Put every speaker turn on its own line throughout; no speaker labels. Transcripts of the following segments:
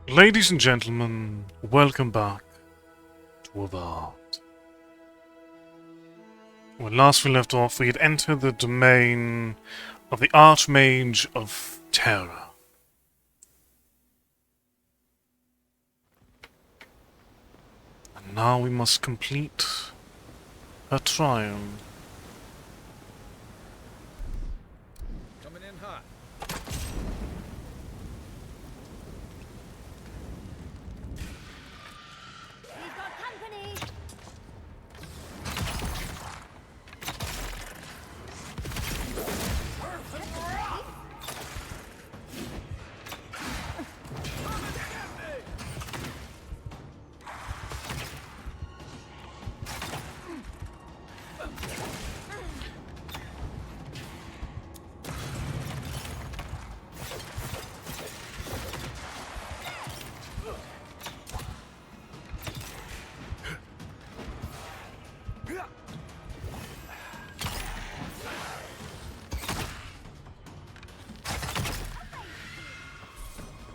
Ladies and gentlemen, welcome back to Avowed. When last we left off, we had entered the domain of the Archmage of Terror. And now we must complete her triumph.
Coming in hot.
We've got company!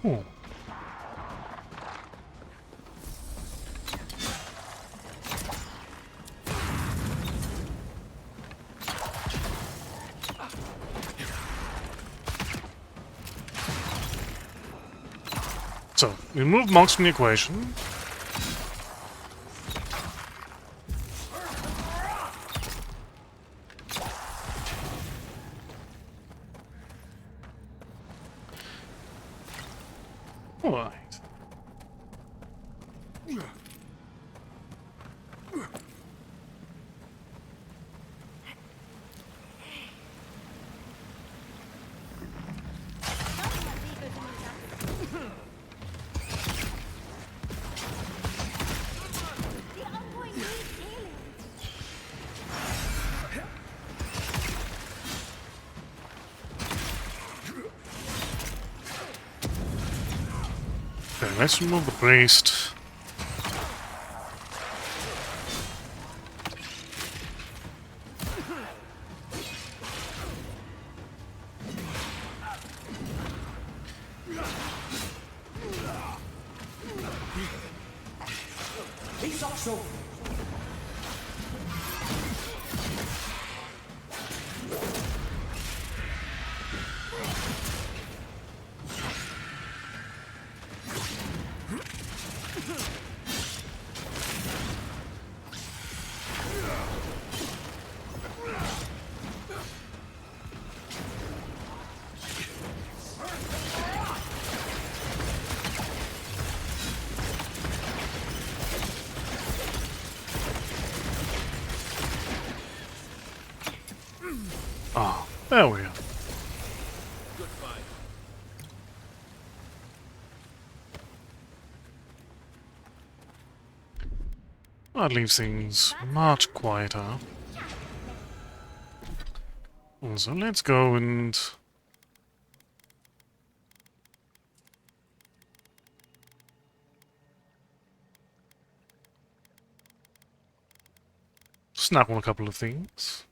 Oh. So, we remove monks from the equation. Alright.
The envoy needs healing!
Okay, let's remove the priest.
He's also.
Ah, there we are.
Good fight.
That leaves things much quieter. So let's go and snap on a couple of things.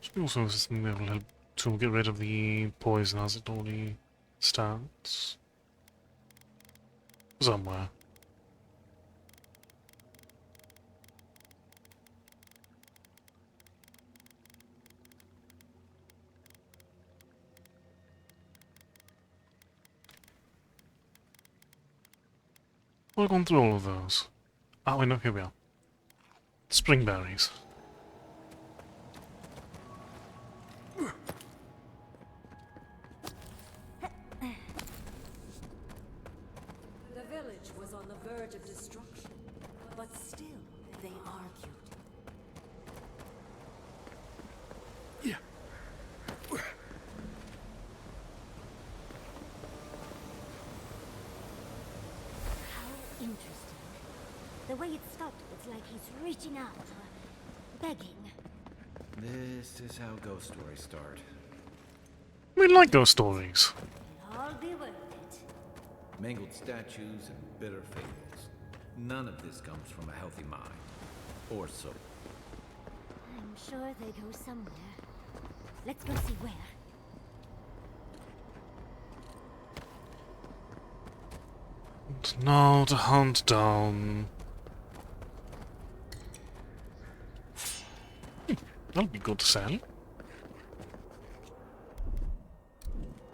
Should also have something that will help to get rid of the poison as it already stands. Somewhere. We've gone through all of those. Ah, wait, no, here we are. Springberries.
The village was on the verge of destruction, but still they argued.
How interesting. The way it stopped, it's like he's reaching out, begging.
This is how ghost stories start.
We like those stories.
It'll all be worth it.
Mangled statues and bitter fables. None of this comes from a healthy mind. Or soul.
I'm sure they go somewhere. Let's go see where.
And now to hunt down. That'll be good to sell.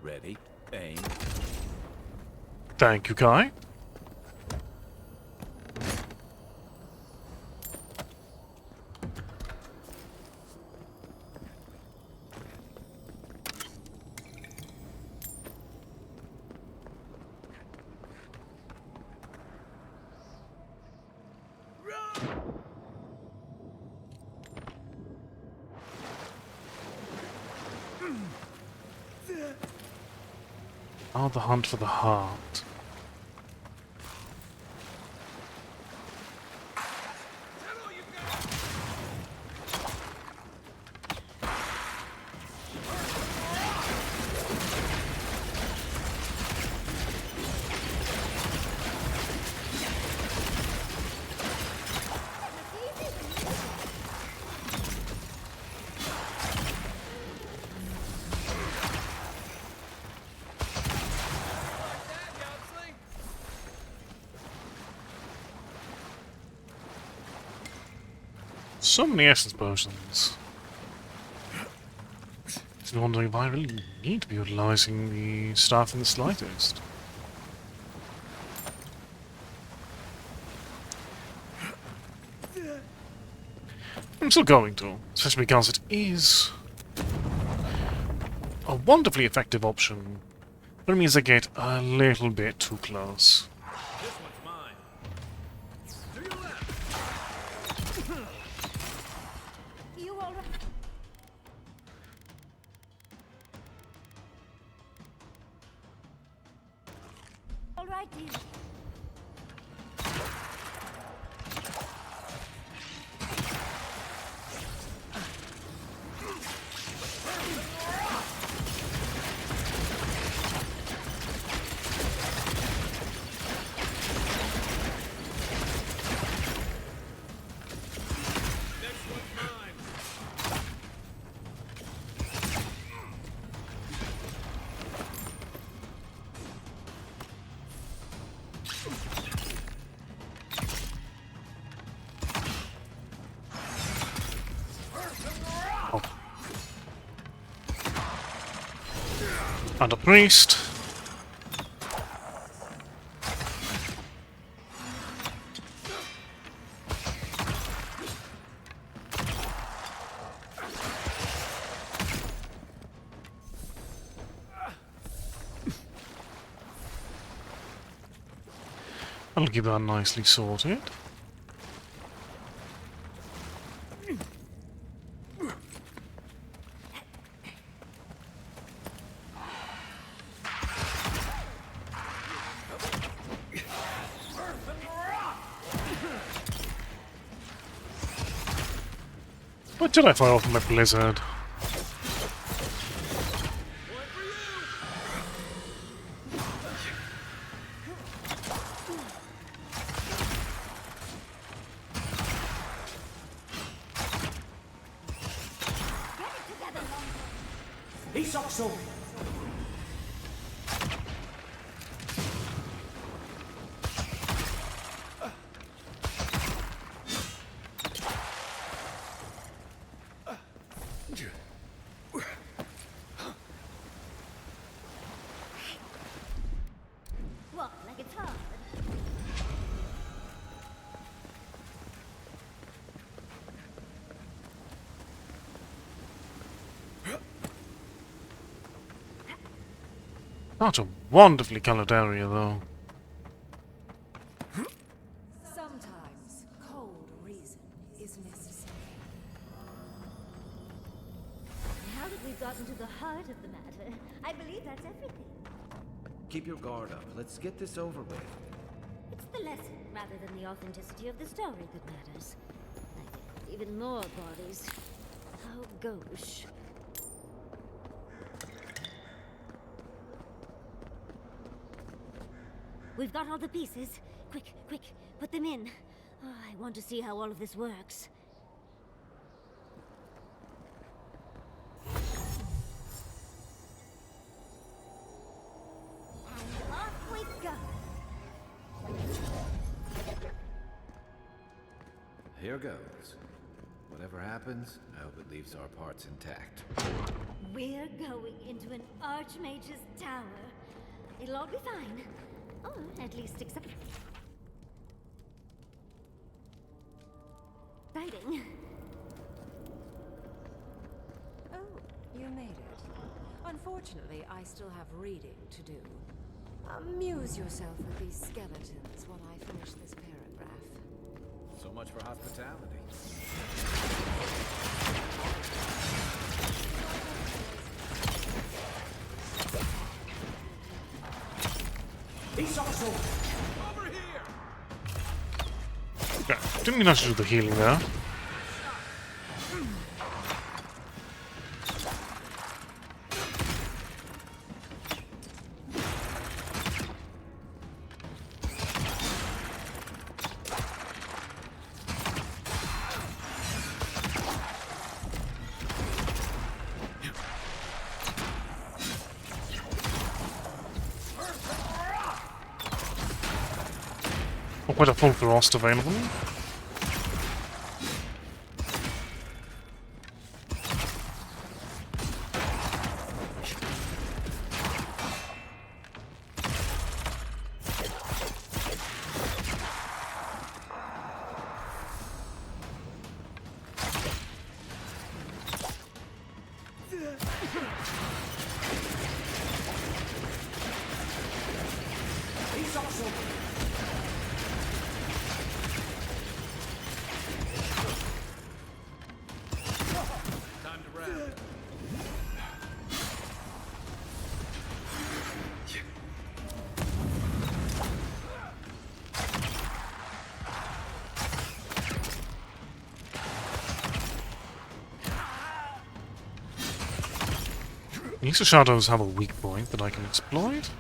Ready. Aim.
Thank you, Kai. Now the hunt for the heart. So many essence potions. I'm wondering if I really need to be utilizing the staff in the slightest. I'm still going to, especially because it is a wonderfully effective option, but it means I get a little bit too close.
This one's mine. To your left.
You all right? All right, dear.
Next one's mine.
And a priest. I'll keep that nicely sorted. What did I fire off my blizzard?
Walk like it's hard.
Not a wonderfully coloured area, though.
Sometimes cold reason is necessary.
Now that we've gotten to the heart of the matter, I believe that's everything.
Keep your guard up. Let's get this over with.
It's the lesson rather than the authenticity of the story that matters. Like, even more bodies. How gauche. We've got all the pieces. Quick, quick, put them in. Oh, I want to see how all of this works.
here goes. Whatever happens, I hope it leaves our parts intact.
We're going into an Archmage's tower. It'll all be fine. Or at least except... Exciting.
Oh, you made it. Unfortunately, I still have reading to do. Amuse yourself with these skeletons while I finish this paragraph.
So much for hospitality.
He's also over here.
Okay, didn't mean I should do the healing there. Oh, quite a full thrust available.
He's also. Time to wrap.
At least the shadows have a weak point that I can exploit.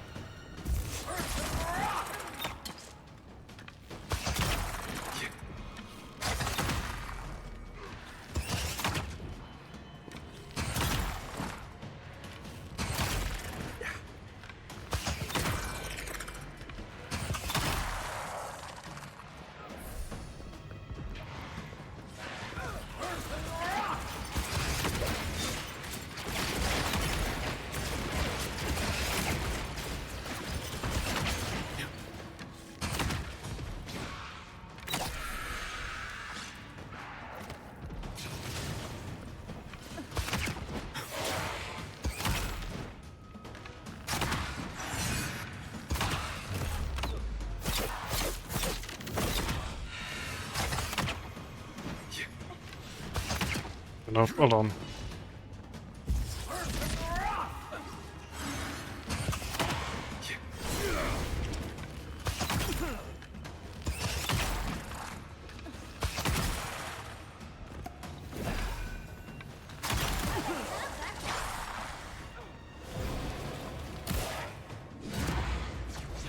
No, hold on.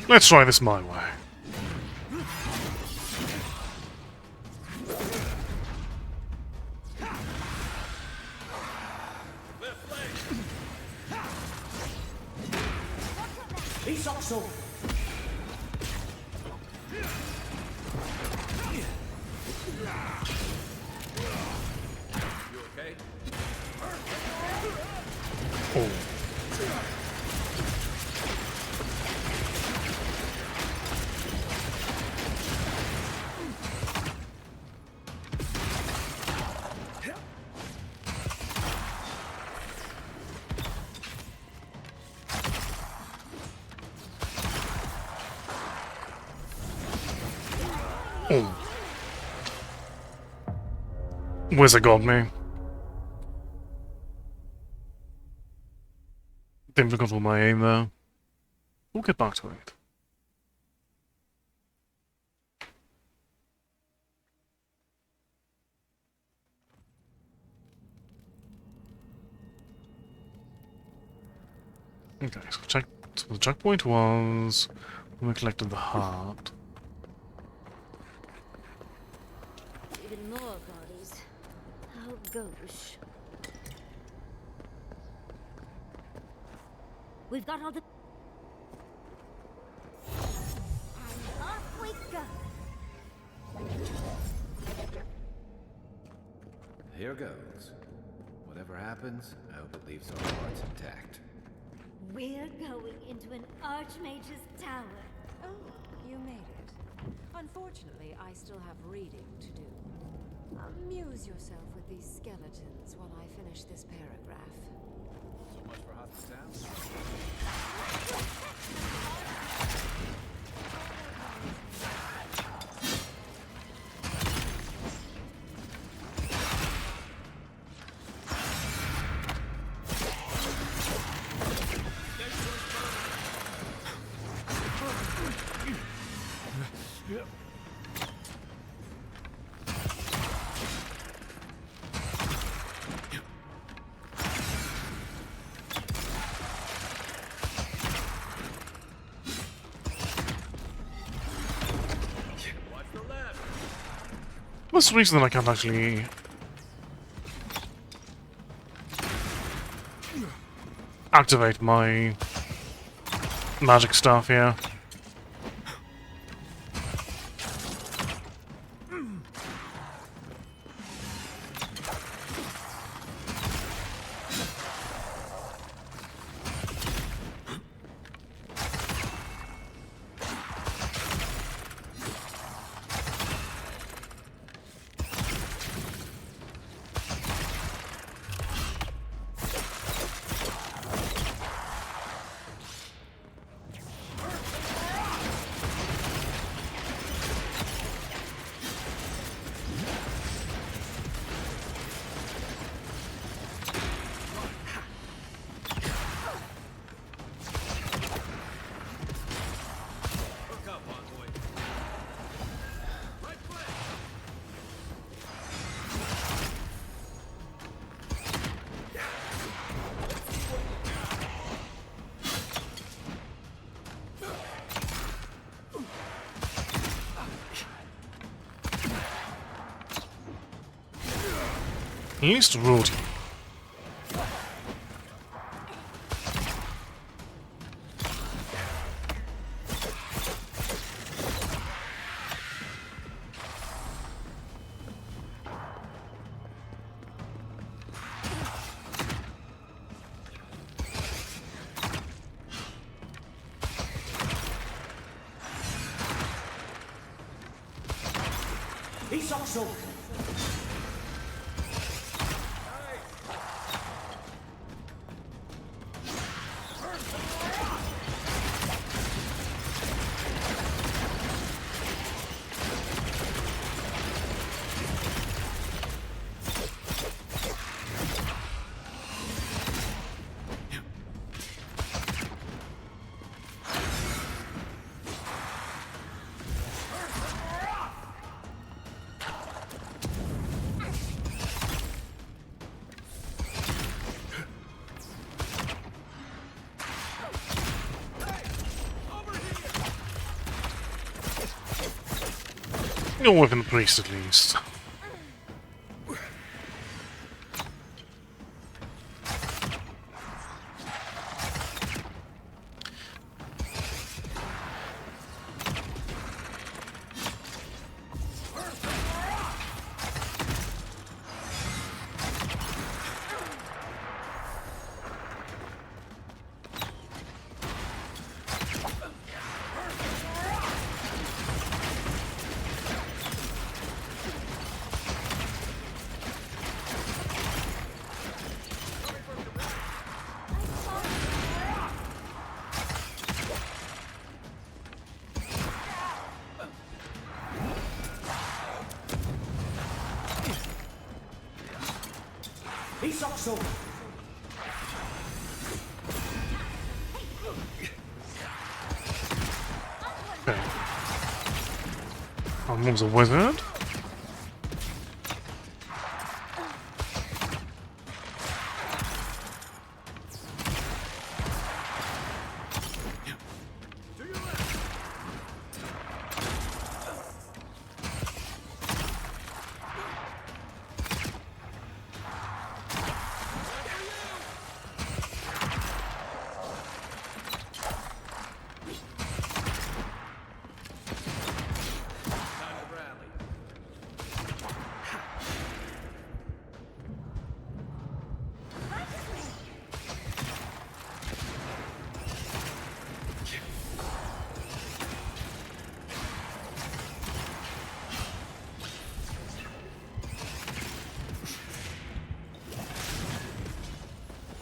Let's try this my way.
He's also. You okay?
Oh. Oh. Wizard got me. Difficult with my aim there. We'll get back to it. Okay, so the checkpoint was when we collected the heart.
Even more bodies. How gauche. We've got all the... And off we go!
here goes. Whatever happens, I hope it leaves our parts intact.
We're going into an Archmage's tower.
Oh, you made it. Unfortunately, I still have reading to do. Amuse yourself with these skeletons while I finish this paragraph.
So much for hospitality.
What's the reason that I can't actually activate my magic stuff here?
Hook up, envoy. Right flank.
At least ruled.
He's also...
You're working the priest at least.
He's also...
Okay. Our mom's a wizard.
To your left. Time to rally.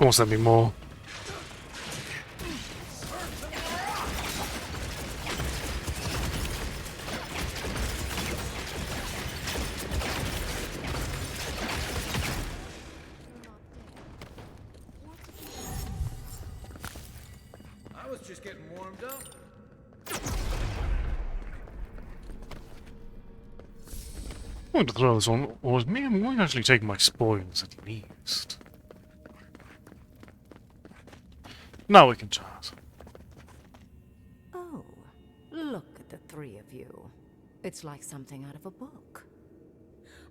course there'd be more.
I was just getting warmed up.
I'm going to throw this on, or maybe I'm going to actually take my spoils at least. Now we can chat.
Oh, look at the three of you. It's like something out of a book.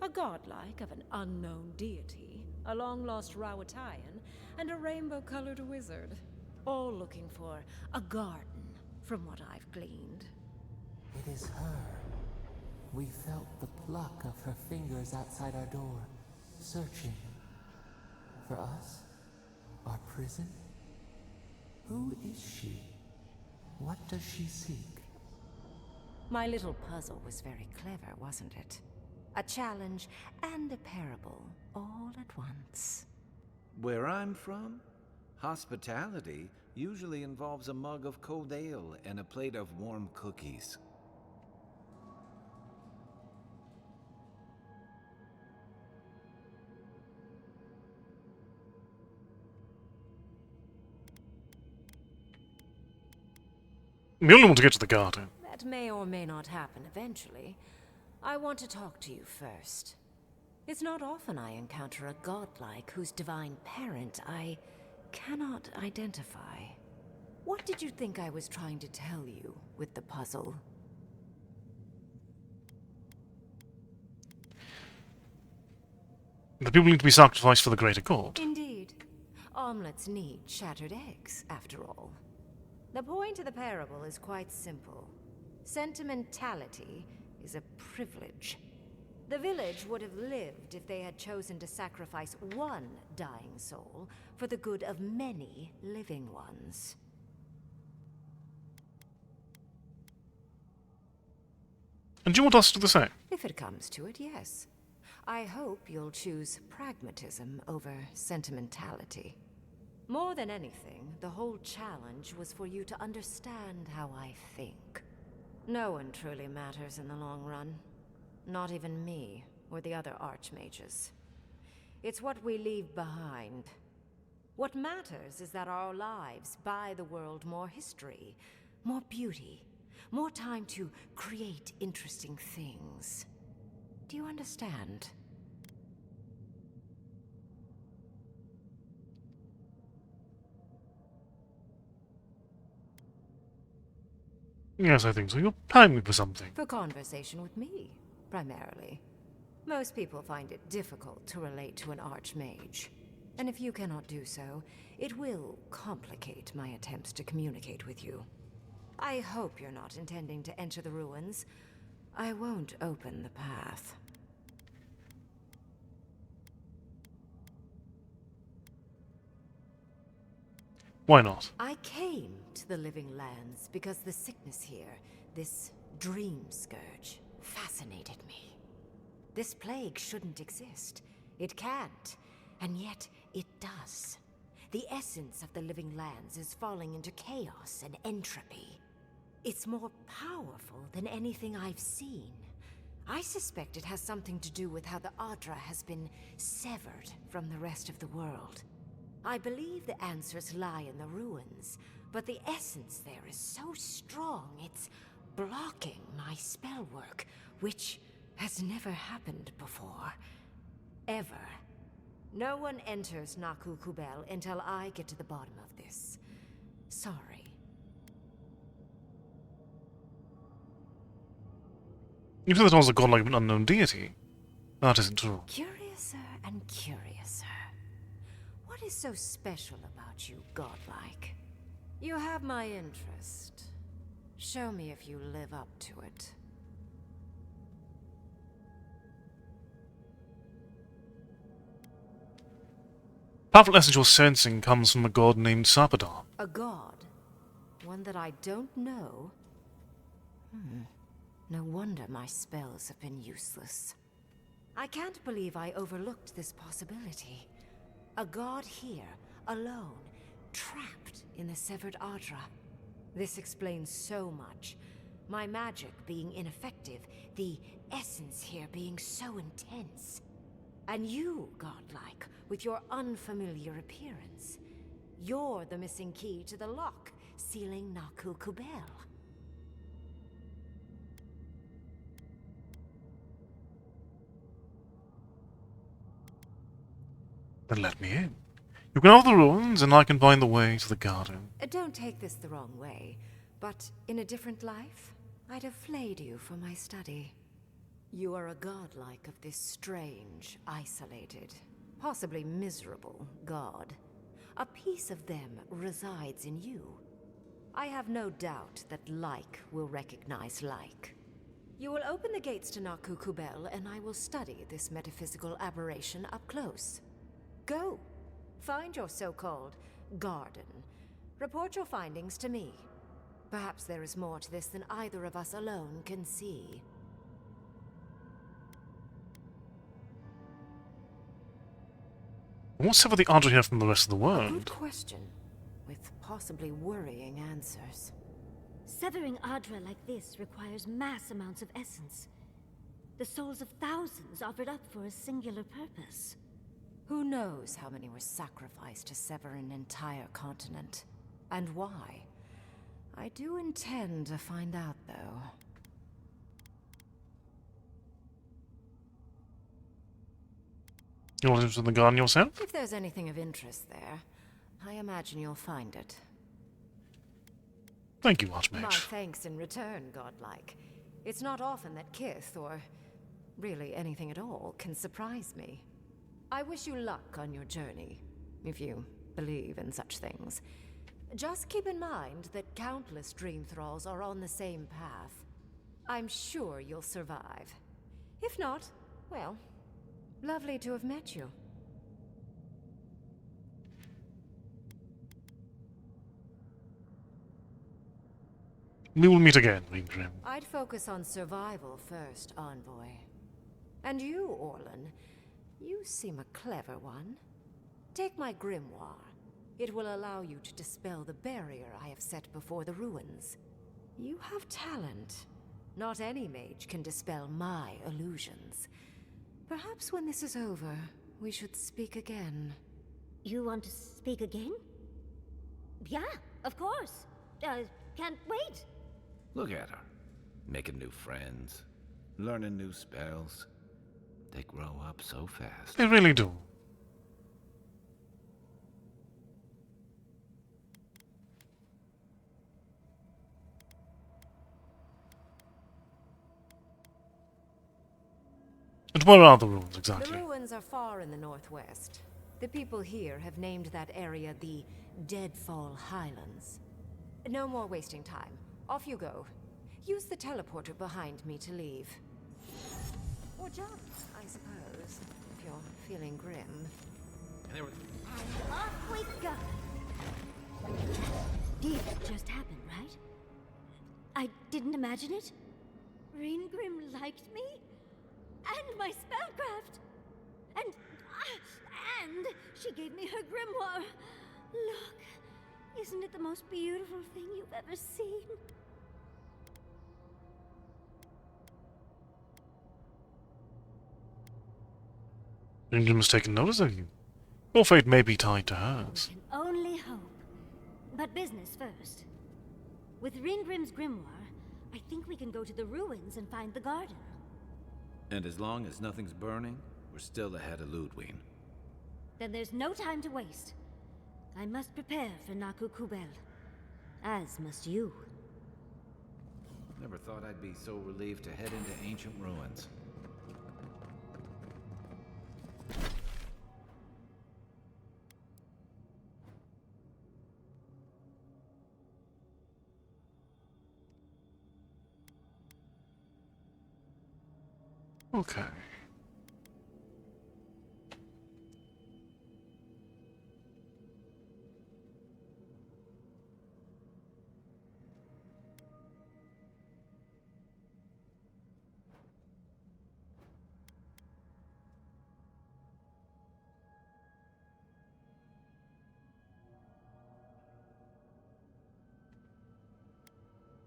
A godlike of an unknown deity, a long-lost Rawatayan, and a rainbow-colored wizard. All looking for a garden, from what I've gleaned.
It is her. We felt the pluck of her fingers outside our door, searching. For us? Our prison? Who is she? What does she seek?
My little puzzle was very clever, wasn't it? A challenge and a parable, all at once.
Where I'm from, hospitality usually involves a mug of cold ale and a plate of warm cookies.
We only want to get to the garden.
That may or may not happen eventually. I want to talk to you first. It's not often I encounter a godlike whose divine parent I cannot identify. What did you think I was trying to tell you with the puzzle?
The people need to be sacrificed for the greater good.
Indeed. Omelets need shattered eggs, after all. The point of the parable is quite simple. Sentimentality is a privilege. The village would have lived if they had chosen to sacrifice one dying soul for the good of many living ones.
And do you want us to do the same?
If it comes to it, yes. I hope you'll choose pragmatism over sentimentality. More than anything, the whole challenge was for you to understand how I think. No one truly matters in the long run. Not even me, or the other archmages. It's what we leave behind. What matters is that our lives buy the world more history, more beauty, more time to create interesting things. Do you understand?
Yes, I think so. You're planning me for something.
For conversation with me, primarily. Most people find it difficult to relate to an archmage. And if you cannot do so, it will complicate my attempts to communicate with you. I hope you're not intending to enter the ruins. I won't open the path.
Why not?
I came to the Living Lands because the sickness here, this dream scourge, fascinated me. This plague shouldn't exist. It can't, and yet it does. The essence of the Living Lands is falling into chaos and entropy. It's more powerful than anything I've seen. I suspect it has something to do with how the Adra has been severed from the rest of the world. I believe the answers lie in the ruins, but the essence there is so strong it's blocking my spell work, which has never happened before. Ever. No one enters Naku Kubel until I get to the bottom of this. Sorry.
You said that I was a godlike an unknown deity. That isn't true.
Curiouser and curiouser. What is so special about you, godlike? You have my interest. Show me if you live up to it.
Powerful essence you're sensing comes from a god named Sapadar.
A god? One that I don't know? No wonder my spells have been useless. I can't believe I overlooked this possibility. A god here, alone, trapped in the severed Adra. This explains so much. My magic being ineffective, the essence here being so intense. And you, godlike, with your unfamiliar appearance. You're the missing key to the lock, sealing Naku Kubel.
Then let me in. You can have the ruins, and I can find the way to the garden.
Don't take this the wrong way, but in a different life, I'd have flayed you for my study. You are a godlike of this strange, isolated, possibly miserable god. A piece of them resides in you. I have no doubt that like will recognize like. You will open the gates to Naku Kubel, and I will study this metaphysical aberration up close. Go. Find your so-called garden. Report your findings to me. Perhaps there is more to this than either of us alone can see.
What's up with the Adra here from the rest of the
Good
world?
question, with possibly worrying answers.
Severing Adra like this requires mass amounts of essence. The souls of thousands offered up for a singular purpose.
Who knows how many were sacrificed to sever an entire continent? And why? I do intend to find out, though.
You want into the garden yourself?
If there's anything of interest there, I imagine you'll find it.
Thank you,
My
Archmage.
thanks in return, godlike. It's not often that Kith, or really anything at all, can surprise me. I wish you luck on your journey, if you believe in such things. Just keep in mind that countless dream thralls are on the same path. I'm sure you'll survive. If not, well, lovely to have met you.
We will meet again, Ringgrim.
I'd focus on survival first, Envoy. And you, Orlan, you seem a clever one. Take my grimoire. It will allow you to dispel the barrier I have set before the ruins. You have talent. Not any mage can dispel my illusions. Perhaps when this is over, we should speak again.
You want to speak again? Yeah, of course. Can't wait.
Look at her. Making new friends. Learning new spells. They grow up so fast.
They really do. And where are the ruins,
The
exactly?
ruins are far in the northwest. The people here have named that area the Deadfall Highlands. No more wasting time. Off you go. Use the teleporter behind me to leave. Or jump, I suppose, if you're feeling grim.
And there was
And off we go. This just happened, right? I didn't imagine it. Ringrim liked me? And my spellcraft! And she gave me her grimoire. Look, isn't it the most beautiful thing you've ever seen?
Ringgrim has taken notice of you. Your fate may be tied to
We
hers.
can only hope. But business first. With Ringrim's grimoire, I think we can go to the ruins and find the garden.
And as long as nothing's burning, we're still ahead of Ludwig.
Then there's no time to waste. I must prepare for Naku Kubel. As must you.
Never thought I'd be so relieved to head into ancient ruins.
Okay.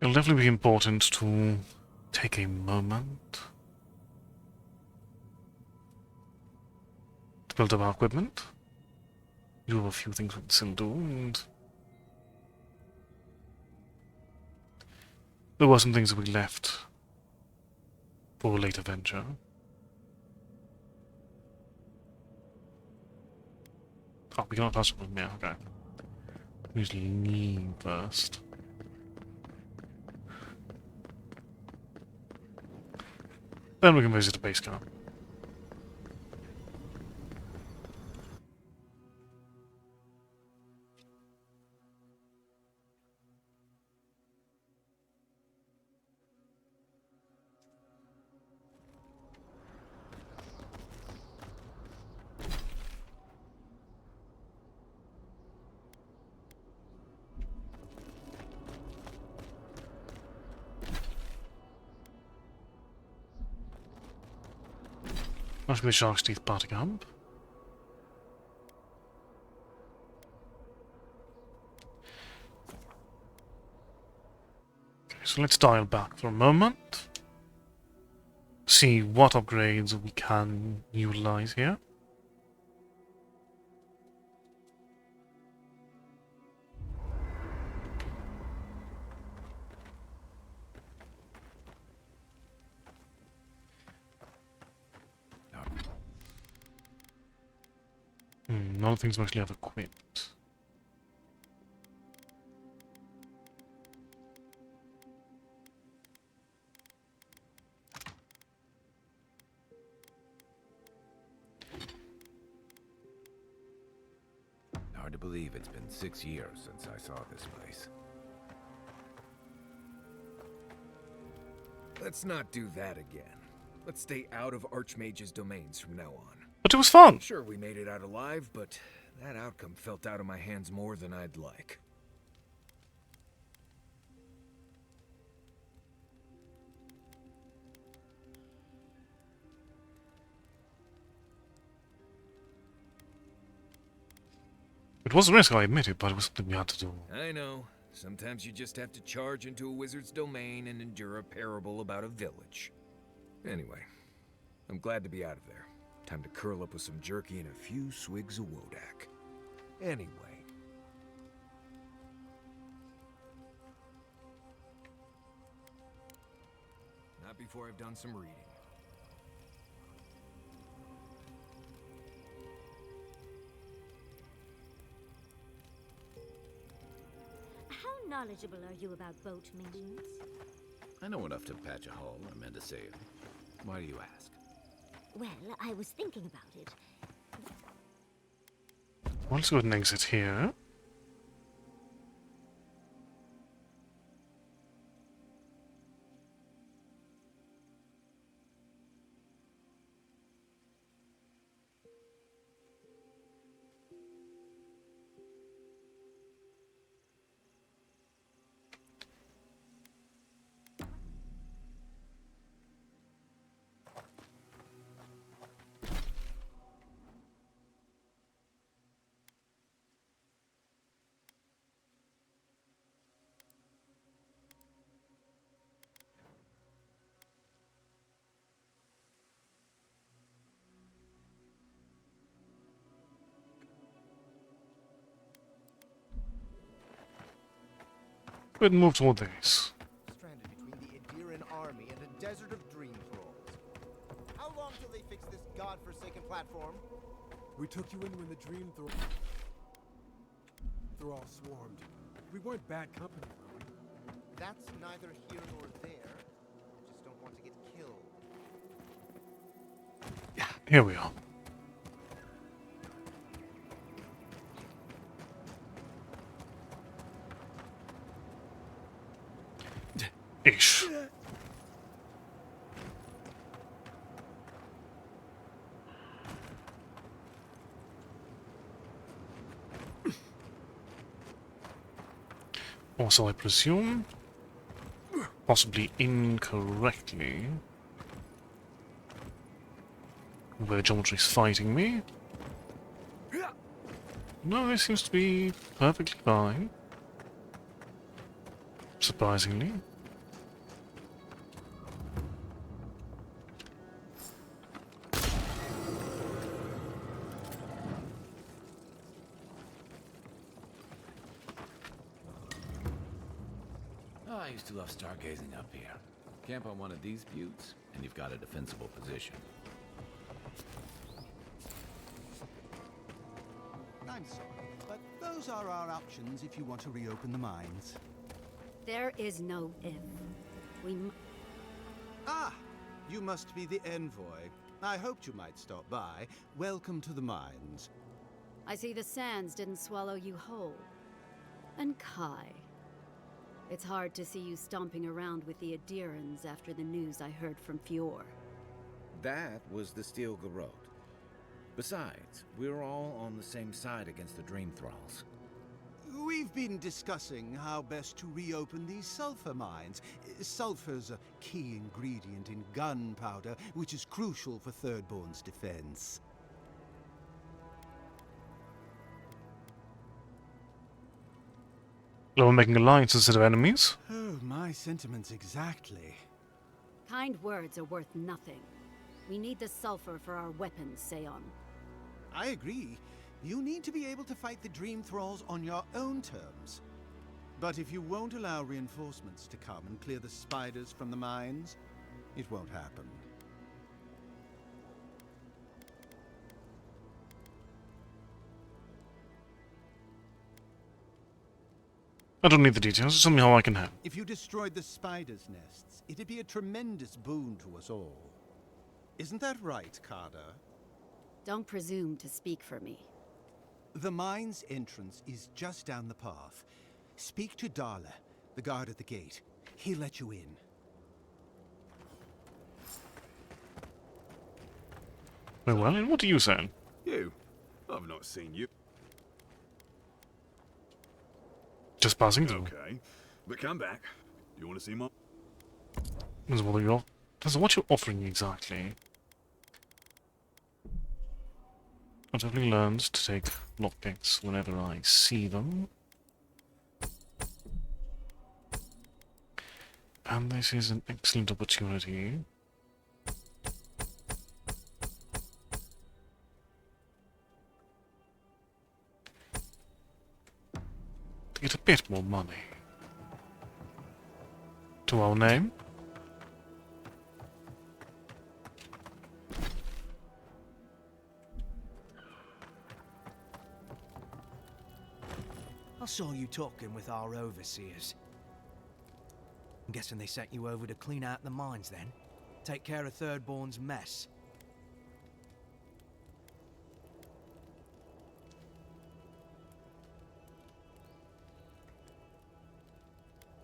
It'll definitely be important to take a moment to build up our equipment. Do a few things we can still do, and there were some things that we left for a later venture. Oh, we cannot touch them. Yeah, okay. Usually leave first. Then we can visit the base camp. That should be Shark's Teeth Party Camp. Okay, so let's dial back for a moment. See what upgrades we can utilize here. None of things mostly have equipped.
Hard to believe it's been 6 years since I saw this place.
Let's not do that again. Let's stay out of Archmage's domains from now on.
But it was fun!
Sure, we made it out alive, but that outcome felt out of my hands more than I'd like.
It was a risk, I admit it, but it was something we had to do.
I know. Sometimes you just have to charge into a wizard's domain and endure a parable about a village. Anyway, I'm glad to be out of there. Time to curl up with some jerky and a few swigs of Wodak. Anyway. Not before I've done some reading.
How knowledgeable are you about boat maintenance?
I know enough to patch a hull or mend a sail. Why do you ask?
Well, I was thinking about it.
Well, let's go ahead and exit here. Go ahead and move toward this.
Stranded between the Adiran army and a desert of dream thralls. How long till they fix this godforsaken platform?
We took you in when the dream thrall swarmed. We weren't bad company, were we?
That's neither here nor there. Just don't want to get killed.
Here we are. Ish. Also, I presume, possibly incorrectly, where geometry's fighting me. No, it seems to be perfectly fine. Surprisingly.
I used to love stargazing up here. Camp on one of these buttes, and you've got a defensible position.
I'm sorry, but those are our options if you want to reopen the mines.
There is no if.
Ah! You must be the envoy. I hoped you might stop by. Welcome to the mines.
I see the sands didn't swallow you whole. And Kai. It's hard to see you stomping around with the Adirans after the news I heard from Fior.
That was the Steel Garrote. Besides, we're all on the same side against the Dream Thralls.
We've been discussing how best to reopen these sulfur mines. Sulfur's a key ingredient in gunpowder, which is crucial for Thirdborn's defense.
Well, we're making alliances instead of enemies.
Oh, my sentiments exactly.
Kind words are worth nothing. We need the sulfur for our weapons, Seon.
I agree. You need to be able to fight the Dream Thralls on your own terms. But if you won't allow reinforcements to come and clear the spiders from the mines, it won't happen.
I don't need the details. Just tell me how I can help.
If you destroyed the spiders' nests, it'd be a tremendous boon to us all. Isn't that right, Carter?
Don't presume to speak for me.
The mine's entrance is just down the path. Speak to Darla, the guard at the gate. He'll let you in.
Very well, and what are you saying?
You? I've not seen you.
Just passing through.
Okay, but come back. Do you want to see my...
Doesn't bother you. Doesn't what you're offering exactly. I've definitely learned to take lockpicks whenever I see them. And this is an excellent opportunity to get a bit more money to our name.
I saw you talking with our overseers. I'm guessing they sent you over to clean out the mines then? Take care of Thirdborn's mess?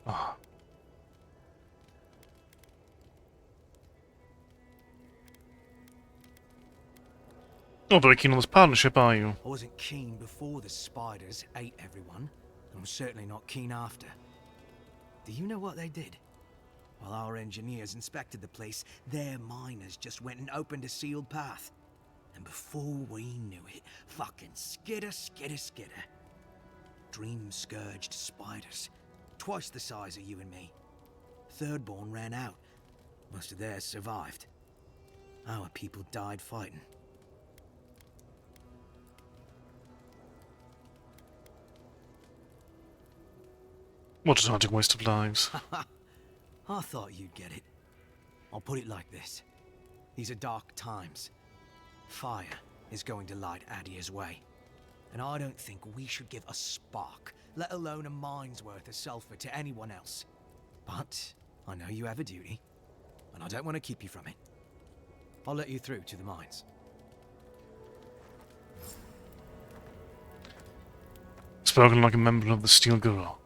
Ah. Not very keen on this partnership, are you?
I wasn't keen before the spiders ate everyone, and I'm certainly not keen after. Do you know what they did? While our engineers inspected the place, their miners just went and opened a sealed path. And before we knew it, fucking skitter. Dream-scourged spiders. Twice the size of you and me. Thirdborn ran out. Most of theirs survived. Our people died fighting.
What a tragic waste of lives.
I thought you'd get it. I'll put it like this. These are dark times. Fire is going to light Adia's way. And I don't think we should give a spark, let alone a mine's worth of sulfur to anyone else. But I know you have a duty, and I don't want to keep you from it. I'll let you through to the mines.
Spoken like a member of the Steel Garrote.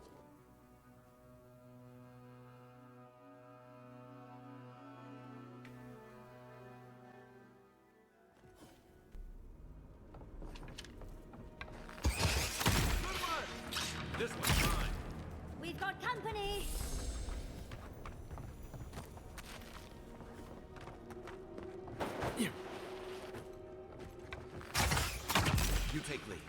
This one's mine.
We've got company!
You take lead.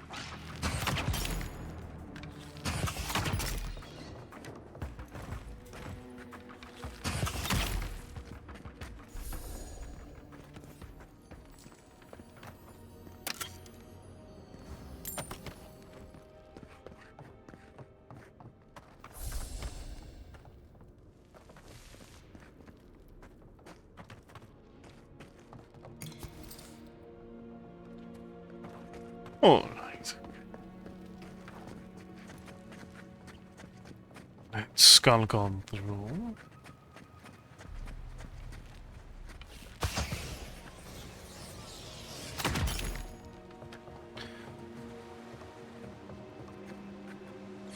Let's skulk on through.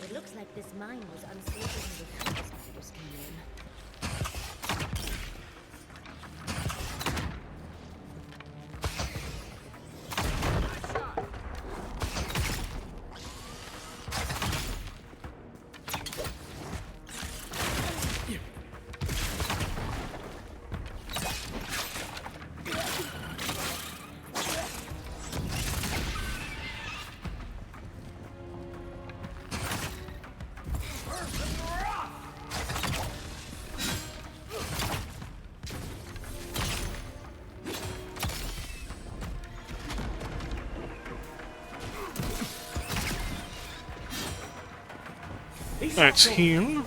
It looks like this mine was unsafe before the spiders came in.
Let's heal.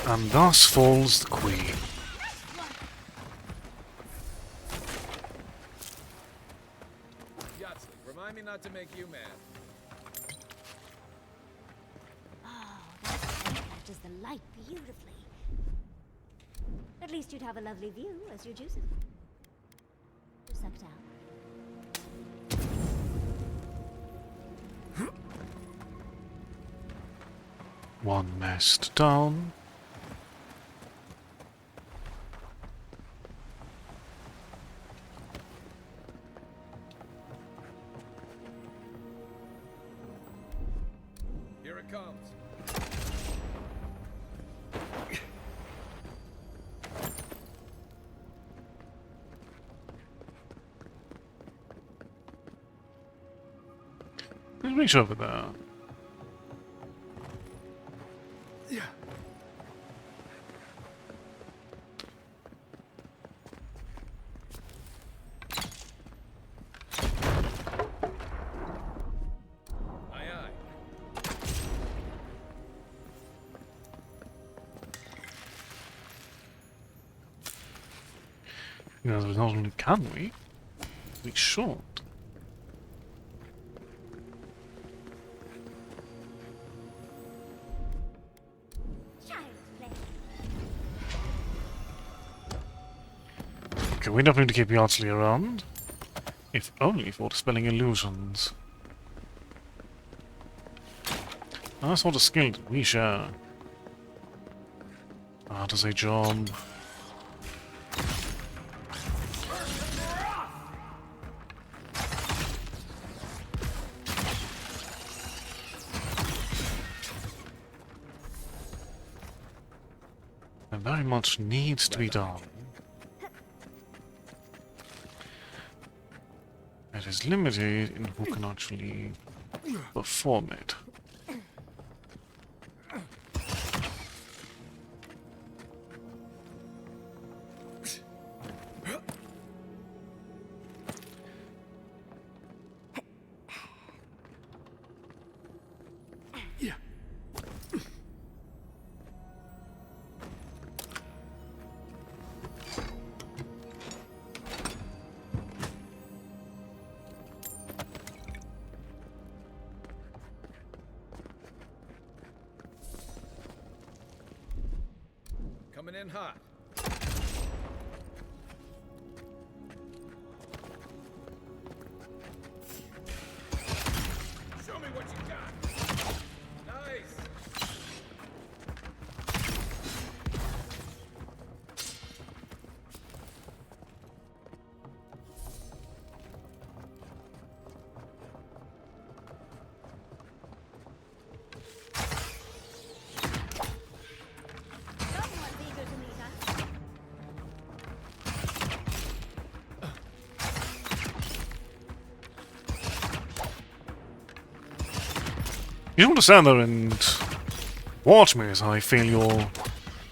And thus falls the queen.
Remind me not to make you mad.
Oh, that catches the light beautifully. At least you'd have a lovely view as your juices are sucked out.
One mast down.
Here it comes.
Let's reach over there. You know, not only can we should. Okay, we don't need to keep Yardsley around. If only for dispelling illusions. That's not a skill that we share. Ah, does a job. And very much needs to be done. It is limited in who can actually perform it.
Coming in hot. Show me what you got. Nice.
Someone's eager to meet us.
You don't want to stand there and watch me as I fill your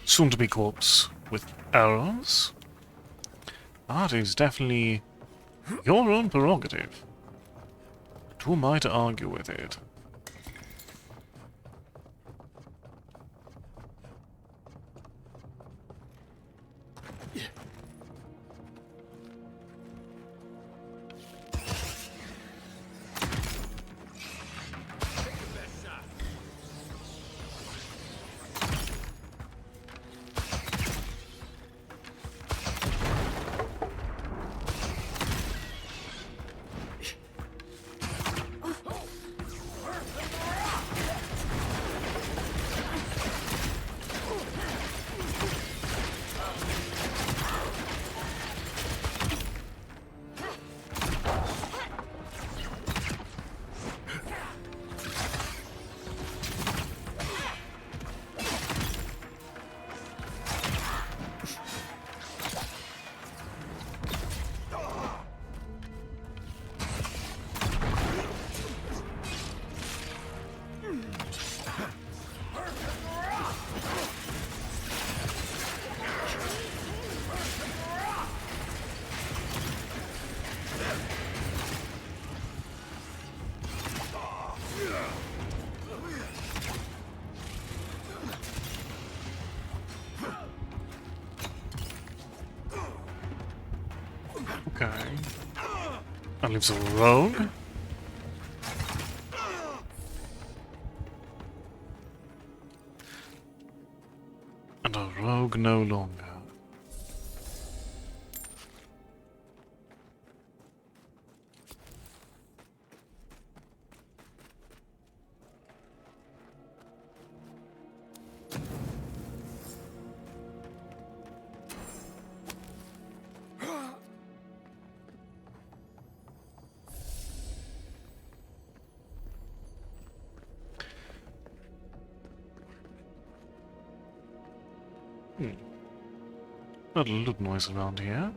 soon-to-be corpse with arrows. That is definitely your own prerogative. But who am I to argue with it? Okay. That leaves a rogue. And a rogue no longer. Not a loot noise around here.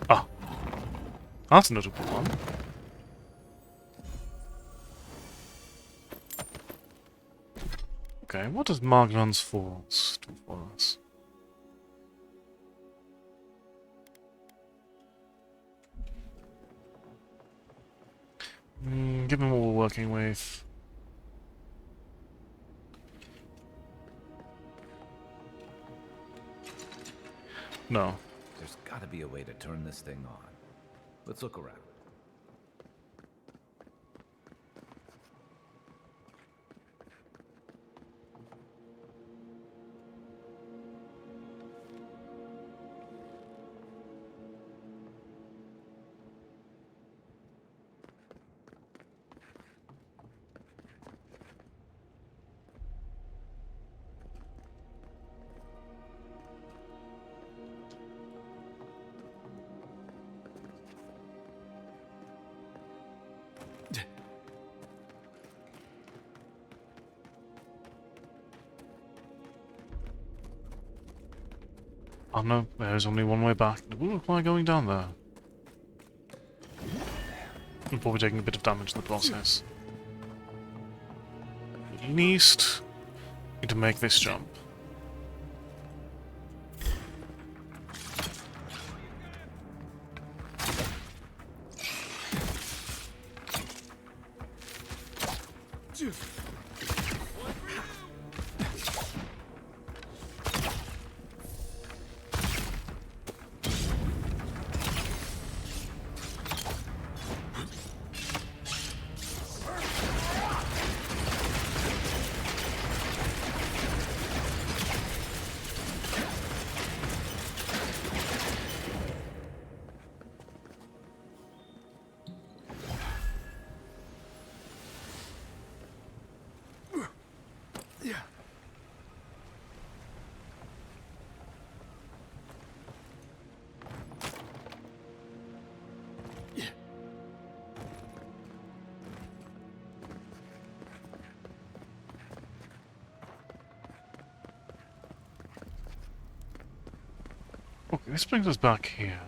Ah, that's a notable one. Okay, what does Margran's Falls do for us? Give me what we're working with. No.
There's gotta be a way to turn this thing on. Let's look around.
Oh no, there's only one way back. It will require going down there. And probably taking a bit of damage in the process. At least need to make this jump. Okay, this brings us back here.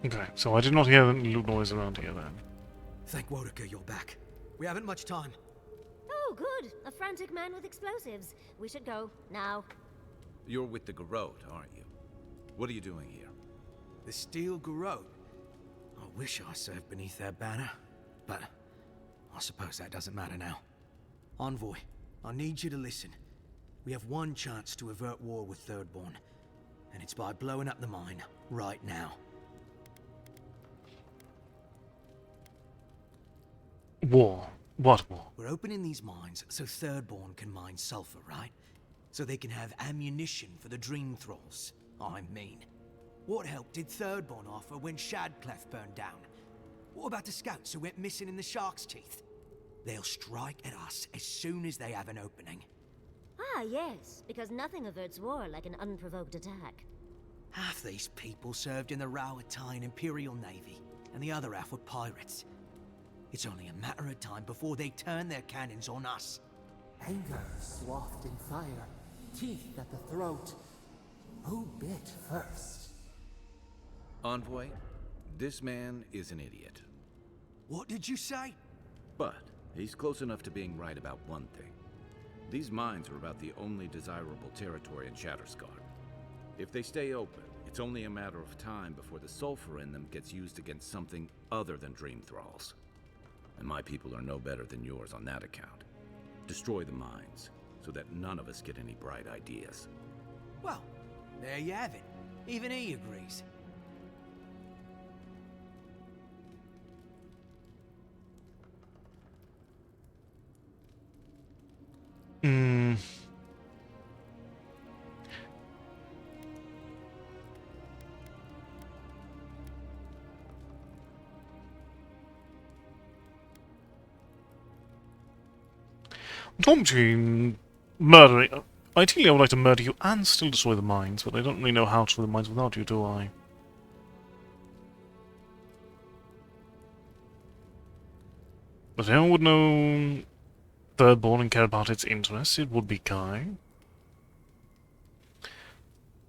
Okay, so I did not hear any loot noise around here then.
Thank Wodeker you're back. We haven't much time.
Oh, good. A frantic man with explosives. We should go, now.
You're with the Garrote, aren't you? What are you doing here?
The Steel Garrote. I wish I served beneath their banner, but I suppose that doesn't matter now. Envoy, I need you to listen. We have one chance to avert war with Thirdborn, and it's by blowing up the mine right now.
War? What war?
We're opening these mines so Thirdborn can mine sulfur, right? So they can have ammunition for the Dream Thralls. I mean, what help did Thirdborn offer when Shadclef burned down? What about the scouts who went missing in the Shark's Teeth? They'll strike at us as soon as they have an opening.
Ah, yes, because nothing averts war like an unprovoked attack.
Half these people served in the Rowatine Imperial Navy, and the other half were pirates. It's only a matter of time before they turn their cannons on us.
Anger swathed in fire, teeth at the throat. Who bit first?
Envoy, this man is an idiot.
What did you say?
But he's close enough to being right about one thing. These mines are about the only desirable territory in Shatterscar. If they stay open, it's only a matter of time before the sulfur in them gets used against something other than Dream Thralls. And my people are no better than yours on that account. Destroy the mines, so that none of us get any bright ideas.
Well, there you have it. Even he agrees.
Tom between murdering. Ideally, I would like to murder you and still destroy the mines, but I don't really know how to destroy the mines without you, do I? But if anyone would know Thirdborn and care about its interests, it would be Kai.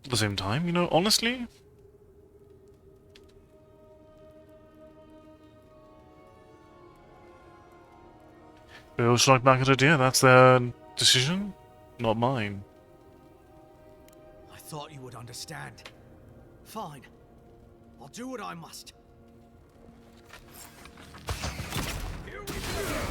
At the same time, you know, honestly, they'll strike back at it, yeah, that's their decision, not mine.
I thought you would understand. Fine. I'll do what I must. Here we go!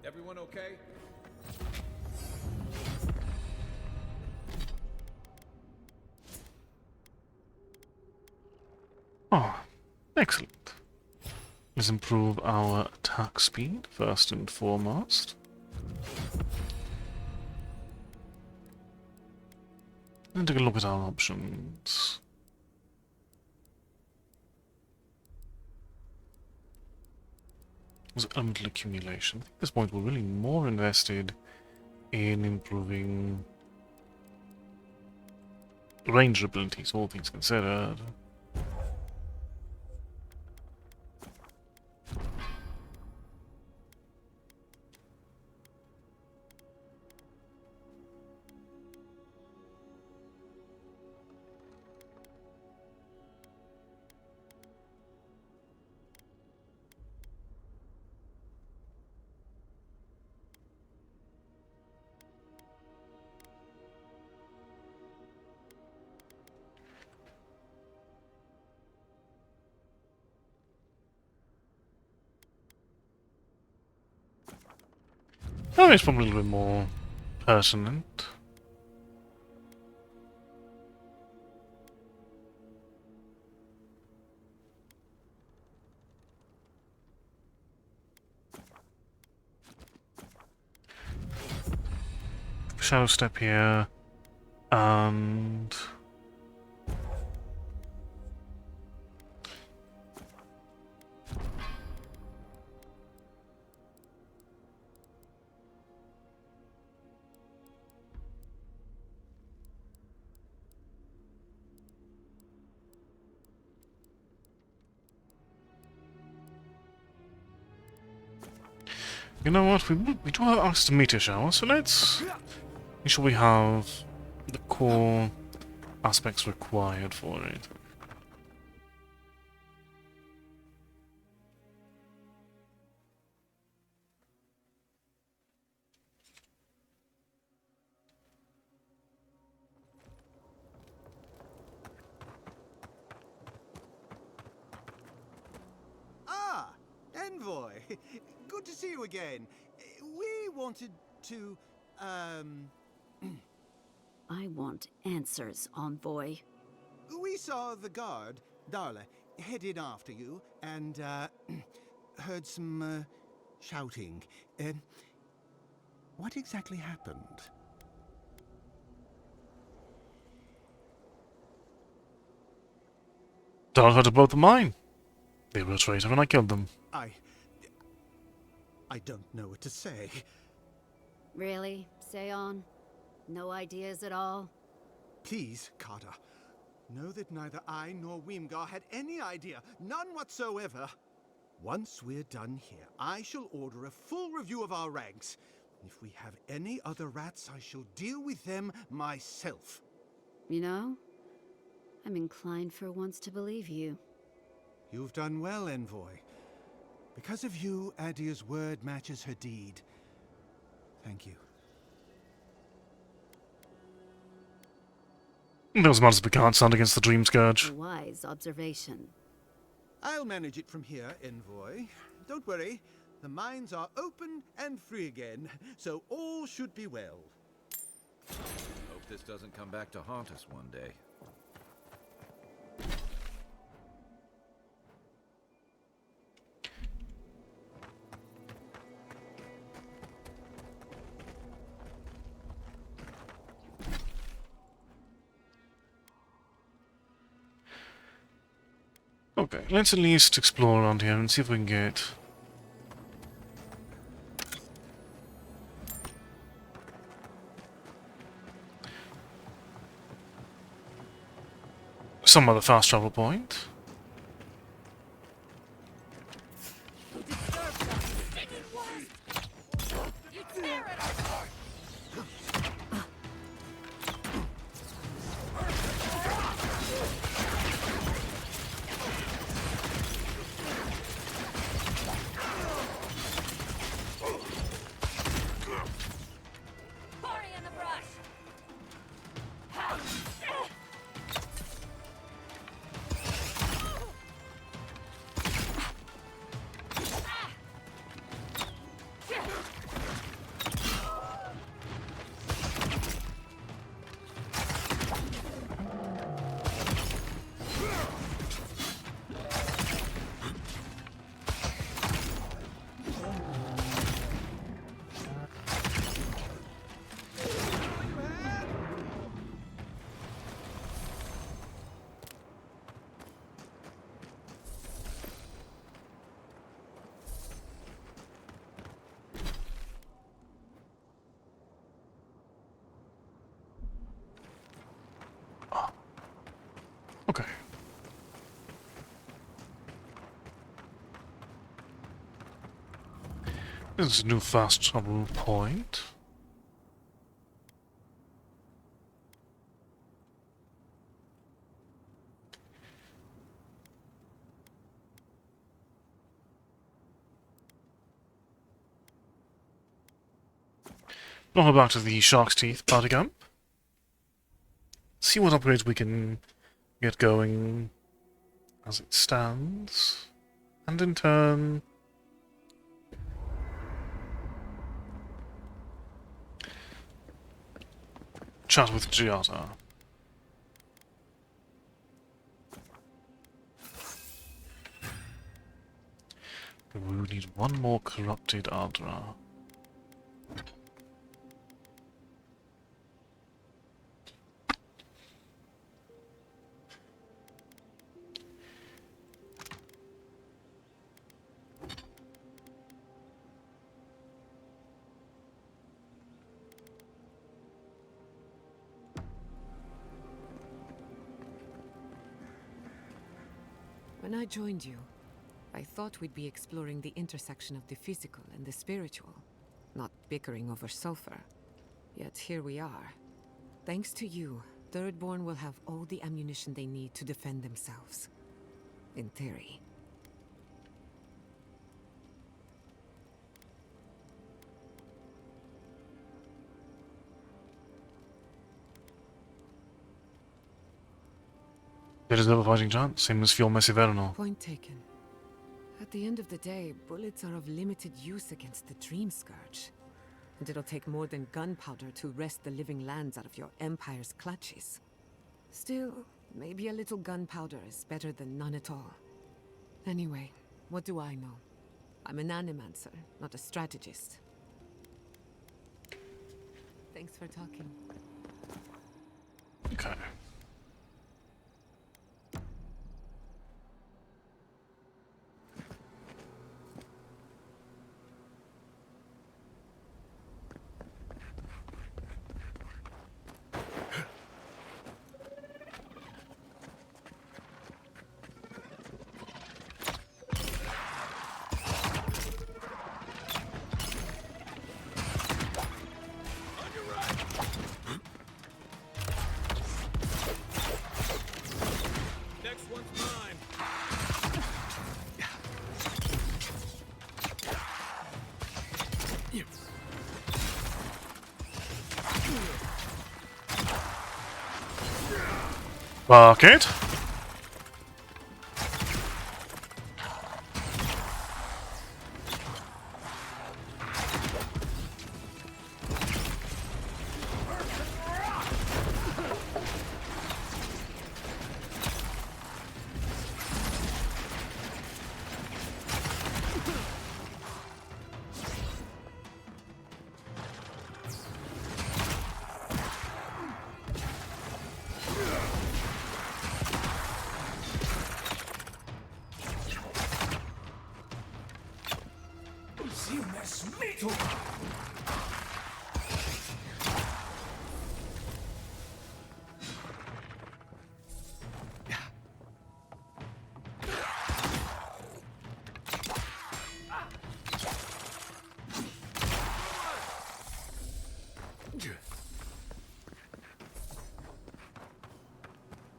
Everyone okay?
Oh, excellent. Let's improve our attack speed, first and foremost. And take a look at our options. Was elemental accumulation. I think at this point we're really more invested in improving ranger abilities, all things considered. Oh, it's probably a little bit more pertinent. Shadow step here, and You know what? We do have access to meteor shower, so let's make sure we have the core aspects required for it.
Ah, Envoy. Good to see you again. We wanted to,
I want answers, Envoy.
we saw the guard, Darla, headed after you, and, heard some, shouting. What exactly happened?
Darla heard about the mine. They were a traitor and I killed them.
I don't know what to say.
Really? Say on? No ideas at all?
Please, Carter, know that neither I nor Weemgar had any idea, none whatsoever. Once we're done here, I shall order a full review of our ranks. If we have any other rats, I shall deal with them myself.
You know, I'm inclined for once to believe you.
You've done well, Envoy. Because of you, Adia's word matches her deed. Thank you.
Those monsters we can't stand against the Dream Scourge.
A wise observation.
I'll manage it from here, Envoy. Don't worry. The mines are open and free again, so all should be well.
Hope this doesn't come back to haunt us one day.
Okay, let's at least explore around here and see if we can get some other fast travel point. Okay. This is a new fast travel point. Now back to the Shark's Teeth party camp. See what upgrades we can get going as it stands. And in turn, chat with Giada. We will need one more corrupted Ardra.
When I joined you, I thought we'd be exploring the intersection of the physical and the spiritual, not bickering over sulfur. Yet here we are. Thanks to you, Thirdborn will have all the ammunition they need to defend themselves. In theory.
There is never fighting chance, same as Fior Messiverno.
Point taken. At the end of the day, bullets are of limited use against the Dream Scourge. And it'll take more than gunpowder to wrest the living lands out of your Empire's clutches. Still, maybe a little gunpowder is better than none at all. Anyway, what do I know? I'm an animancer, not a strategist. Thanks for talking.
Okay. Bucket.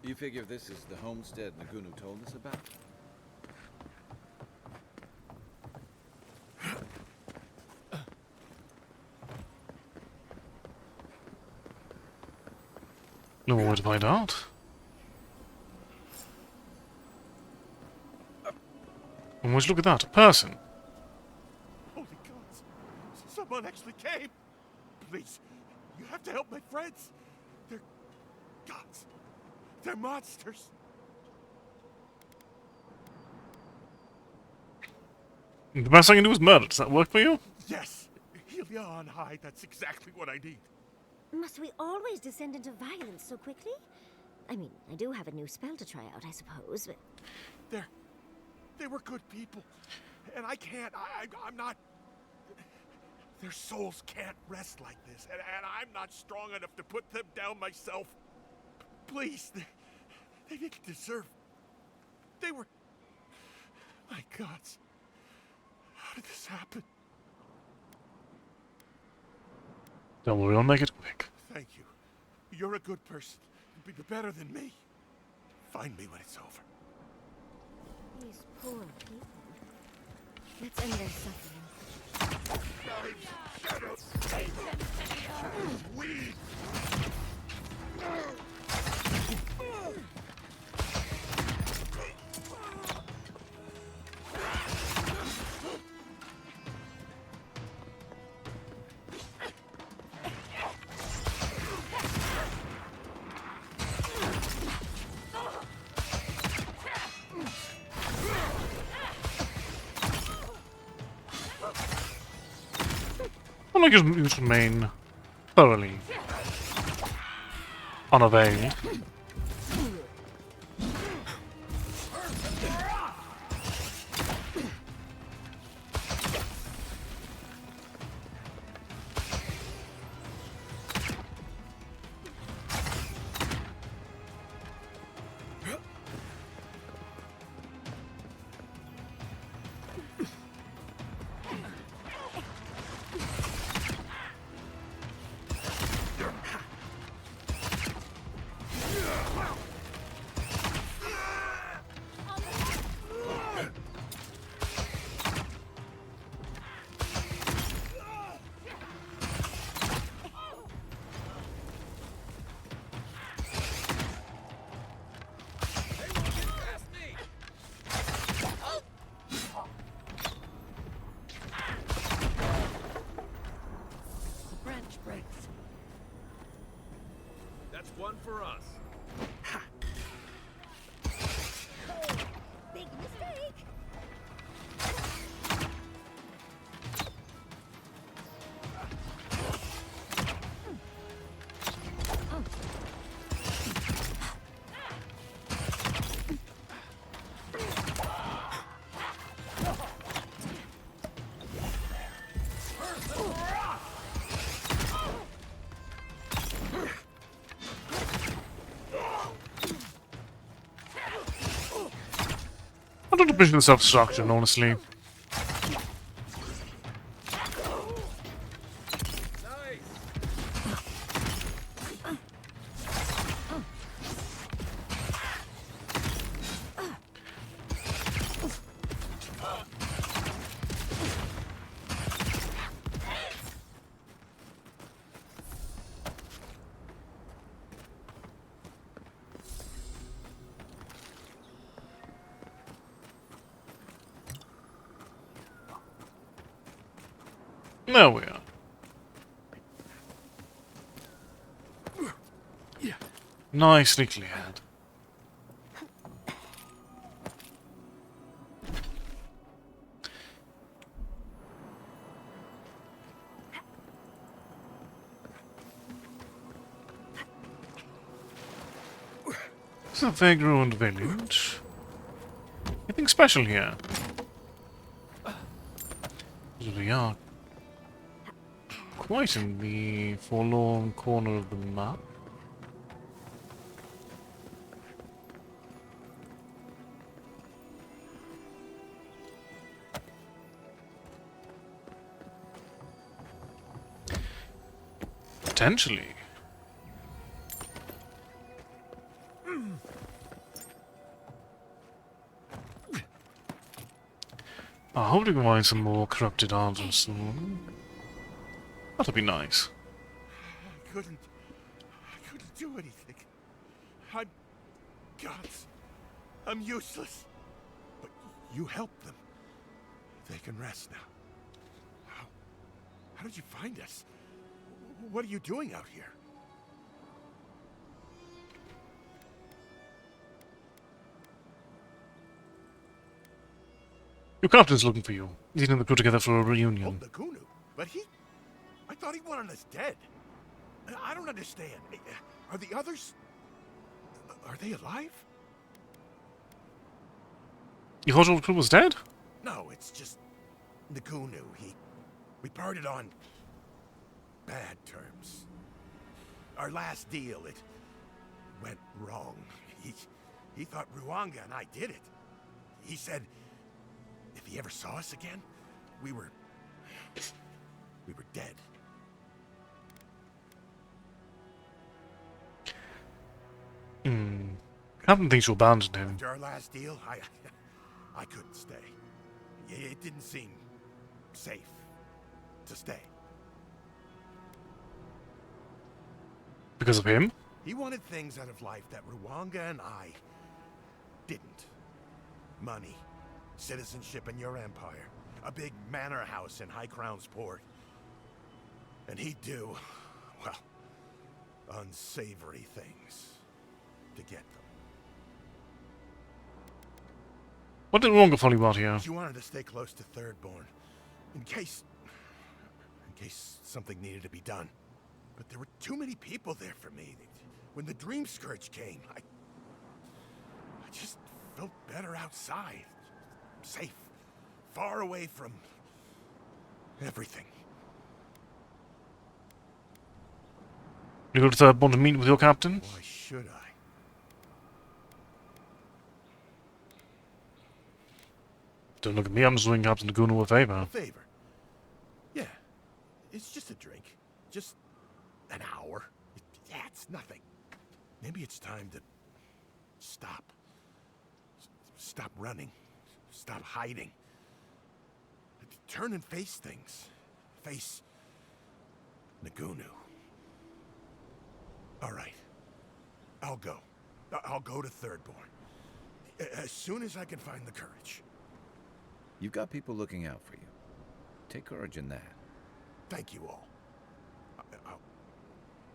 You figure this is the homestead Nagunu told us about?
No way to find out. And would you look at that? A person.
Holy gods! Someone actually came! Please, you have to help my friends! They're gods! They're monsters!
The best I can do is murder. Does that work for you?
Yes! Helia on high, that's exactly what I need.
Must we always descend into violence so quickly? I mean, I do have a new spell to try out, I suppose, but...
They were good people. And I can't, I'm not... Their souls can't rest like this, and I'm not strong enough to put them down myself. Please, they didn't deserve... They were... My gods. How did this happen?
Don't worry, I'll make it quick.
Thank you. You're a good person. You'll be better than me. Find me when it's over.
These poor people. Let's end their suffering.
I like you should remain thoroughly unavailed.
That's one for us.
Big mistake.
I don't appreciate the self-destruction, honestly. There we are. Nicely cleared. This is a vague ruined village. Anything special here? We are quite in the forlorn corner of the map. Potentially. I hope we can find some more corrupted arms soon. That'd be nice.
I couldn't do anything. I'm gods. I'm useless. But you helped them. They can rest now. How did you find us? What are you doing out here?
Your captain's looking for you. He's getting the crew together for a reunion.
Oh, Nagunu. But I thought he wanted us dead. I don't understand. Are the others... Are they alive?
You thought your crew was dead?
No, it's just... Nagunu. We parted on... bad terms. Our last deal, it... went wrong. He thought Ruanga and I did it. He said... if he ever saw us again, we were dead.
Captain thinks you abandoned him.
After our last deal, I couldn't stay. It didn't seem safe to stay.
Because of him?
He wanted things out of life that Ruanga and I didn't. Money, citizenship in your empire, a big manor house in High Crown's port. And he'd do, well, unsavory things to get them.
What did Ruanga follow you out here?
She wanted to stay close to Thirdborn, in case something needed to be done. But there were too many people there for me. When the Dream Scourge came, I just felt better outside. Safe. Far away from everything.
You go to Thirdborn to meet with your captain?
Why should I?
Don't look at me, I'm just doing Captain Nagunu a favor.
A favor? Yeah. It's just a drink. Just an hour. Yeah, it's nothing. Maybe it's time to stop. Stop running. Stop hiding. Turn and face things. Face Nagunu. All right. I'll go. I'll go to Thirdborn. As soon as I can find the courage.
You've got people looking out for you. Take courage in that.
Thank you all.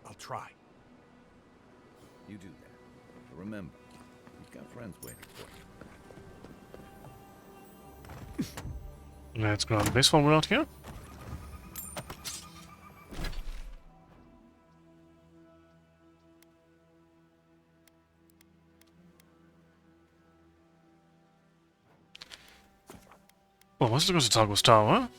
I'll try.
You do that. But remember, you've got friends waiting for you.
Let's grab this while we're out here. Well, what's the Tago's Tower?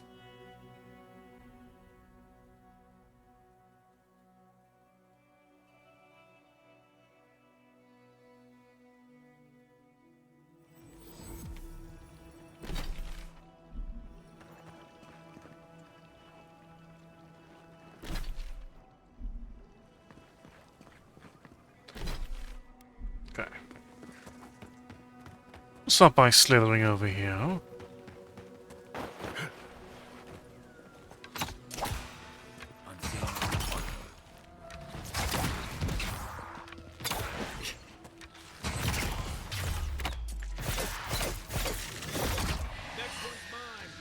Okay. Let's start by slithering over here.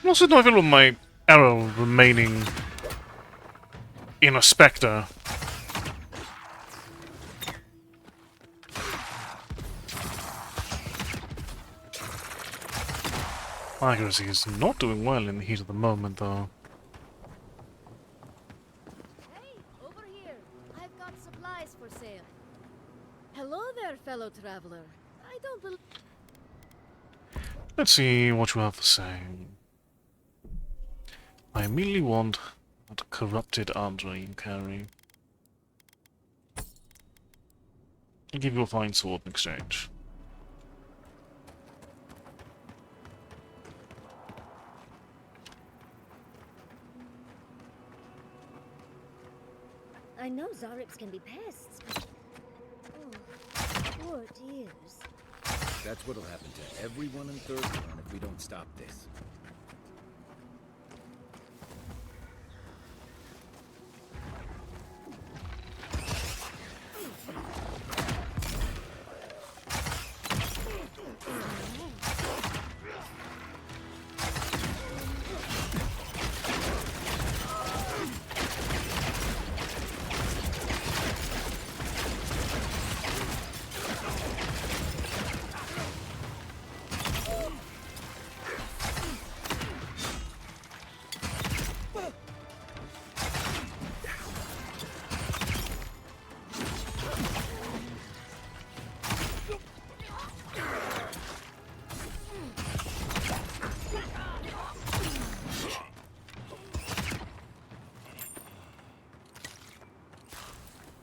I'm also not even with my arrow remaining in a spectre. My accuracy is not doing well in the heat of the moment, though.
Hey, over here. I've got supplies for sale. Hello there, fellow traveler. I don't believe...
Let's see what you have to say. I immediately want that corrupted Andre you carry. I'll give you a fine sword in exchange.
I know Zarips can be pests, but... Oh, poor dears.
That's what'll happen to everyone in Third Run if we don't stop this.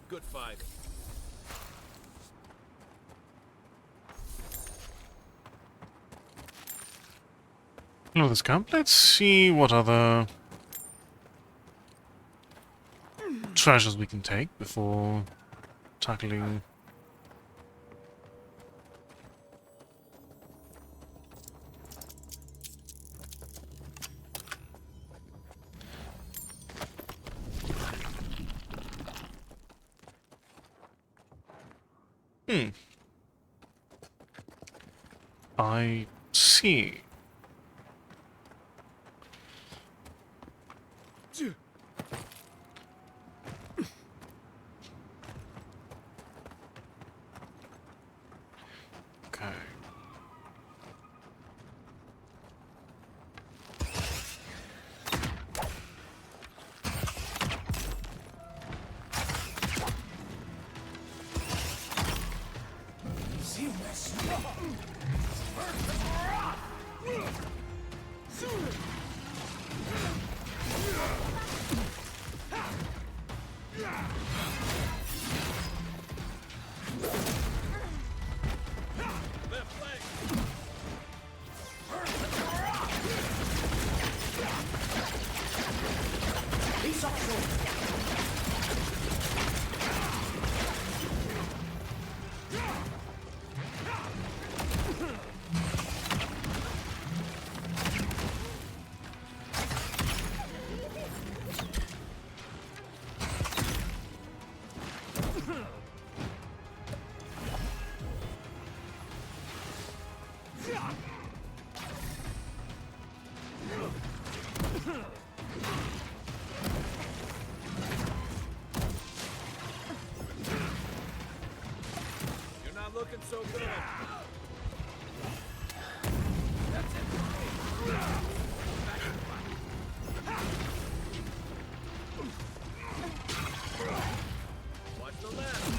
Good fight.
Hello, this camp. Let's see what other treasures we can take before tackling. I see. Okay.
so good. Watch the left.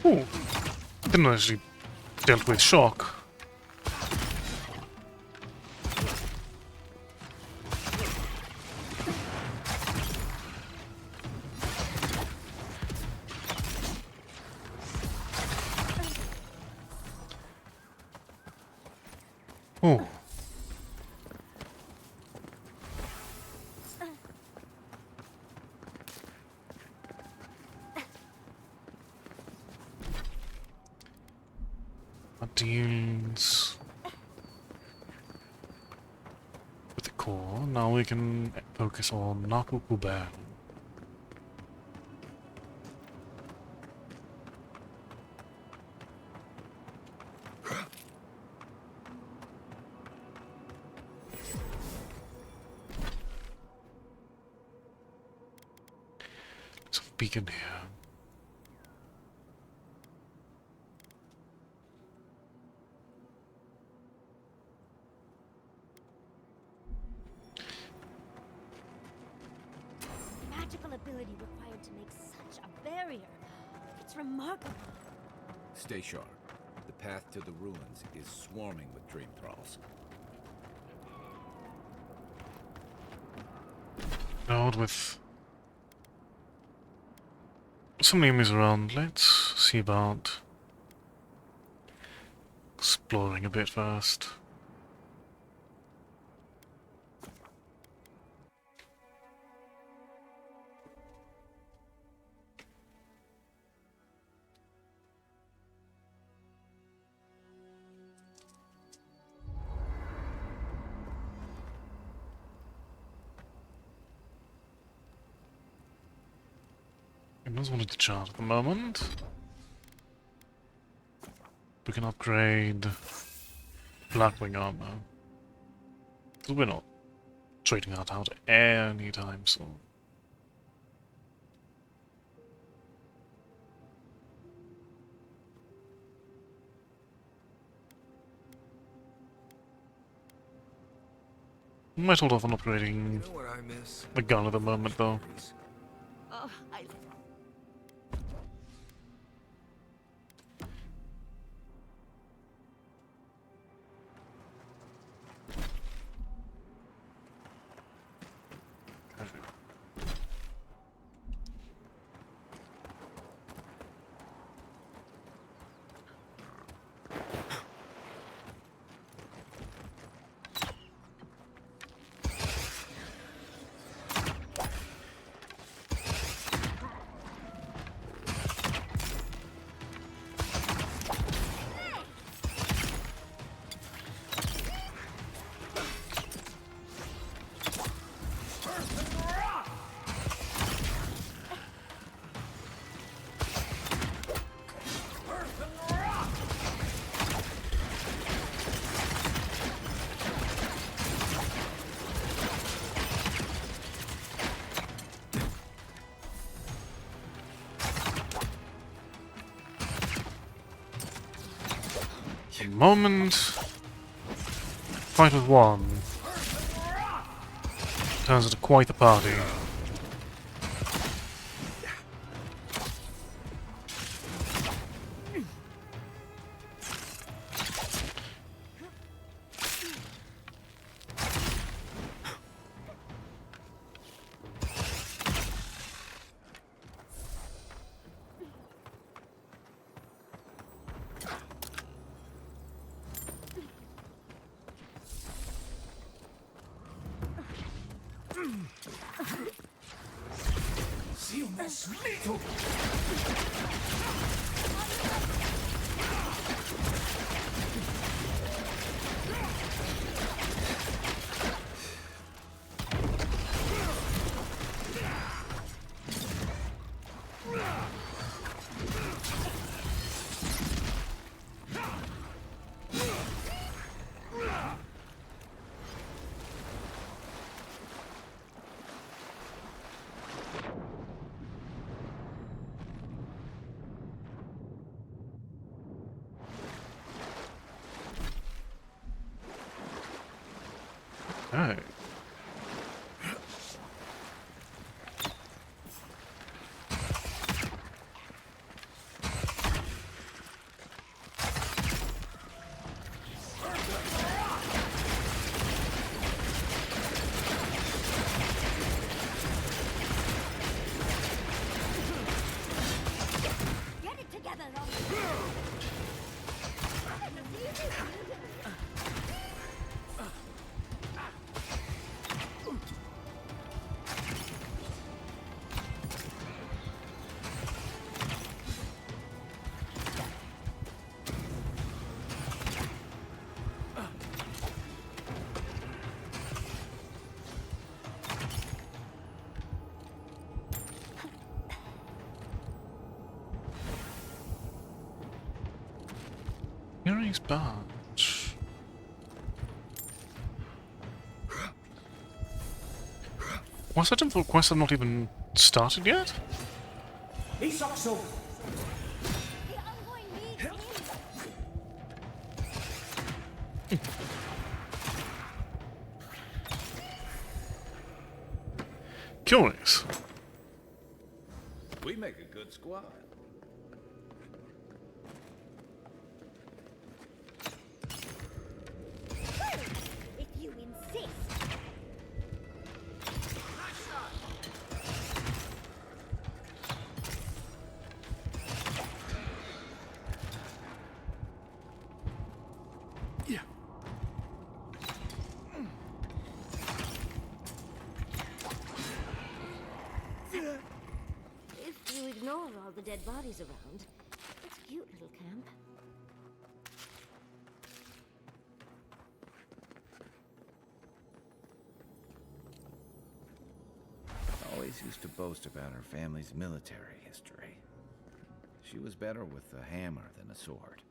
Ooh. Didn't actually dealt with shock. Oh. That deals with the core. Now we can focus on Nakukuben. There's a beacon here.
Magical ability required to make such a barrier. It's remarkable.
Stay sharp. The path to the ruins is swarming with dream thralls.
Out with some enemies around. Let's see about exploring a bit first. I just wanted to chart at the moment. We can upgrade Blackwing armor. So we're not trading that out anytime soon. Might hold off on upgrading
You know what I miss?
the gun at the moment though.
Oh, I...
The moment fight with one turns into quite the party. Oh.
Get it together,
Yuri's badge. Was that info quest have not even started yet?
He's also.
The envoy needs me.
Curious.
We make a good squad.
If you insist. If you ignore all the dead bodies around, it's a cute little camp.
Always used to boast about her family's military history. She was better with a hammer than a sword.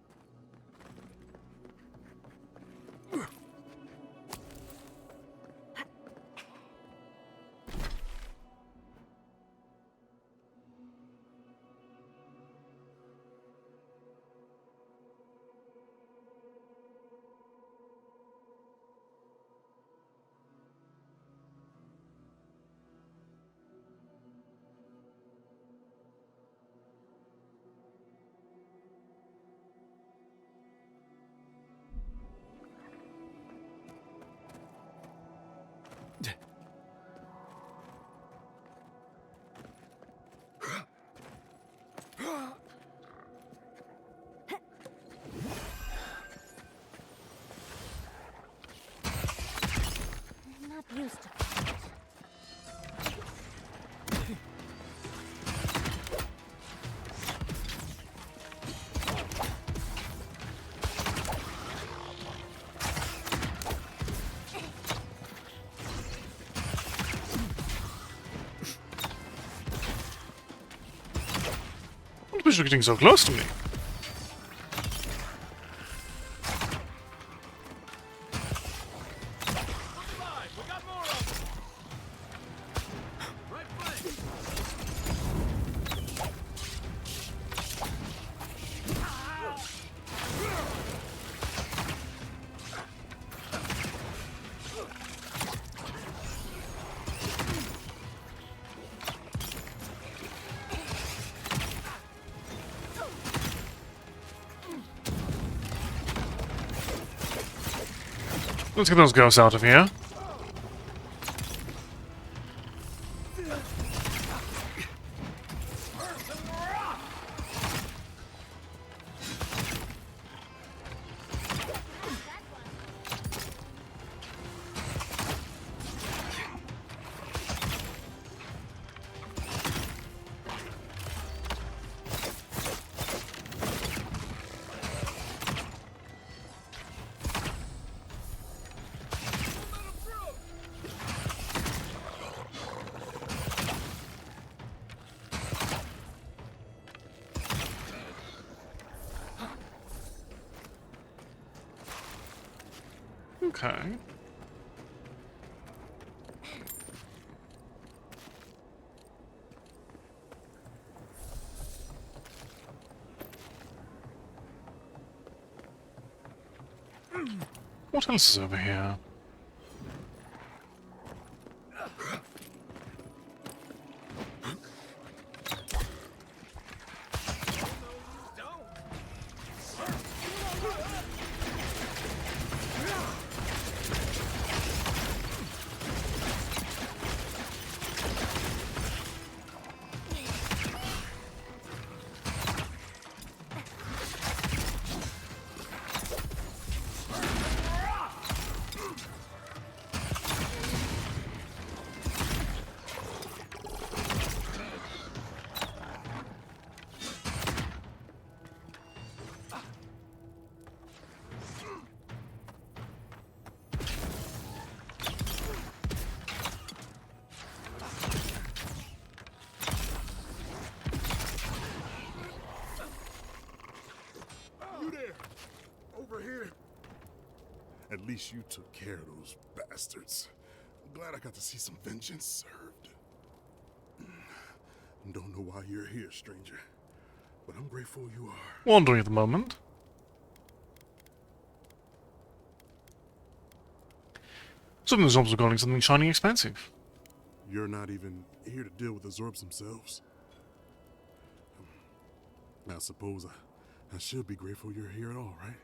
I'm not used to it.
I wish you're getting so close to me. Let's get those ghosts out of here. Okay. What else is over here?
You there? Over here. At least you took care of those bastards. I'm glad I got to see some vengeance served. Don't know why you're here, stranger, but I'm grateful you are.
Wandering at the moment. Some of the Zorbs are calling something shiny expensive.
You're not even here to deal with the Zorbs themselves. I suppose I should be grateful you're here at all, right?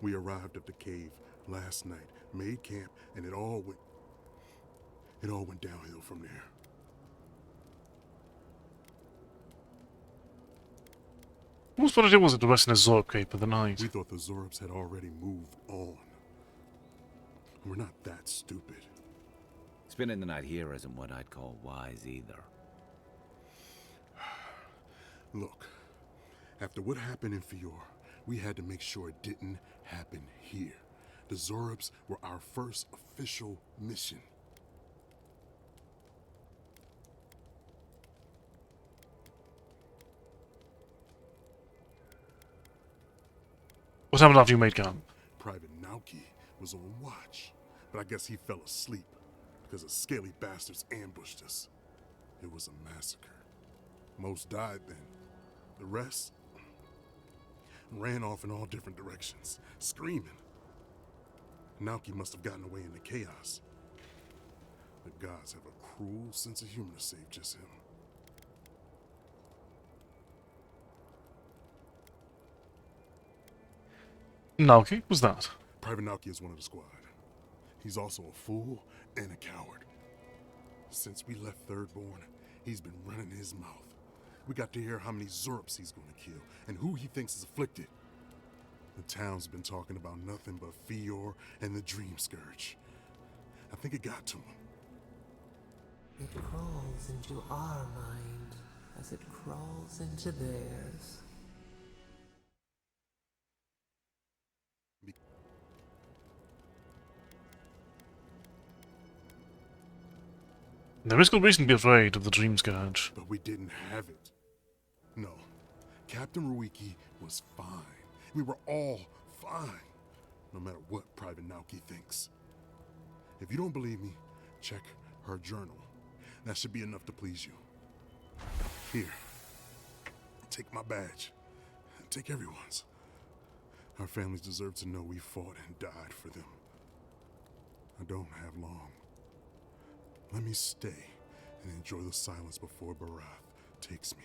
We arrived at the cave last night, made camp, and it all went downhill from there.
Whose idea was it to rest in a Zorb cave for the night?
We thought the Zorbs had already moved on. We're not that stupid.
Spending the night here isn't what I'd call wise either.
Look, after what happened in Fior, we had to make sure it didn't happen here. The Zorbs were our first official mission.
What happened after you made camp?
Private Nauki was on watch, but I guess he fell asleep because the scaly bastards ambushed us. It was a massacre. Most died then. The rest ran off in all different directions, screaming. Nauki must have gotten away in the chaos. The gods have a cruel sense of humor to save just him.
Nauki? Who's that?
Private Nauki is one of the squad. He's also a fool and a coward. Since we left Thirdborn, he's been running his mouth. We got to hear how many Zorps he's gonna kill, and who he thinks is afflicted. The town's been talking about nothing but Fior and the Dream Scourge. I think it got to him.
It crawls into our mind as it crawls into theirs.
There is good reason to be afraid of the Dream Scourge.
But we didn't have it. No. Captain Ruiki was fine. We were all fine. No matter what Private Nauki thinks. If you don't believe me, check her journal. That should be enough to please you. Here. Take my badge. Take everyone's. Our families deserve to know we fought and died for them. I don't have long. Let me stay and enjoy the silence before Barath takes me.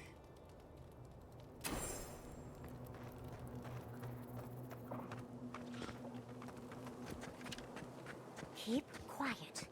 Keep quiet.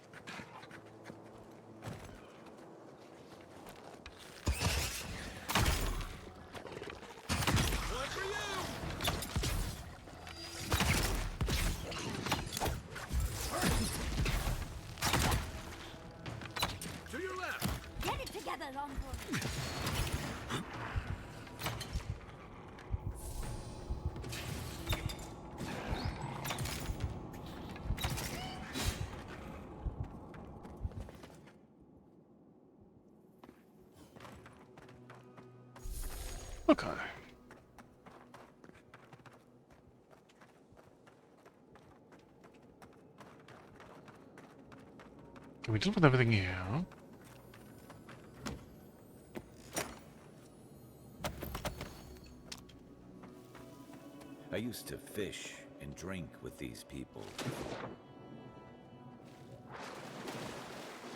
Okay. Can we deal with everything here?
I used to fish and drink with these people.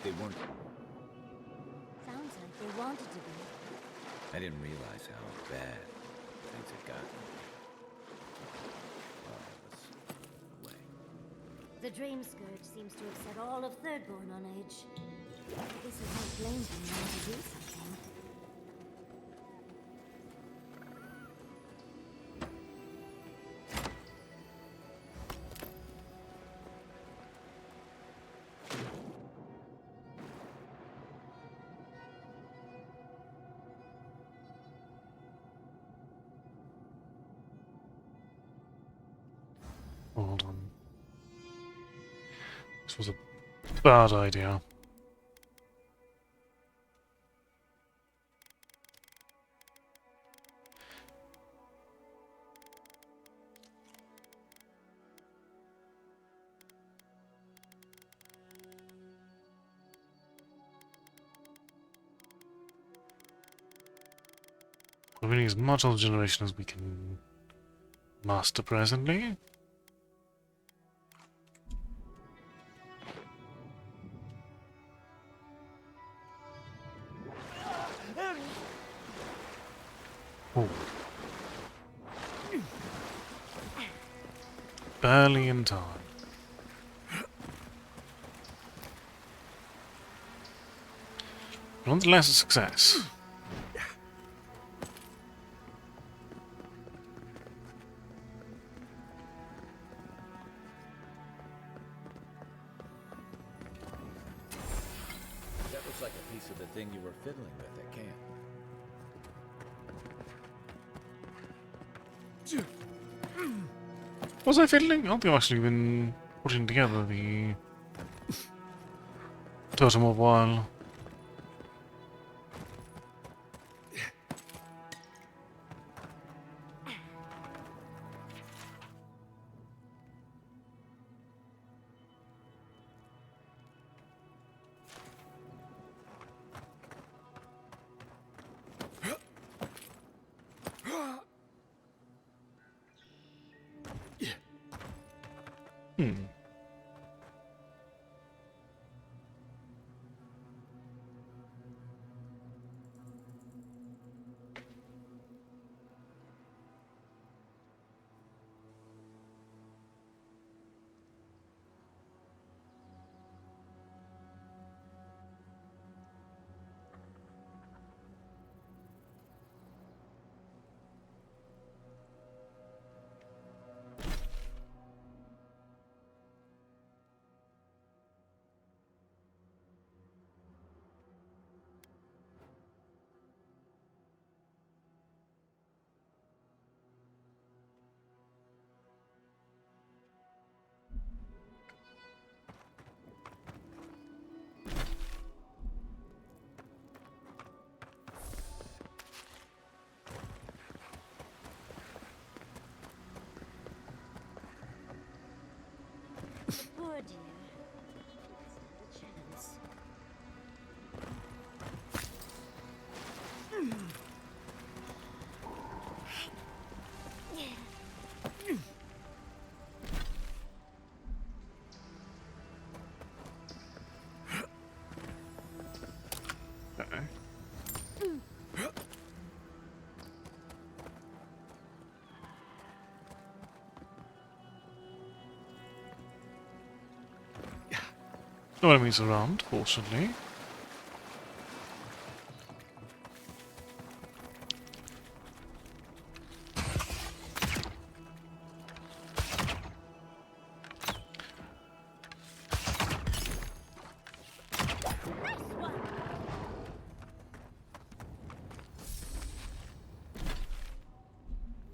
They weren't...
Sounds like they wanted to be.
I didn't realize how bad things had gotten. While I was away.
The Dream Scourge seems to have set all of Thirdborn on edge. I guess we can't blame them now to do something.
Hold on. This was a bad idea. We need as much of the generation as we can master presently. Oh. Barely in time. Nonetheless, a success.
That looks like a piece of the thing you were fiddling with at camp.
Was I fiddling? I think I've actually been putting together the totem of while.
Poor dear. Stand a chance.
Okay. No enemies around, fortunately.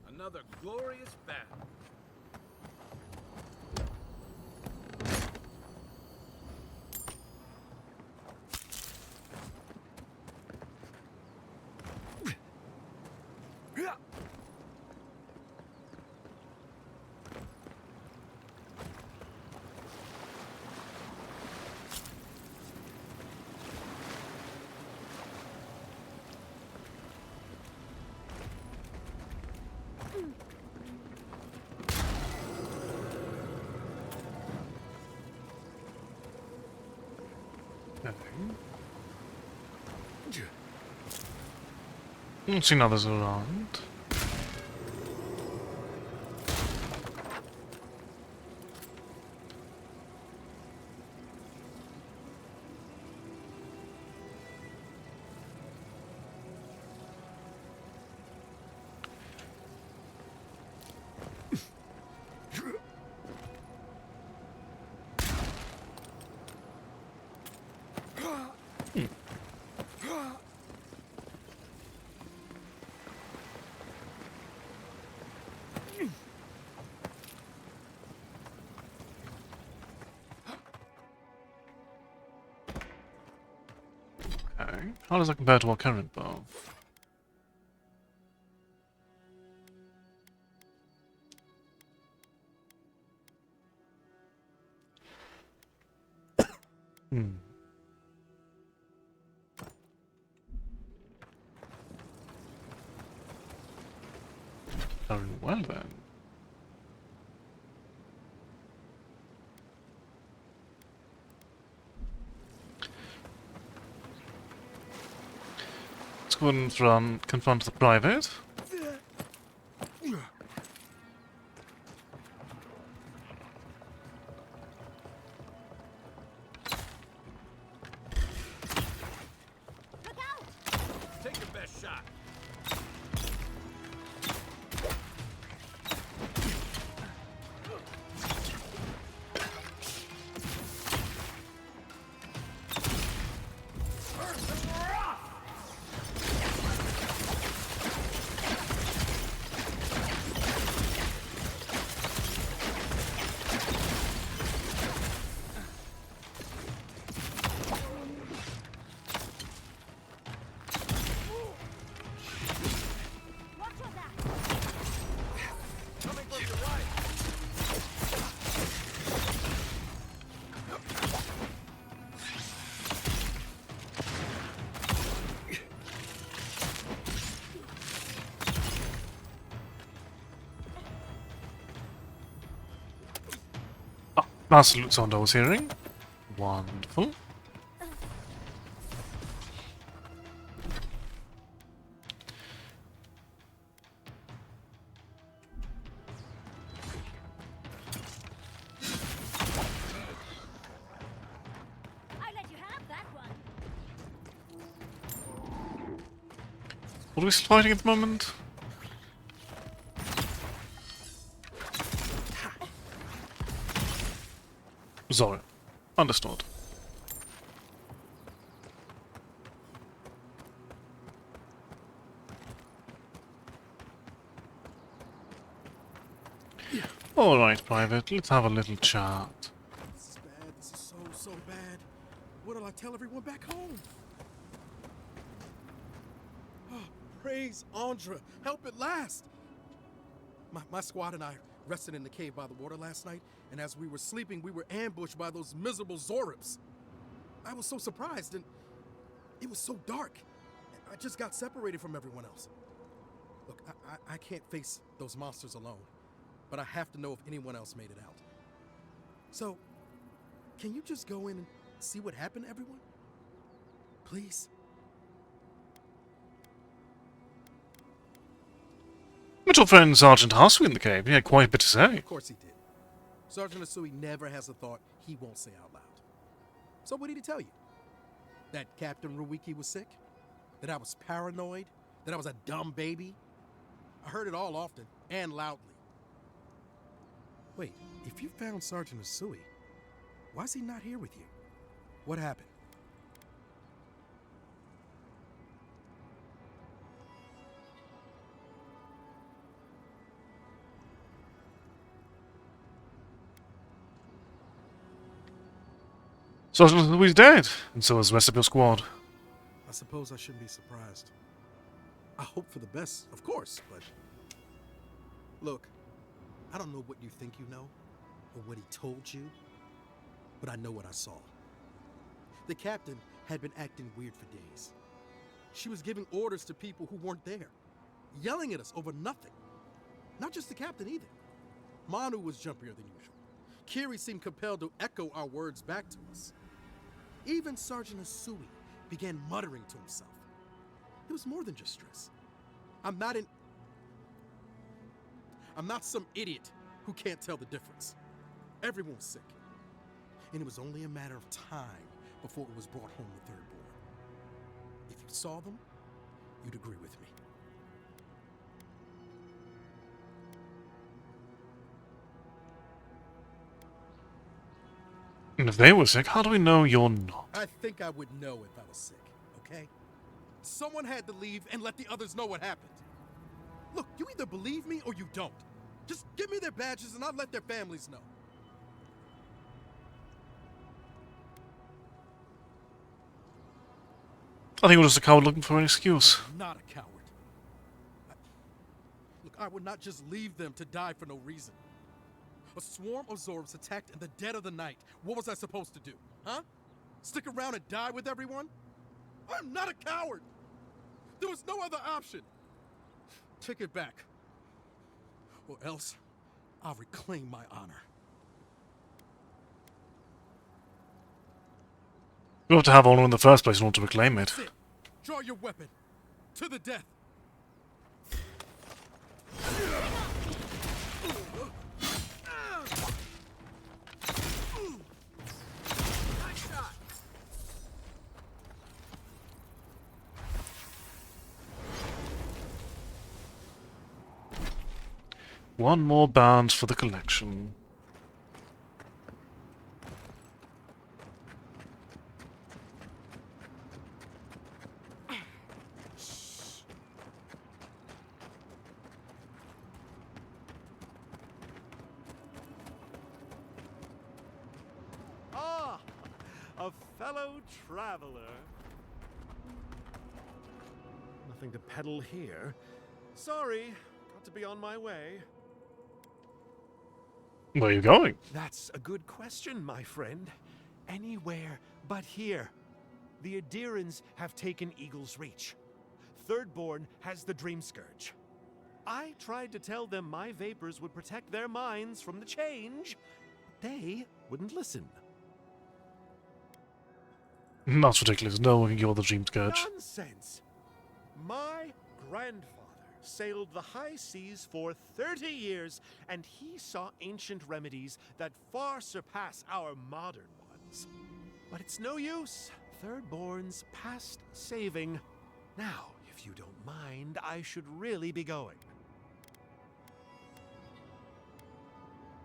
Another glorious battle.
Not seen others around. Okay. How does that compare to our current bow? Hmm. Very well then. Let's go and confront the private.
Take your best shot.
That's what I was hearing. Wonderful.
I let you have that one.
What are we still fighting at the moment? Sorry. Understood. Alright, Private, let's have a little chat.
This is bad. This is so bad. What'll I tell everyone back home? Oh, praise Andra. Help at last. My squad and I rested in the cave by the water last night, and as we were sleeping, we were ambushed by those miserable Zoribs. I was so surprised, and it was so dark. I just got separated from everyone else. Look, I can't face those monsters alone, but I have to know if anyone else made it out. So, can you just go in and see what happened to everyone? Please?
Met your friend Sergeant Husk in the cave. He had quite a bit to say.
Of course he did. Sergeant Asui never has a thought he won't say out loud. So what did he tell you? That Captain Ruiki was sick? That I was paranoid? That I was a dumb baby? I heard it all often, and loudly. Wait, if you found Sergeant Asui, why is he not here with you? What happened?
Sergeant Louis dead, and so is the rest of your squad.
I suppose I shouldn't be surprised. I hope for the best, of course, but... Look, I don't know what you think you know, or what he told you, but I know what I saw. The captain had been acting weird for days. She was giving orders to people who weren't there, yelling at us over nothing. Not just the captain either. Manu was jumpier than usual. Kiri seemed compelled to echo our words back to us. Even Sergeant Asui began muttering to himself. It was more than just stress. I'm not some idiot who can't tell the difference. Everyone was sick. And it was only a matter of time before it was brought home the third born. If you saw them, you'd agree with me.
And if they were sick, how do we know you're not?
I think I would know if I was sick, okay? Someone had to leave and let the others know what happened. Look, you either believe me or you don't. Just give me their badges and I'll let their families know.
I think we're just a coward looking for an excuse.
I'm not a coward. Look, I would not just leave them to die for no reason. A swarm of Zoribs attacked in the dead of the night. What was I supposed to do? Huh? Stick around and die with everyone? I'm not a coward! There was no other option! Take it back. or else I'll reclaim my honor.
You have to have honor in the first place in order to reclaim it.
Sit. Draw your weapon. To the death.
One more band for the collection.
Ah, a fellow traveler. Nothing to peddle here. Sorry, got to be on my way.
Where are you going?
That's a good question, my friend. Anywhere but here. The Adirans have taken Eagle's Reach. Thirdborn has the Dream Scourge. I tried to tell them my vapors would protect their minds from the change. They wouldn't listen.
That's ridiculous. No one can kill the Dream Scourge.
Nonsense! My grandfather sailed the high seas for 30 years, and he saw ancient remedies that far surpass our modern ones. But it's no use. Thirdborn's past saving. Now, if you don't mind, I should really be going.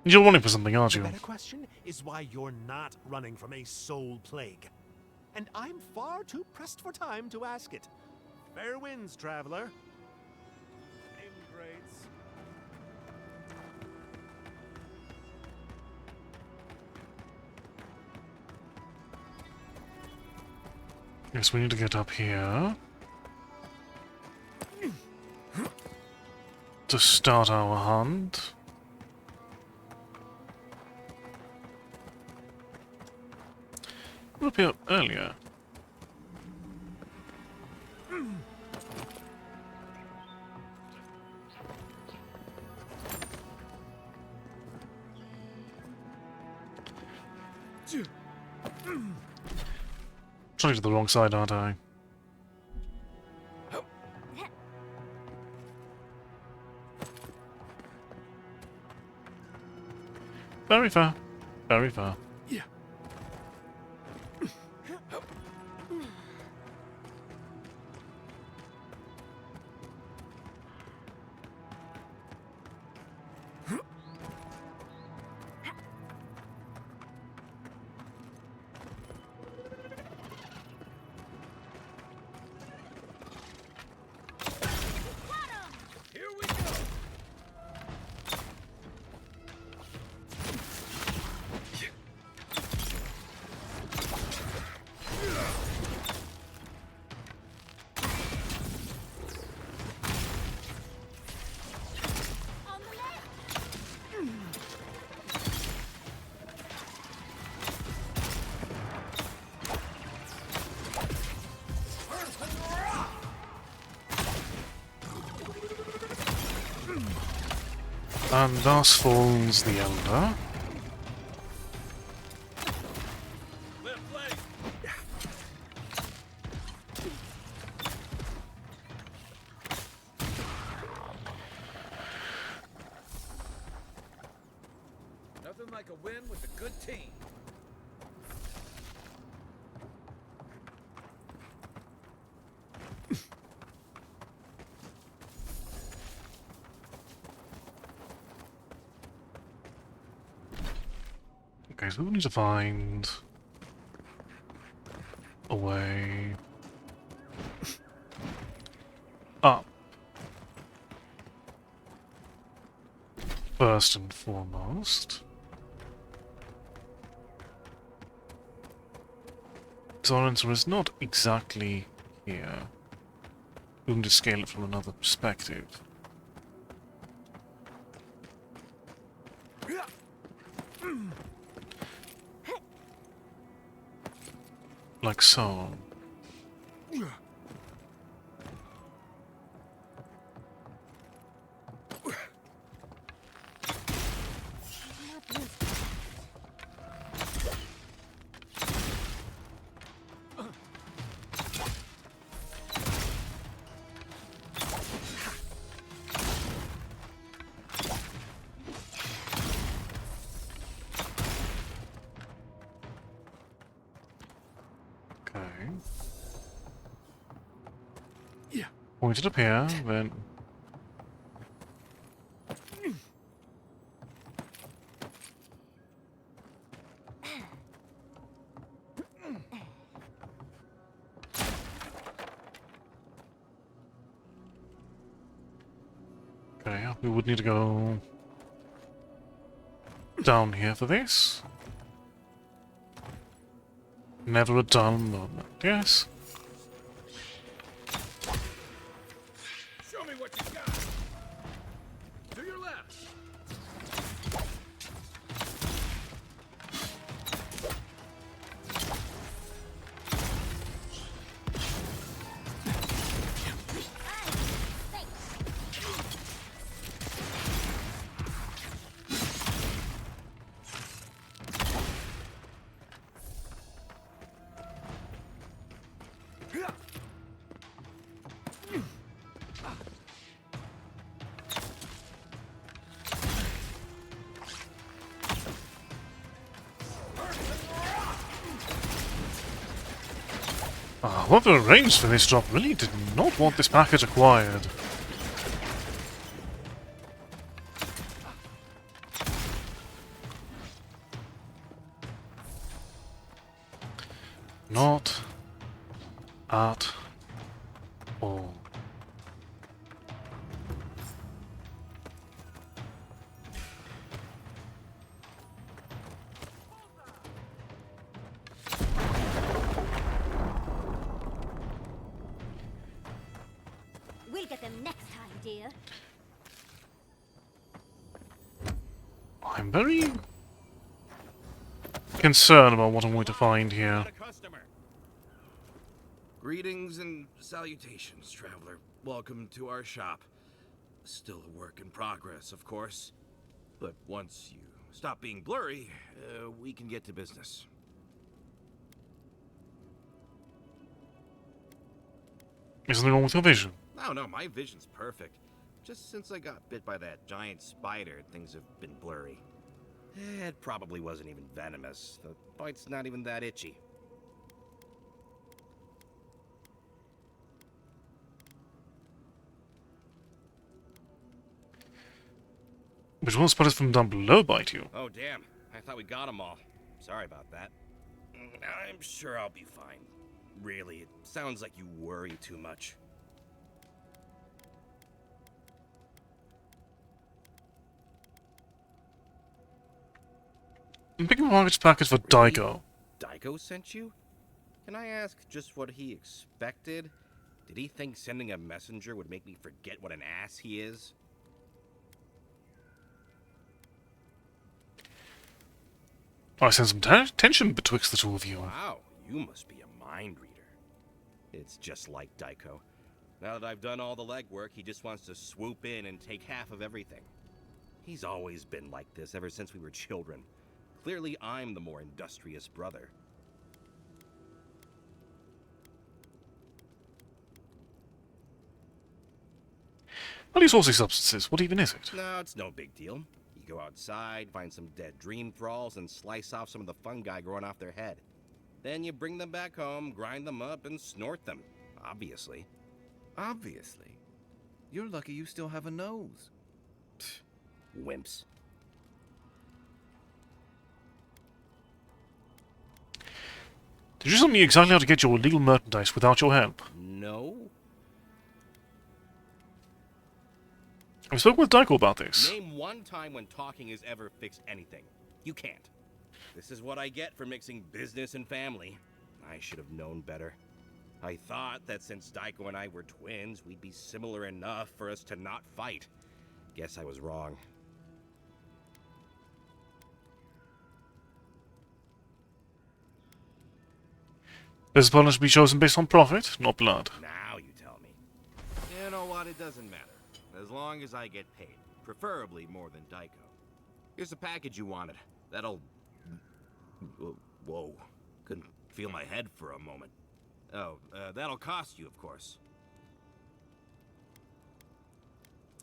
You're running for something, aren't
The
you?
better question is why you're not running from a soul plague. And I'm far too pressed for time to ask it. Fair winds, traveler. Aim grades.
Yes, we need to get up here to start our hunt. What appeared earlier? Trying to the wrong side, aren't I? Very fair. Very fair.
Yeah. Here we go.
On the left!
And thus falls the Elder.
Left leg.
Nothing like a win with a good team.
Okay, so we need to find a way up. First and foremost. So our answer is not exactly here. We can just scale it from another perspective. Like so. point it up here, then... Okay, we would need to go down here for this. Never a dull moment, yes.
Show me what you got. To your left.
Whoever arranged for this drop really did not want this package acquired. Not at all.
We'll get them next time, dear.
I'm very concerned about what I'm going to find here.
Greetings and salutations, traveler. Welcome to our shop. Still a work in progress, of course. But once you stop being blurry, we can get to business.
Is something wrong with your vision?
Oh no, my vision's perfect. Just since I got bit by that giant spider, things have been blurry. It probably wasn't even venomous. The bite's not even that itchy.
Which one spiders from down below bite you?
Oh damn, I thought we got them all. Sorry about that. I'm sure I'll be fine. Really, it sounds like you worry too much.
I'm picking a package for
Really?
Daiko.
Daiko sent you? Can I ask just what he expected? Did he think sending a messenger would make me forget what an ass he is?
I sense some tension betwixt the two of you.
Wow, you must be a mind reader. It's just like Daiko. Now that I've done all the legwork, he just wants to swoop in and take half of everything. He's always been like this ever since we were children. Clearly, I'm the more industrious brother.
Well, these saucy substances, what even is it?
No, it's no big deal. You go outside, find some dead dream thralls, and slice off some of the fungi growing off their head. Then you bring them back home, grind them up, and snort them. Obviously.
Obviously. You're lucky you still have a nose.
Pfft, wimps.
Did you tell me exactly how to get your illegal merchandise without your help?
No.
I spoke with Daiko about this.
Name one time when talking has ever fixed anything. You can't. This is what I get for mixing business and family. I should have known better. I thought that since Daiko and I were twins, we'd be similar enough for us to not fight. Guess I was wrong.
Business partner should be chosen based on profit, not blood.
Now you tell me. You know what? It doesn't matter. As long as I get paid. Preferably more than Daiko. Here's the package you wanted. That'll... Whoa. Couldn't feel my head for a moment. Oh, that'll cost you, of course.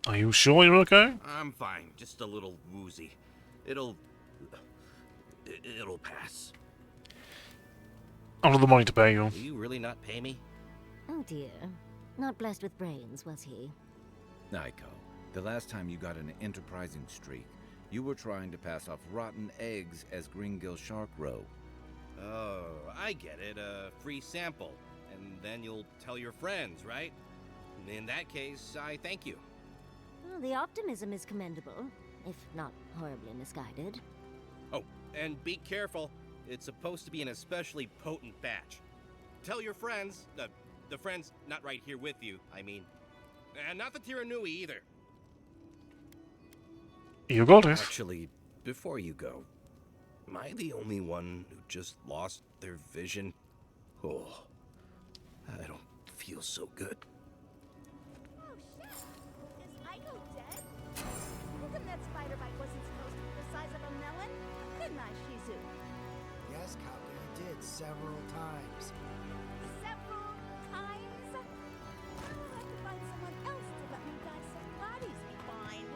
Are you sure you're okay?
I'm fine. Just a little woozy. It'll pass.
I don't have the money to pay you.
Will you really not pay me?
Oh dear. Not blessed with brains, was he?
Naiko, the last time you got an enterprising streak, you were trying to pass off rotten eggs as Greengill Shark Row.
Oh, I get it. A free sample. And then you'll tell your friends, right? In that case, I thank you.
Well, the optimism is commendable, if not horribly misguided.
Oh, and be careful. It's supposed to be an especially potent batch. Tell your friends, the friends not right here with you, I mean. And not the Tiranui either.
You got it.
Actually, before you go, am I the only one who just lost their vision? Oh, I don't feel so good.
Oh shit! Is Aiko dead? How come that spider bite wasn't supposed to be the size of a melon? Couldn't I, Shizu?
Yes, Copy, you did several times.
Several times? I'll have to find someone else to let me dissect bodies we find.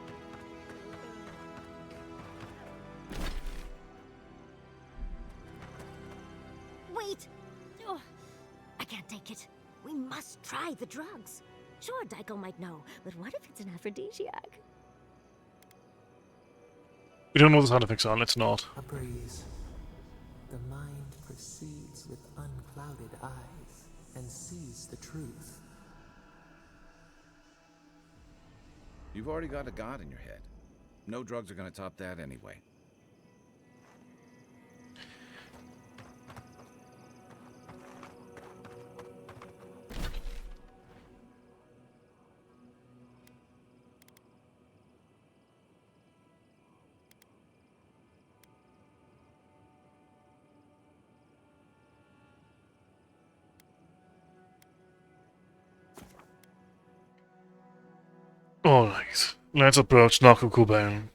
Wait! Oh, I can't take it. We must try the drugs. Sure, Daiko might know, but what if it's an aphrodisiac?
We don't know the side effects are, let's not.
A breeze. The mind proceeds with unclouded eyes and sees the truth.
You've already got a god in your head. No drugs are gonna top that anyway.
Alright, let's approach Nakukuben.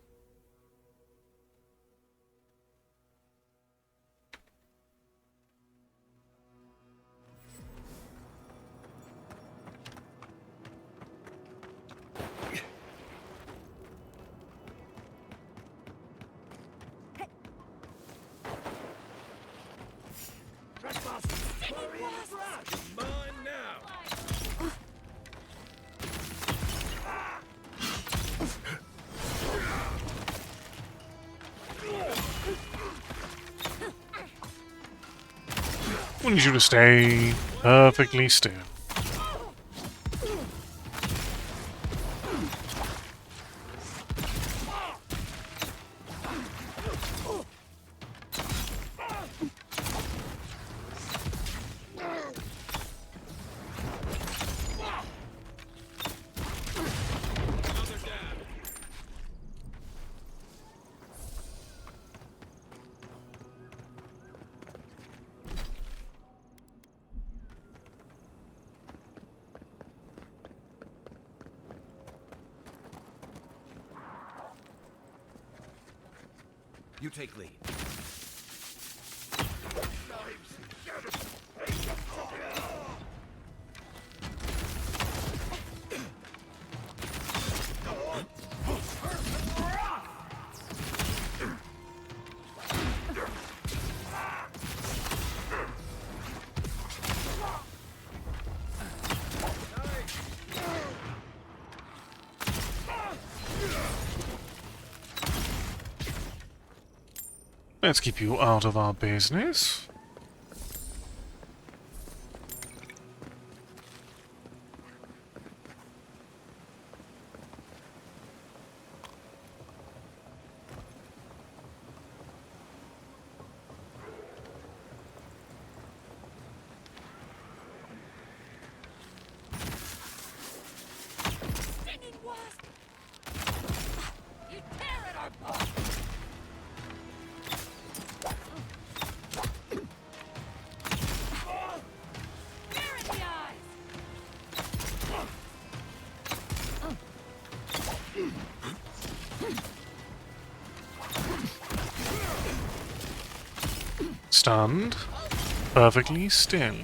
I need you to stay perfectly still.
You take lead.
Let's keep you out of our business. Stand perfectly still.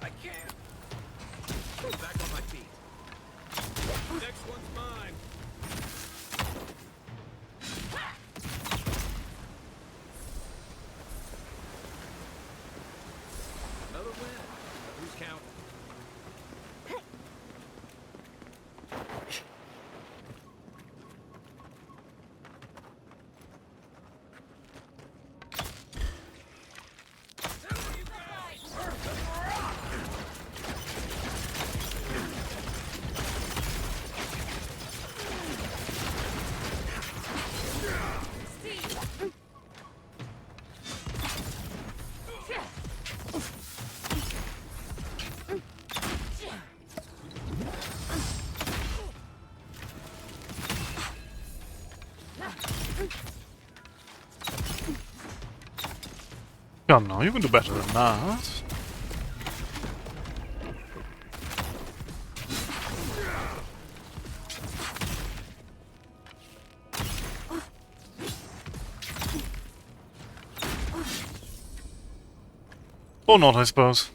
I can't. Back on my feet. Next one's mine.
Another win.
Come now, you can do better than that. Or not, I suppose.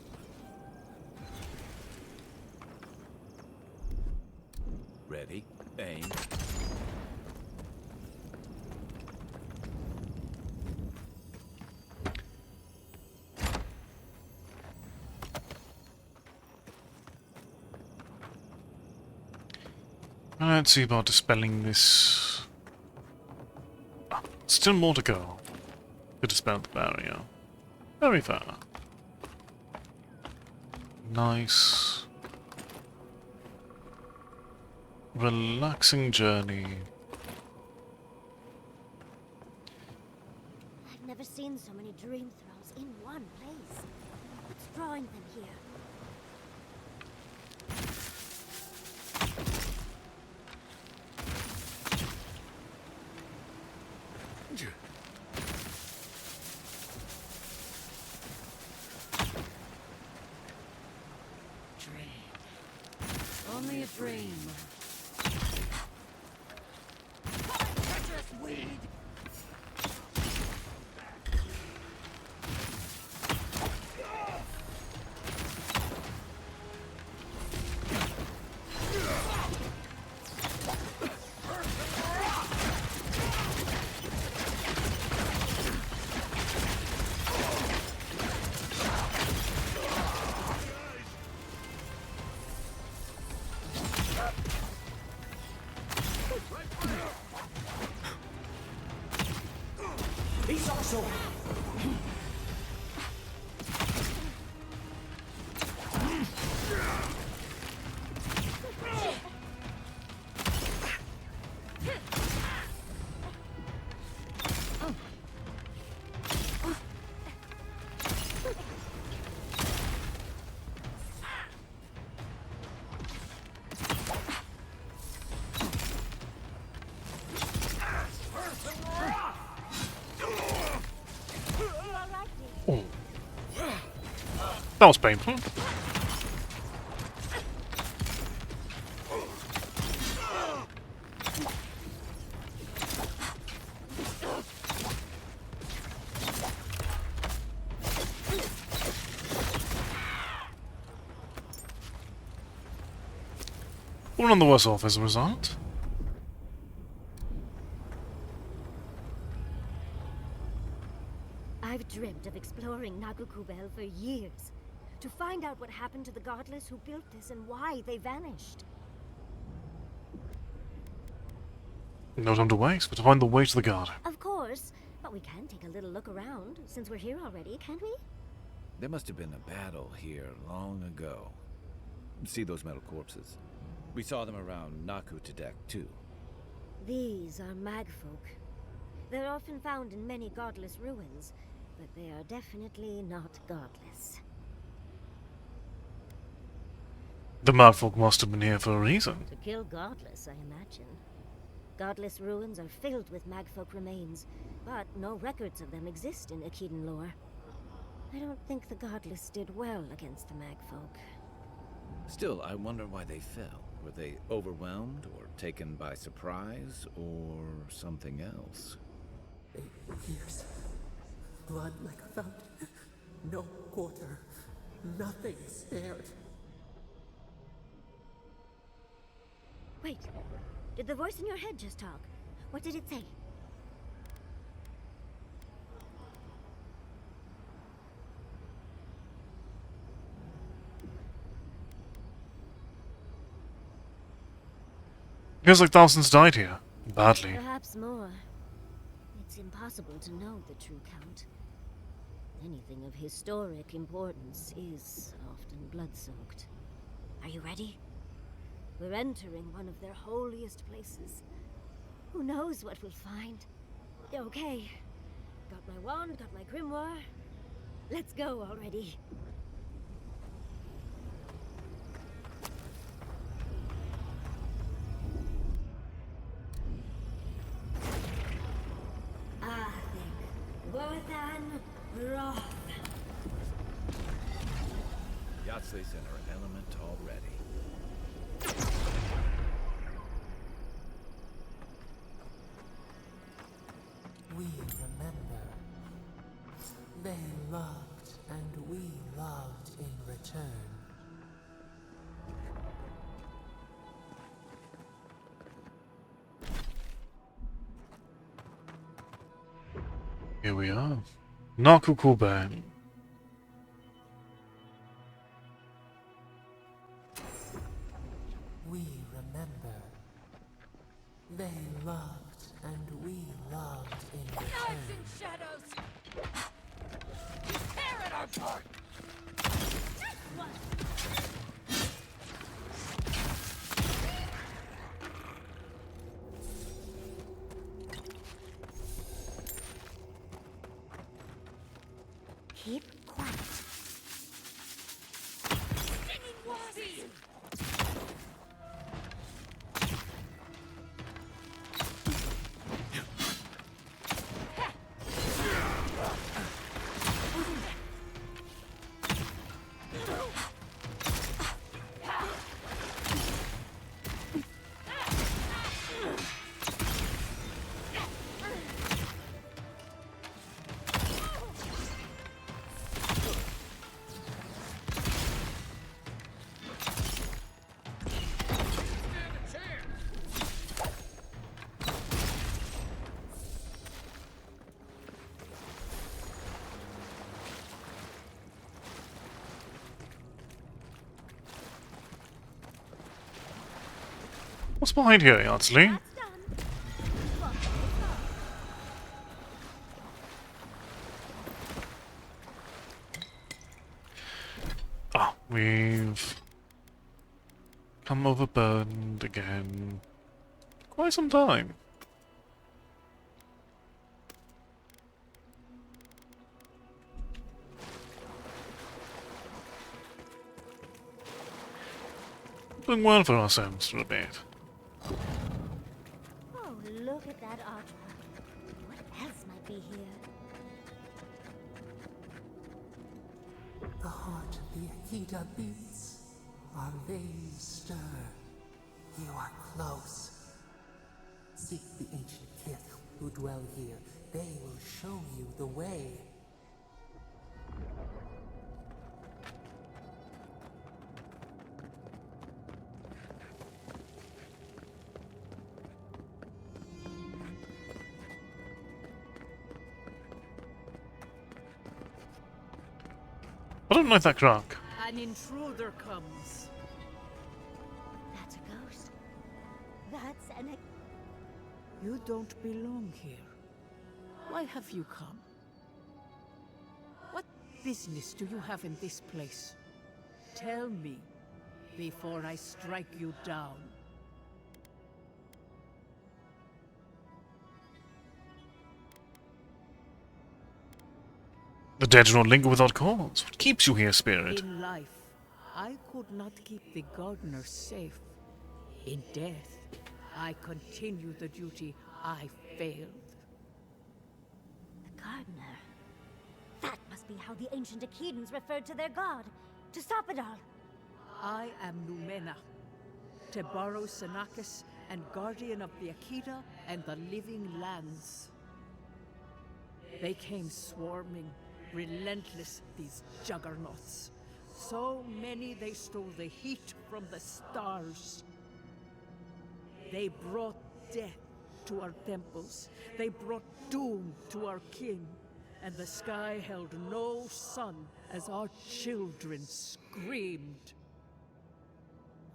Ready, aim.
Let's see about dispelling this. Still more to go to dispel the barrier. Very fair. Nice. Relaxing journey.
I've never seen so many dream throws in one place. What's drawing them here?
Only a dream.
He's also...
That was painful. We're none the worse off as a result.
I've dreamt of exploring Nagukubel for years. To find out what happened to the godless who built this and why they vanished.
No time to waste, but to find the way to the garden.
Of course, but we can take a little look around, since we're here already, can't we?
There must have been a battle here long ago. See those metal corpses? We saw them around Naku Tedek, too.
These are magfolk. They're often found in many godless ruins, but they are definitely not godless.
The madfolk must have been here for a reason.
To kill godless, I imagine. Godless ruins are filled with magfolk remains, but no records of them exist in Akiden lore. I don't think the godless did well against the magfolk.
Still, I wonder why they fell. Were they overwhelmed, or taken by surprise, or something else?
8 years. Blood like a fountain. No quarter. Nothing spared.
Wait, did the voice in your head just talk? What did it say?
Feels like thousands died here. Badly.
Perhaps more. It's impossible to know the true count. Anything of historic importance is often blood-soaked. Are you ready? We're entering one of their holiest places. Who knows what we'll find? Okay. Got my wand, got my grimoire. Let's go already. I think Worthan Roth.
place in her element already.
We remember. They loved, and we loved in return.
Here we are. Nakukuban.
We remember. They loved, and we loved in return.
Knives and shadows! Tear it apart!
Keep quiet.
Stinging wasps!
What's behind here, Yardsley? Ah, we've come overburdened again. Quite some time. Doing well for ourselves for a bit.
Oh, look at that artwork. What else might be here?
The heart of the Akita beats. Our veins stir. You are close. Seek the ancient kith who dwell here. They will show you the way.
I don't like that crack.
An intruder comes.
That's a ghost. That's an...
You don't belong here. Why have you come? What business do you have in this place? Tell me, before I strike you down.
The dead do not linger without cause. What keeps you here, spirit?
In life, I could not keep the gardener safe. In death, I continue the duty I failed.
The gardener. That must be how the ancient Akidans referred to their god. To stop it all.
I am Numena, Tebaro Senakis, and guardian of the Akita and the living lands. They came swarming, relentless, these juggernauts. So many they stole the heat from the stars. They brought death to our temples. They brought doom to our kin. And the sky held no sun as our children screamed.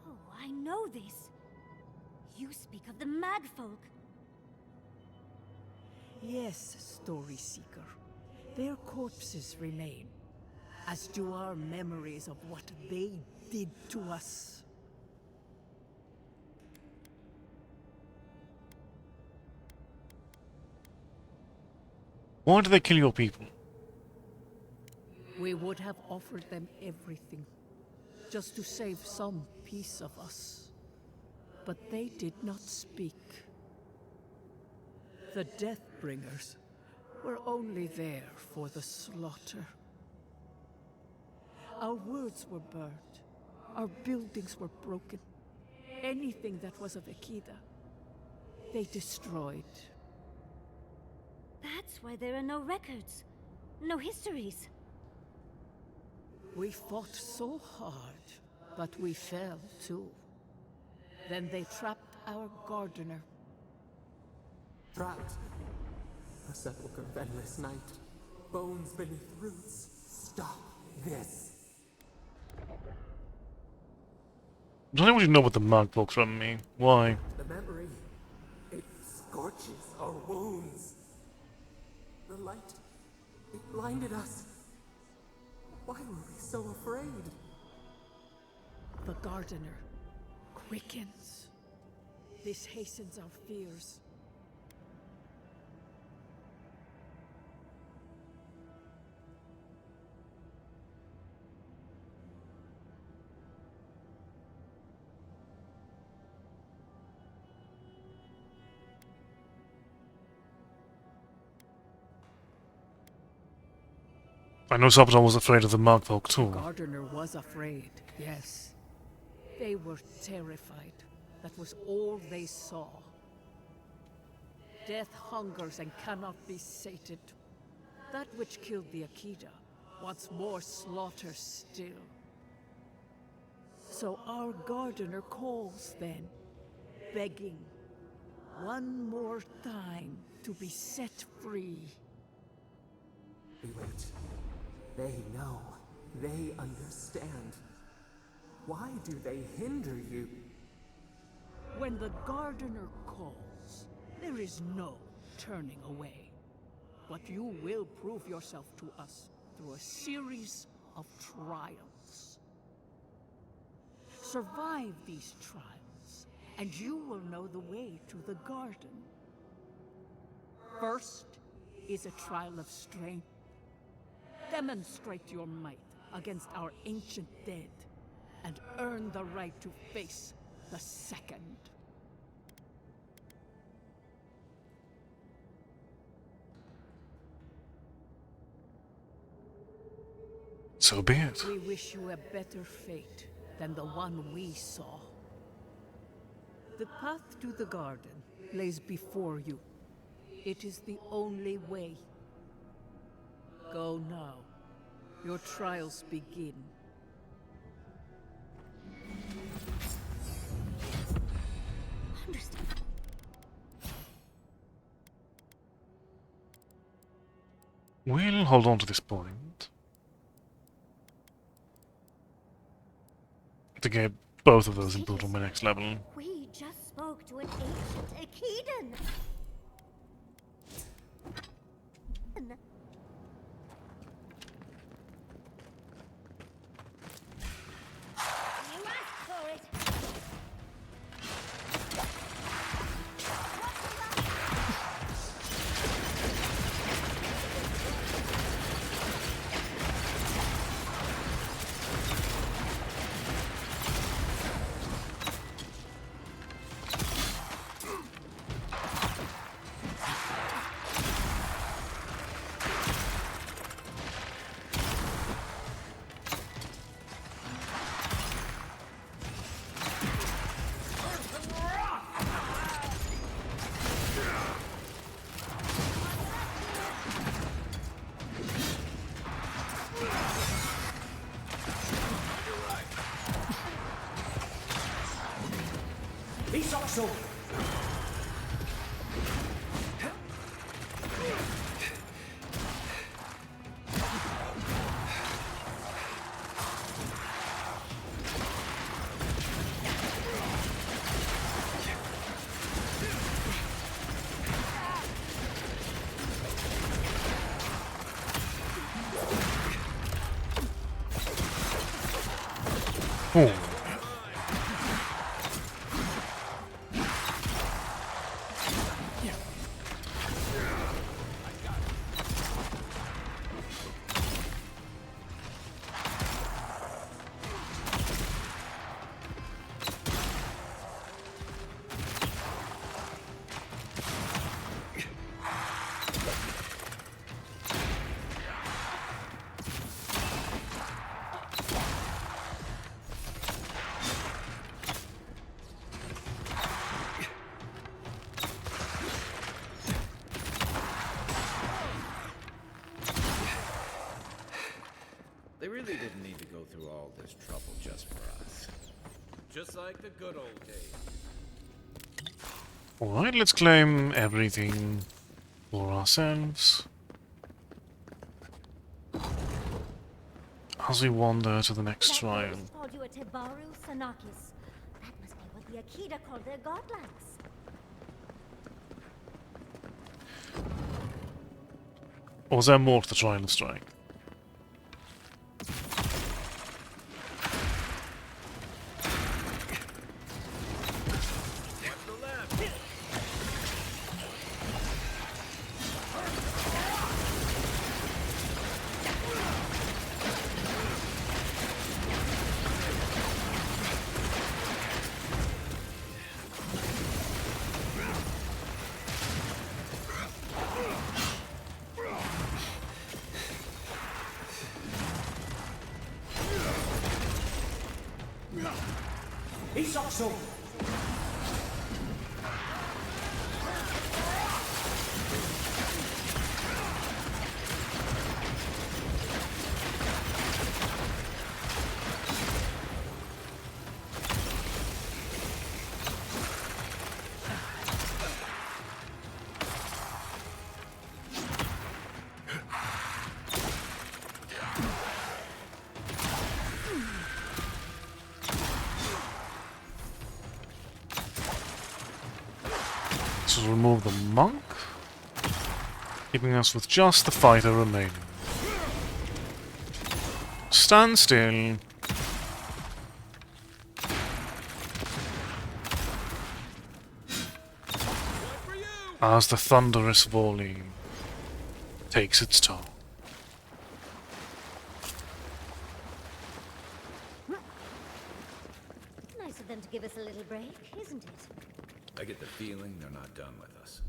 Oh, I know this. You speak of the Magfolk.
Yes, Story Seeker. Their corpses remain, as do our memories of what they did to us.
Why do they kill your people?
We would have offered them everything, just to save some piece of us. But they did not speak. The Deathbringers were only there for the slaughter. Our words were burned, Our buildings were broken. Anything that was of Akida, they destroyed.
That's why there are no records, no histories.
We fought so hard, but we fell too. Then they trapped our gardener.
Trapped. A sepulchre of endless night. Bones beneath roots. Stop this.
Does anybody know what the mark book from me? Why?
The memory, it scorches our wounds. The light, it blinded us. Why were we so afraid?
The gardener quickens. This hastens our fears.
I know Sabaton was afraid of the mark folk too.
Gardener was afraid, yes. They were terrified. That was all they saw. Death hungers and cannot be sated. That which killed the Akida wants more slaughter still. So our gardener calls then, begging one more time to be set free.
We wait. They know. They understand. Why do they hinder you?
When the gardener calls, there is no turning away. But you will prove yourself to us through a series of trials. Survive these trials, and you will know the way to the garden. First is a trial of strength. Demonstrate your might against our ancient dead, and earn the right to face the second.
So be it.
We wish you a better fate than the one we saw. The path to the garden lays before you. It is the only way. Go now. Your trials begin.
Understand.
We'll hold on to this point to get both of those improved on my next level.
We just spoke to an ancient Akidan. You asked for it.
So.
Oh.
this trouble just for us. Just like the good old days.
Alright, let's claim everything for ourselves. As we wander to the next shrine.
Called you a Tebaru Sanakis. That must be what the Akita called their godlands.
Or was there more to the Shrine of Strike? To remove the monk, keeping us with just the fighter remaining. Stand still. As the thunderous volley takes its toll.
Nice of them to give us a little break, isn't it?
I get the feeling they're not done with us.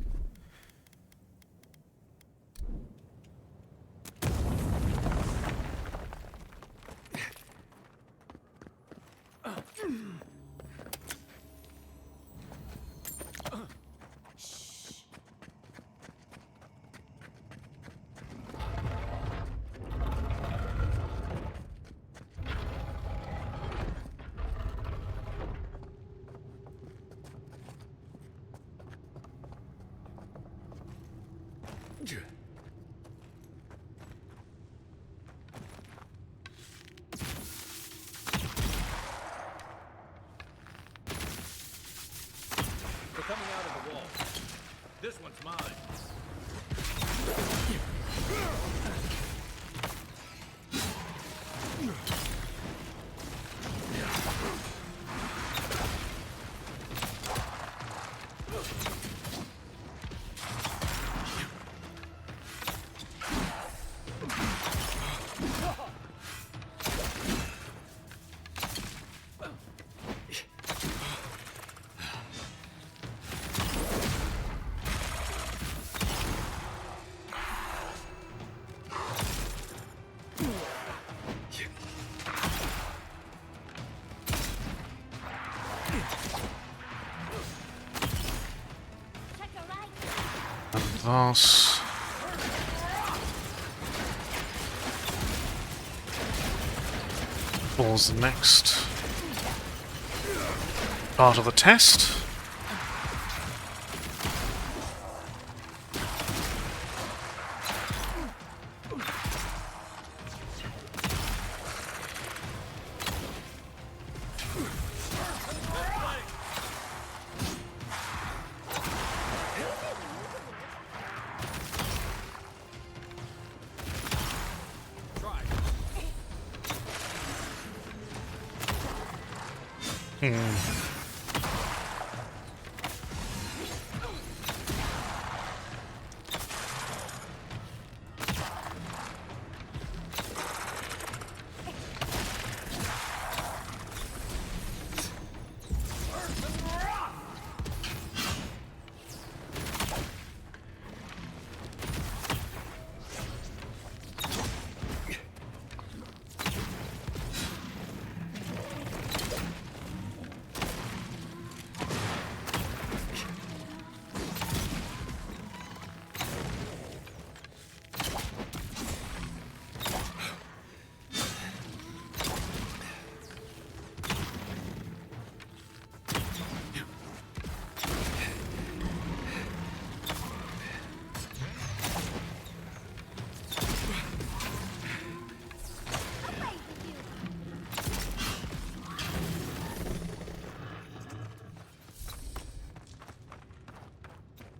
They're coming out of the wall. This one's mine.
Thus falls the next part of the test.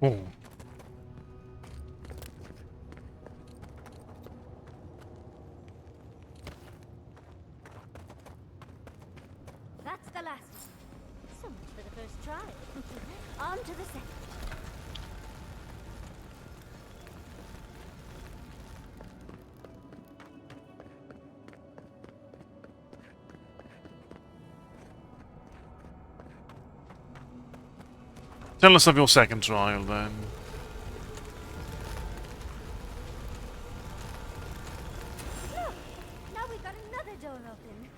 Oh.
That's the last one. So much for the first try. On to the second.
Tell us of your second trial, then.
Look! Now we've got another door open.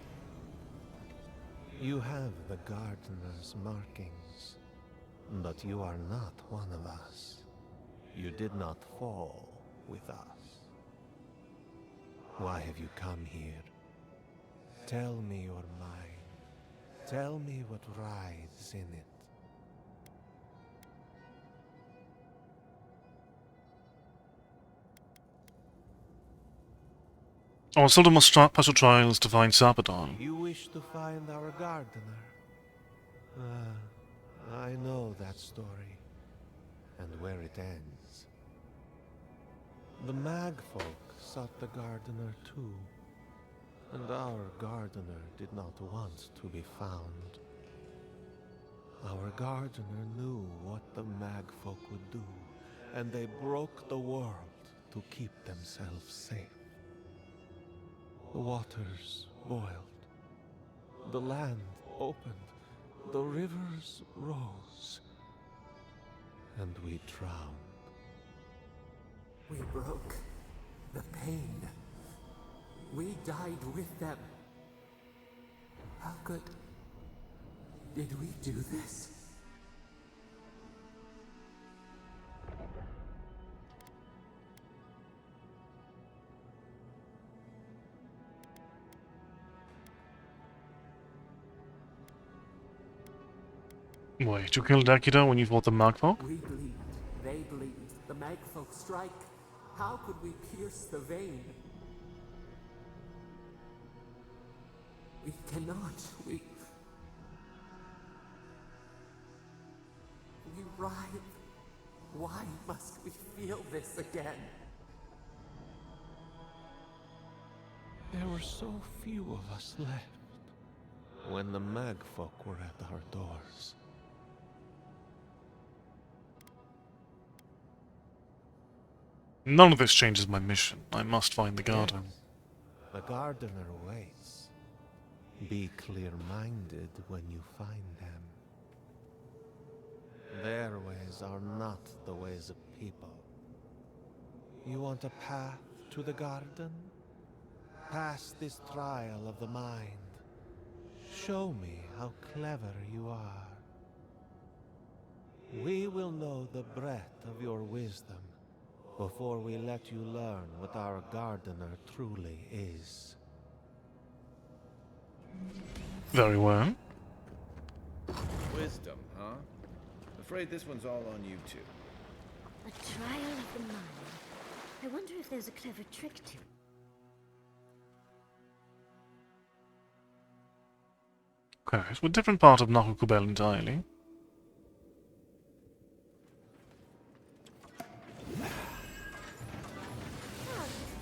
You have the gardener's markings, but you are not one of us. You did not fall with us. Why have you come here? Tell me your mind. Tell me what rides in it.
Oh, Soldier must start special trials to find Sabadon.
You wish to find our gardener? I know that story, and where it ends. The Magfolk sought the gardener too, and our gardener did not want to be found. Our gardener knew what the Magfolk would do, and they broke the world to keep themselves safe. The waters boiled, the land opened, the rivers rose, and we drowned.
We broke the pain. We died with them. How did we do this?
Wait, you killed Akira when you fought the Magfolk?
We bleed, they bleed, the Magfolk strike. How could we pierce the vein? We cannot, we writhe. Why must we feel this again?
There were so few of us left when the Magfolk were at our doors.
None of this changes my mission. I must find the garden.
Yes, the gardener waits. Be clear-minded when you find them. Their ways are not the ways of people. You want a path to the garden? Pass this trial of the mind. Show me how clever you are. We will know the breadth of your wisdom before we let you learn what our gardener truly is.
Very well.
Wisdom, huh? Afraid this one's all on you two.
A trial of the mind. I wonder if there's a clever trick to it.
Okay, so a different part of Nakukubel entirely.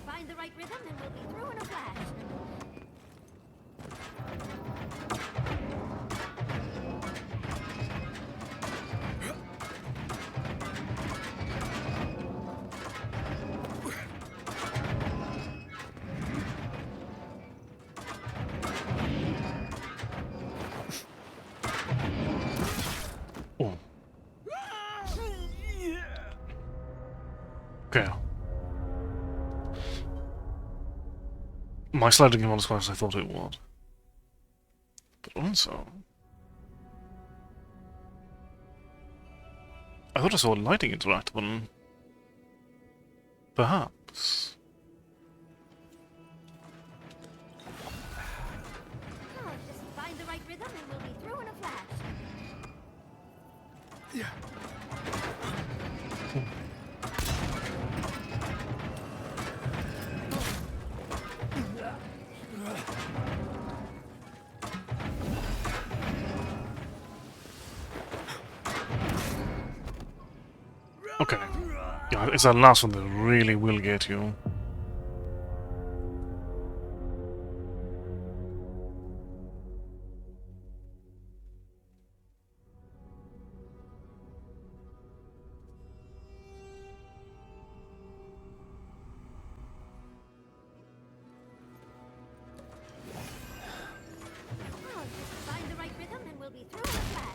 Find the right rhythm and we'll be through in a flash.
Oh. Okay. My slide didn't go on as fast as I thought it would. But also... I thought I saw lighting interact with them. Perhaps.
Just find the right rhythm and we'll be through in a flash.
Yeah.
Okay. Yeah, it's that last one that really will get you.
I'll just find the right rhythm and we'll be through in a flash.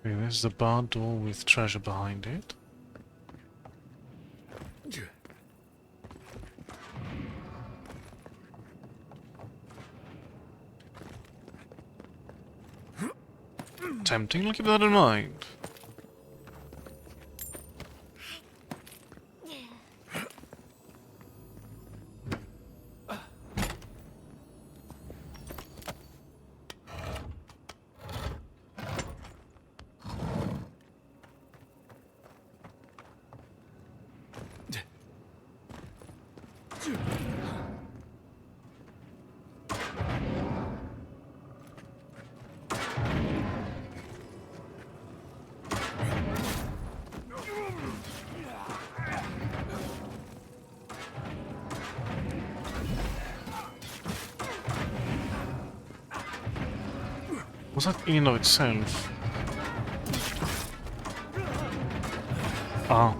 Okay, there's the bar door with treasure behind it. Tempting, I'll keep that in mind. Was that in and of itself? Ah.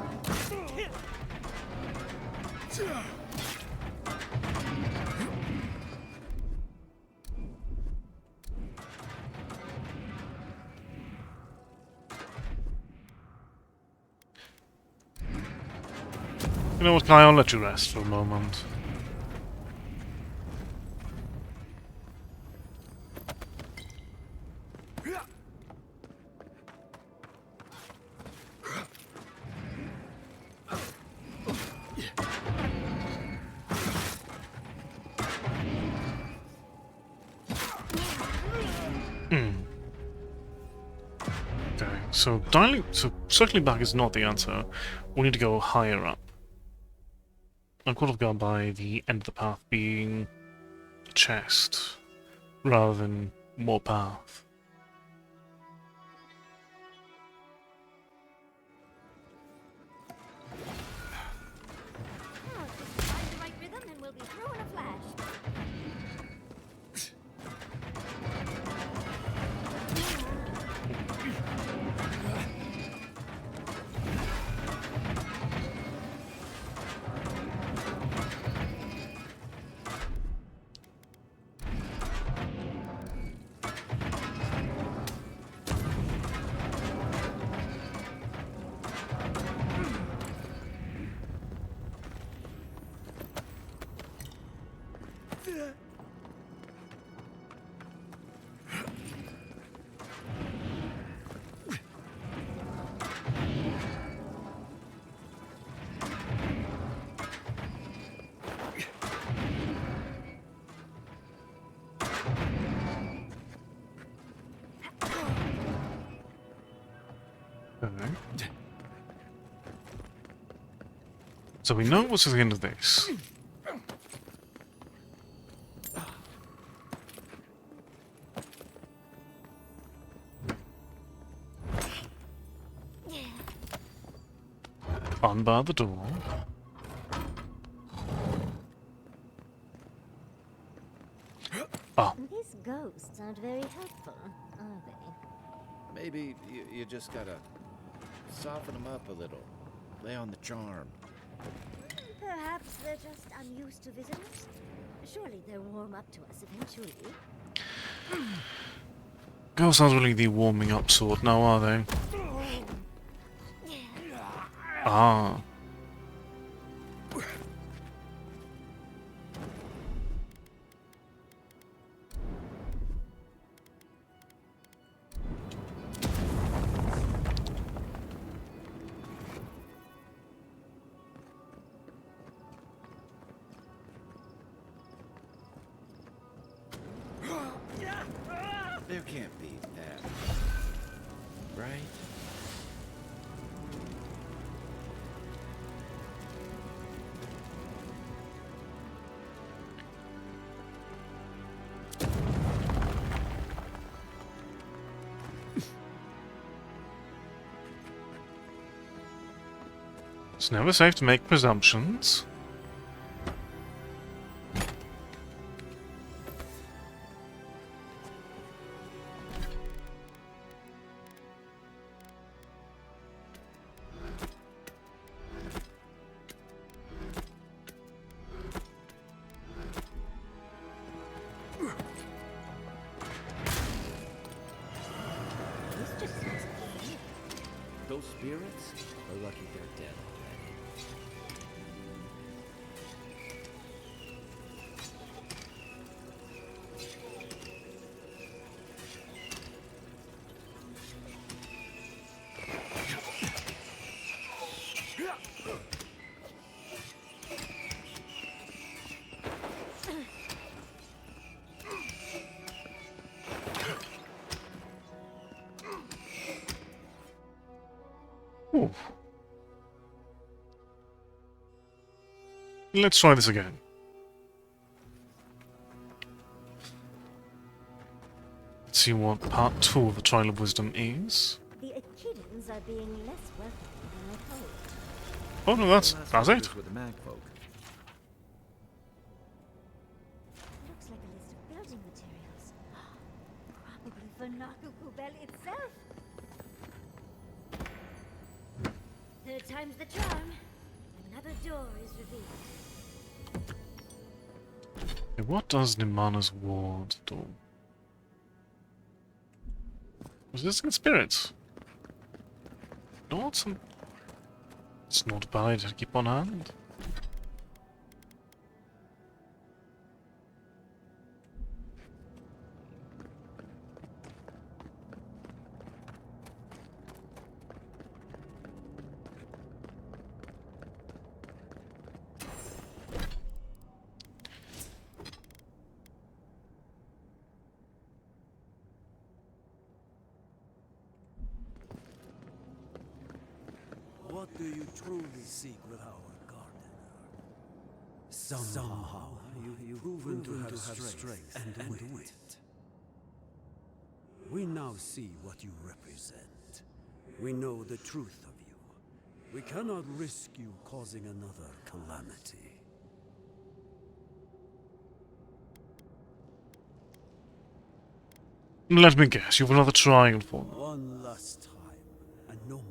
You know what, Kai, I'll let you rest for a moment. So circling back is not the answer. We need to go higher up. I could have gone by the end of the path being a chest, rather than more path.
I'll just find the right rhythm and we'll be through in a flash.
Okay. So we know what's at the end of this. Unbar the door. Ah.
These ghosts aren't very helpful, are they?
Maybe you just gotta soften them up a little. Lay on the charm.
Perhaps they're just unused to visitors. Surely they'll warm up to us eventually.
Girls aren't really the warming up sort now, are they? Ah.
There can't be that, right?
It's never safe to make presumptions.
Those spirits are lucky they're dead already.
Ooh. Let's try this again. Let's see what part 2 of the Trial of Wisdom is.
The Echidans are being less welcoming than I hoped.
Oh no, that's it.
With the mag folk.
Looks like a list of building materials. Probably for Nakukubel itself. Third time's the charm. Another door is revealed.
Okay, what does Nimana's ward do? Resisting spirits. Not some. It's not bad to keep on hand.
What do you truly seek with our gardener? Somehow you've proven to have strength and wit. We now see what you represent. We know the truth of you. We cannot risk you causing another calamity.
Let me guess, you've another trial for me.
One last time, and no more.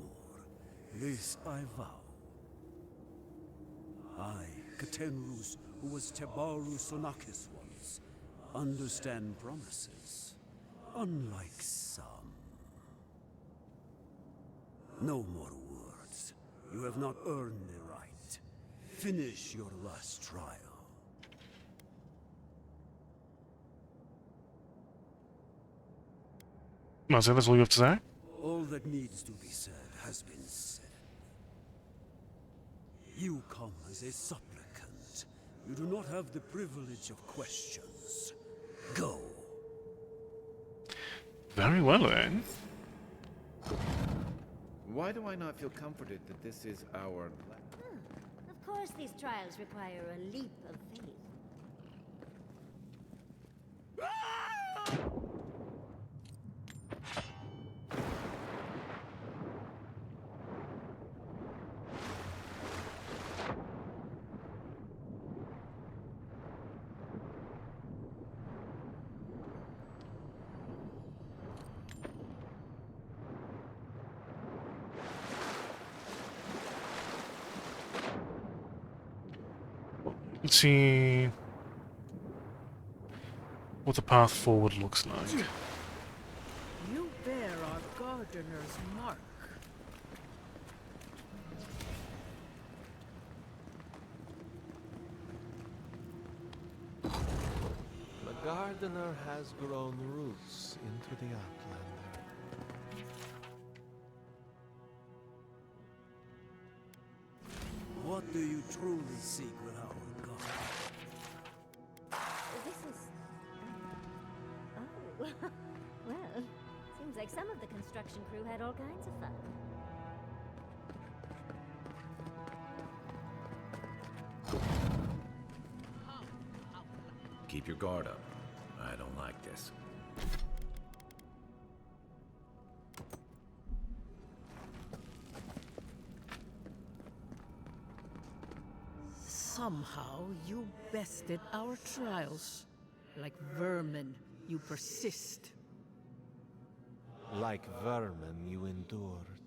This I vow. I, Katenrus, who was Tebaru Sonakis once, understand promises, unlike some. No more words. You have not earned the right. Finish your last trial.
That's all you have to say?
All that needs to be said has been said. You come as a supplicant. You do not have the privilege of questions. Go.
Very well then.
Why do I not feel comforted that this is our...
Of course these trials require a leap of faith.
Let's see what the path forward looks like.
You bear our gardener's mark.
The gardener has grown roots into the Outlander.
What do you truly seek with our God?
This is... Oh. Seems like some of the construction crew had all kinds of fun.
Keep your guard up. I don't like this.
Somehow you bested our trials. Like vermin, you persist.
Like vermin, you endured.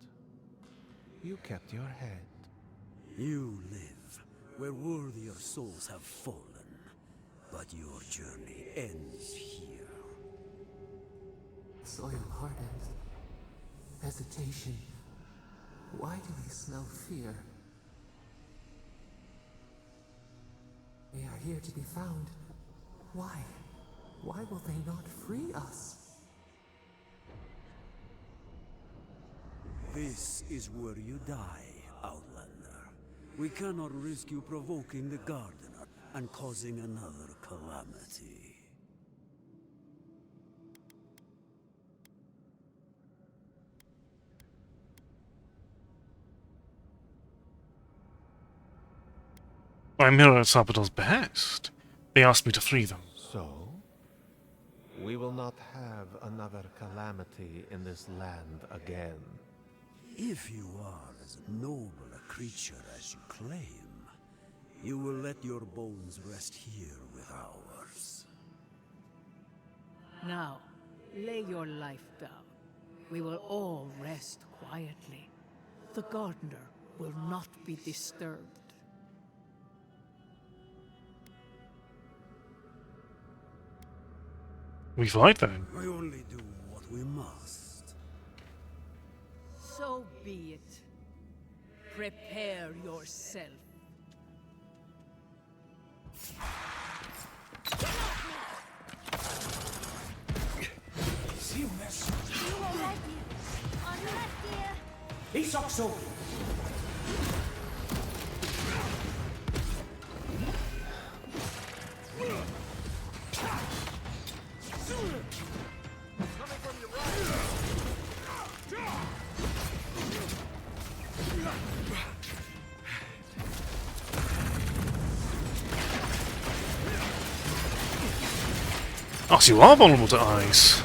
You kept your head.
You live where worthier souls have fallen. But your journey ends here.
Soil hardens. Hesitation. Why do we smell fear? They are here to be found. Why? Why will they not free us?
This is where you die, Outlander. We cannot risk you provoking the Gardener and causing another calamity.
I mirror Sabadell's behest. They asked me to free them.
So? We will not have another calamity in this land again.
If you are as noble a creature as you claim, you will let your bones rest here with ours.
Now, lay your life down. We will all rest quietly. The Gardener will not be disturbed.
We fight then.
We only do what we must.
So be it. Prepare yourself.
See you, miss.
You all right, dear? On your left, dear.
He sucks so.
Coming from your right.
Oh, so you are vulnerable to ice.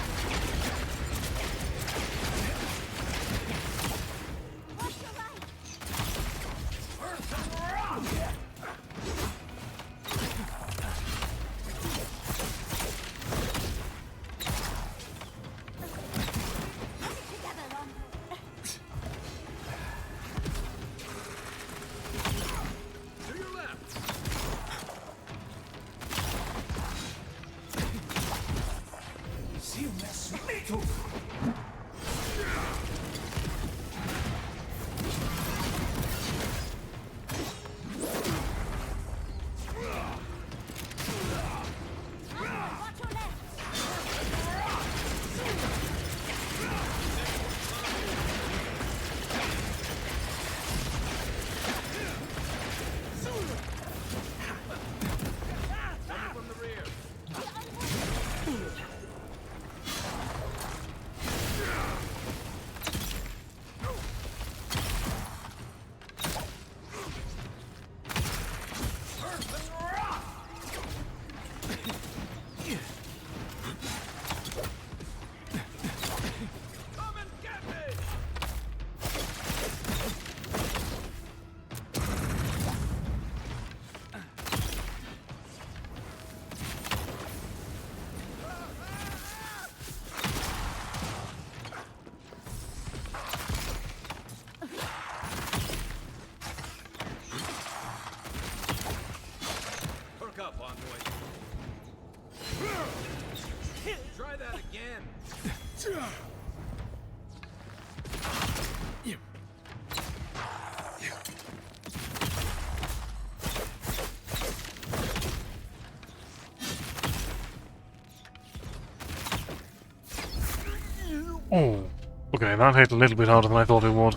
Try that again.
Oh, okay, that hit a little bit harder than I thought it would.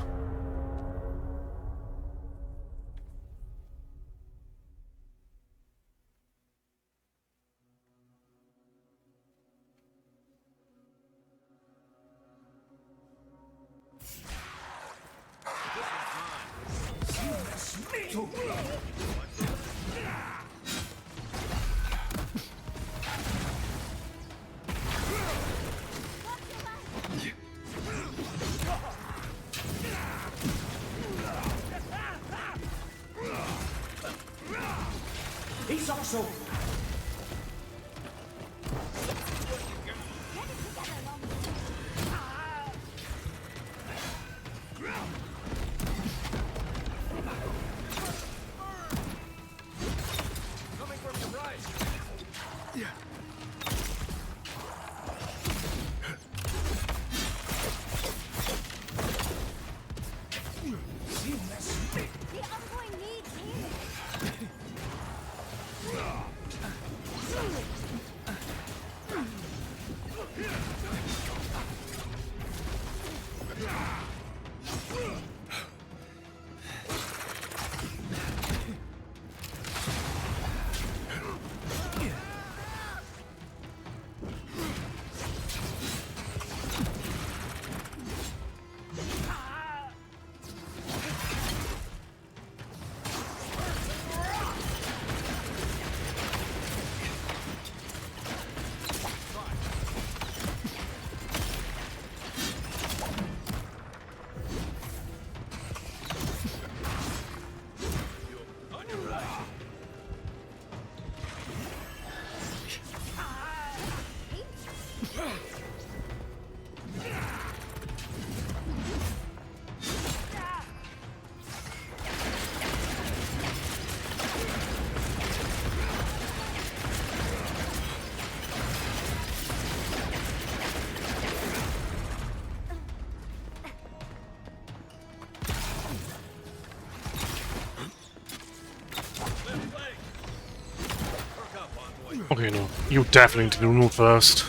Okay, no. You definitely need to be removed first.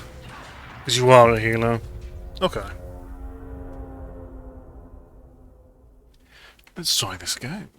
Because you are a healer. Okay. Let's try this again.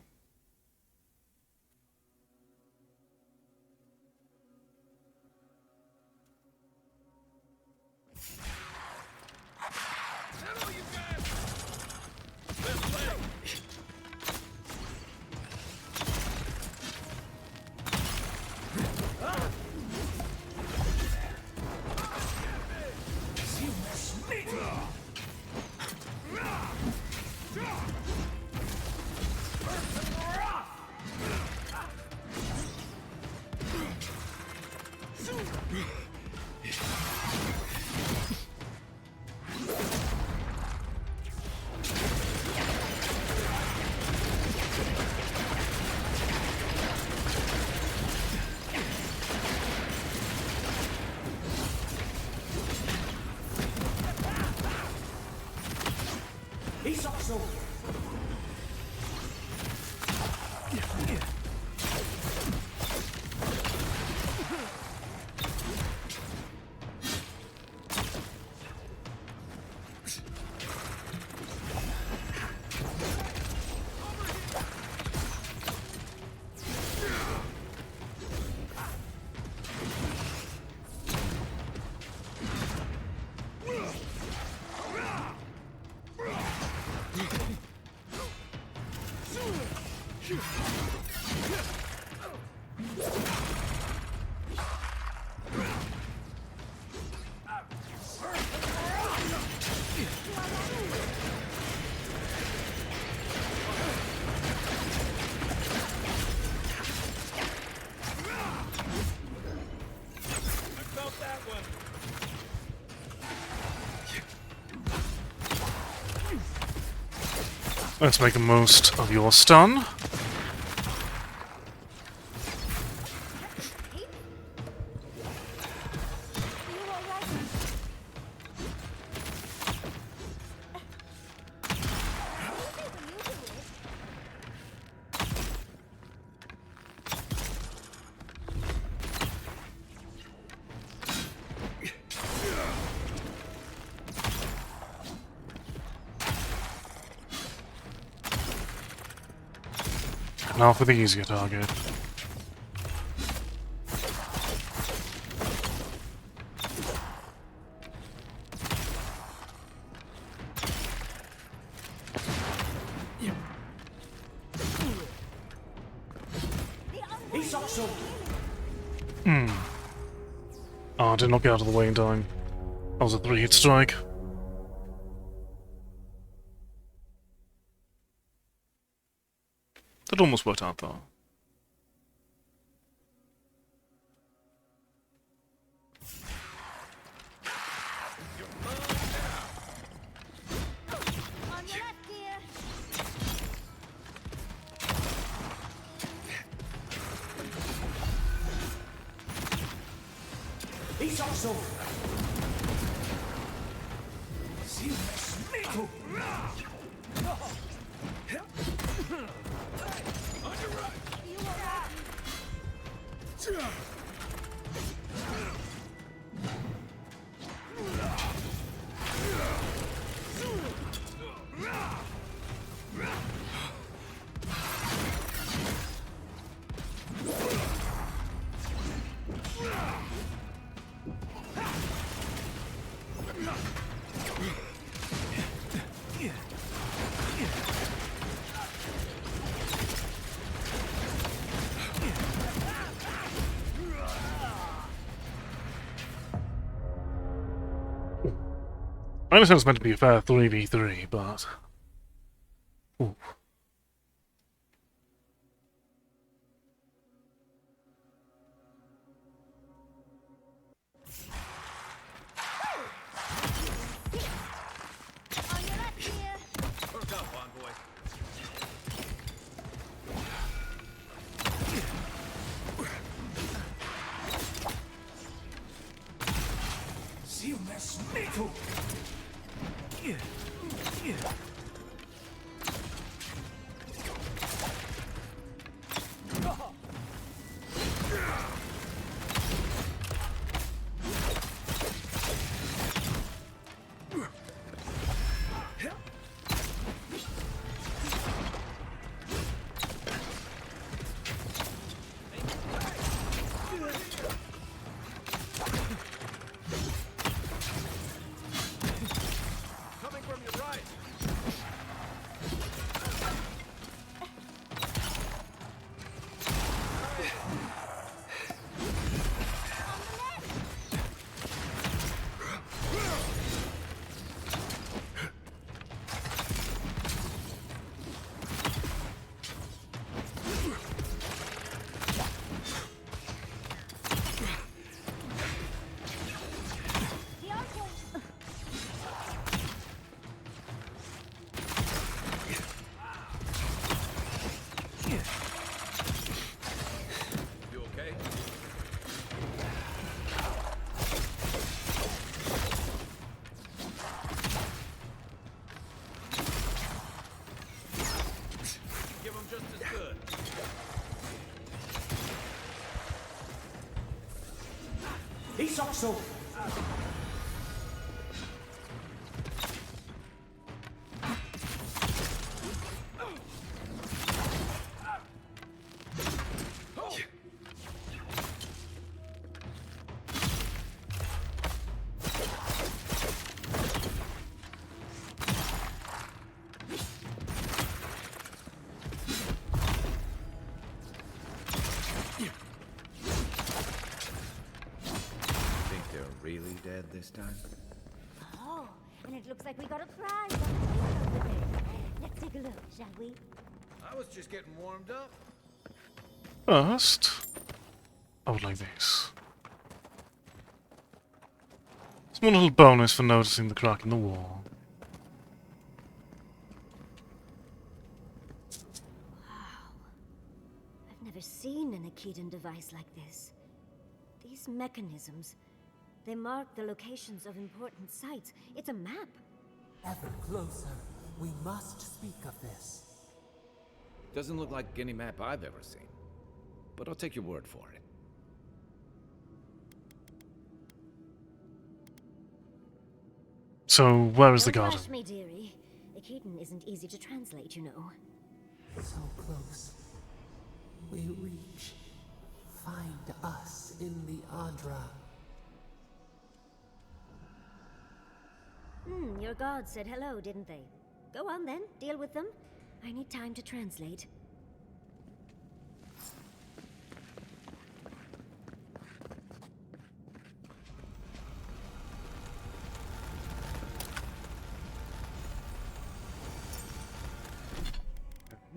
Let's make the most of your stun. Now for the easier target. Oh, I did not get out of the way in time. That was a 3-hit strike. That almost worked out though. I understand it's meant to be a fair 3v3, but... Ooh.
So.
Dead this time?
Oh, and it looks like we got a prize on the table over there. Let's take a look, shall we?
I was just getting warmed up.
First, I would like this. Small little bonus for noticing the crack in the wall.
Wow. I've never seen an Akedan device like this. These mechanisms... they mark the locations of important sites. It's a map.
Ever closer. We must speak of this.
Doesn't look like any map I've ever seen. But I'll take your word for it.
So, where is the garden?
Don't rush me, dearie. Akedan isn't easy to translate, you know.
So close. We reach. Find us in the Adra.
Your gods said hello, didn't they? Go on then, deal with them. I need time to translate.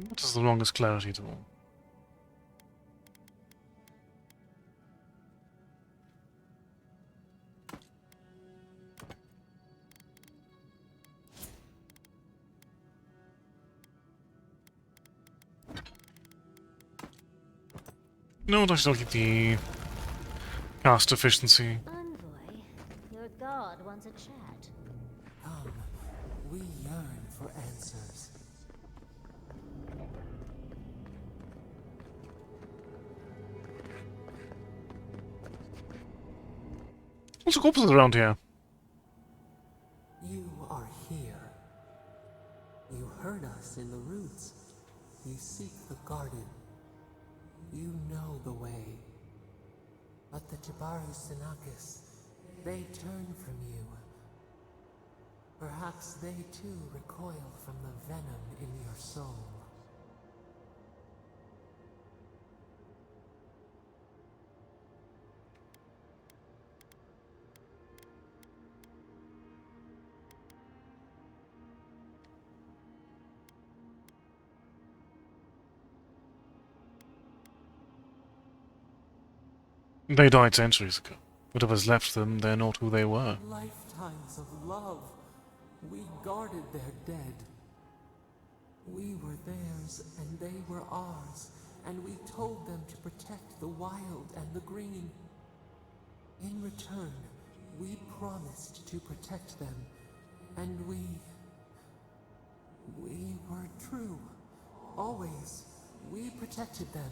What is the longest clarity tool? No, I should keep the cast efficiency.
god wants a chat.
Come, we yearn for answers.
What's the corpses around here?
You are here. You heard us in the roots. You seek the garden. You know the way. But the Jabaru Sinakis, they turn from you. Perhaps they too recoil from the venom in your soul.
They died centuries ago. Whatever's left them, they're not who they were.
Lifetimes of love. We guarded their dead. We were theirs and they were ours, and we told them to protect the wild and the green. In return, we promised to protect them, and we were true. Always, we protected them.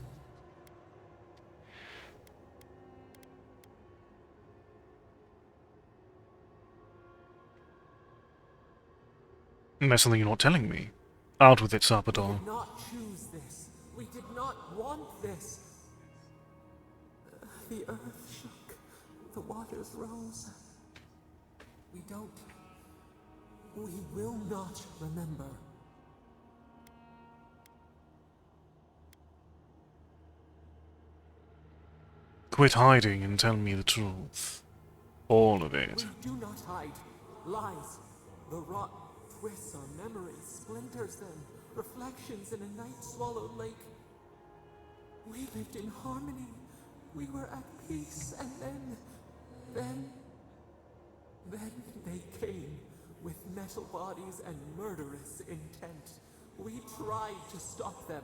And there's something you're not telling me. Out with it,
We
Sarpador.
did not choose this. We did not want this. The earth shook. The waters rose. We will not remember.
Quit hiding and tell me the truth. All of it.
We do not hide. Lies. The rot twists our memories, splinters them, reflections in a night-swallowed lake. We lived in harmony. We were at peace, and then they came with metal bodies and murderous intent. We tried to stop them.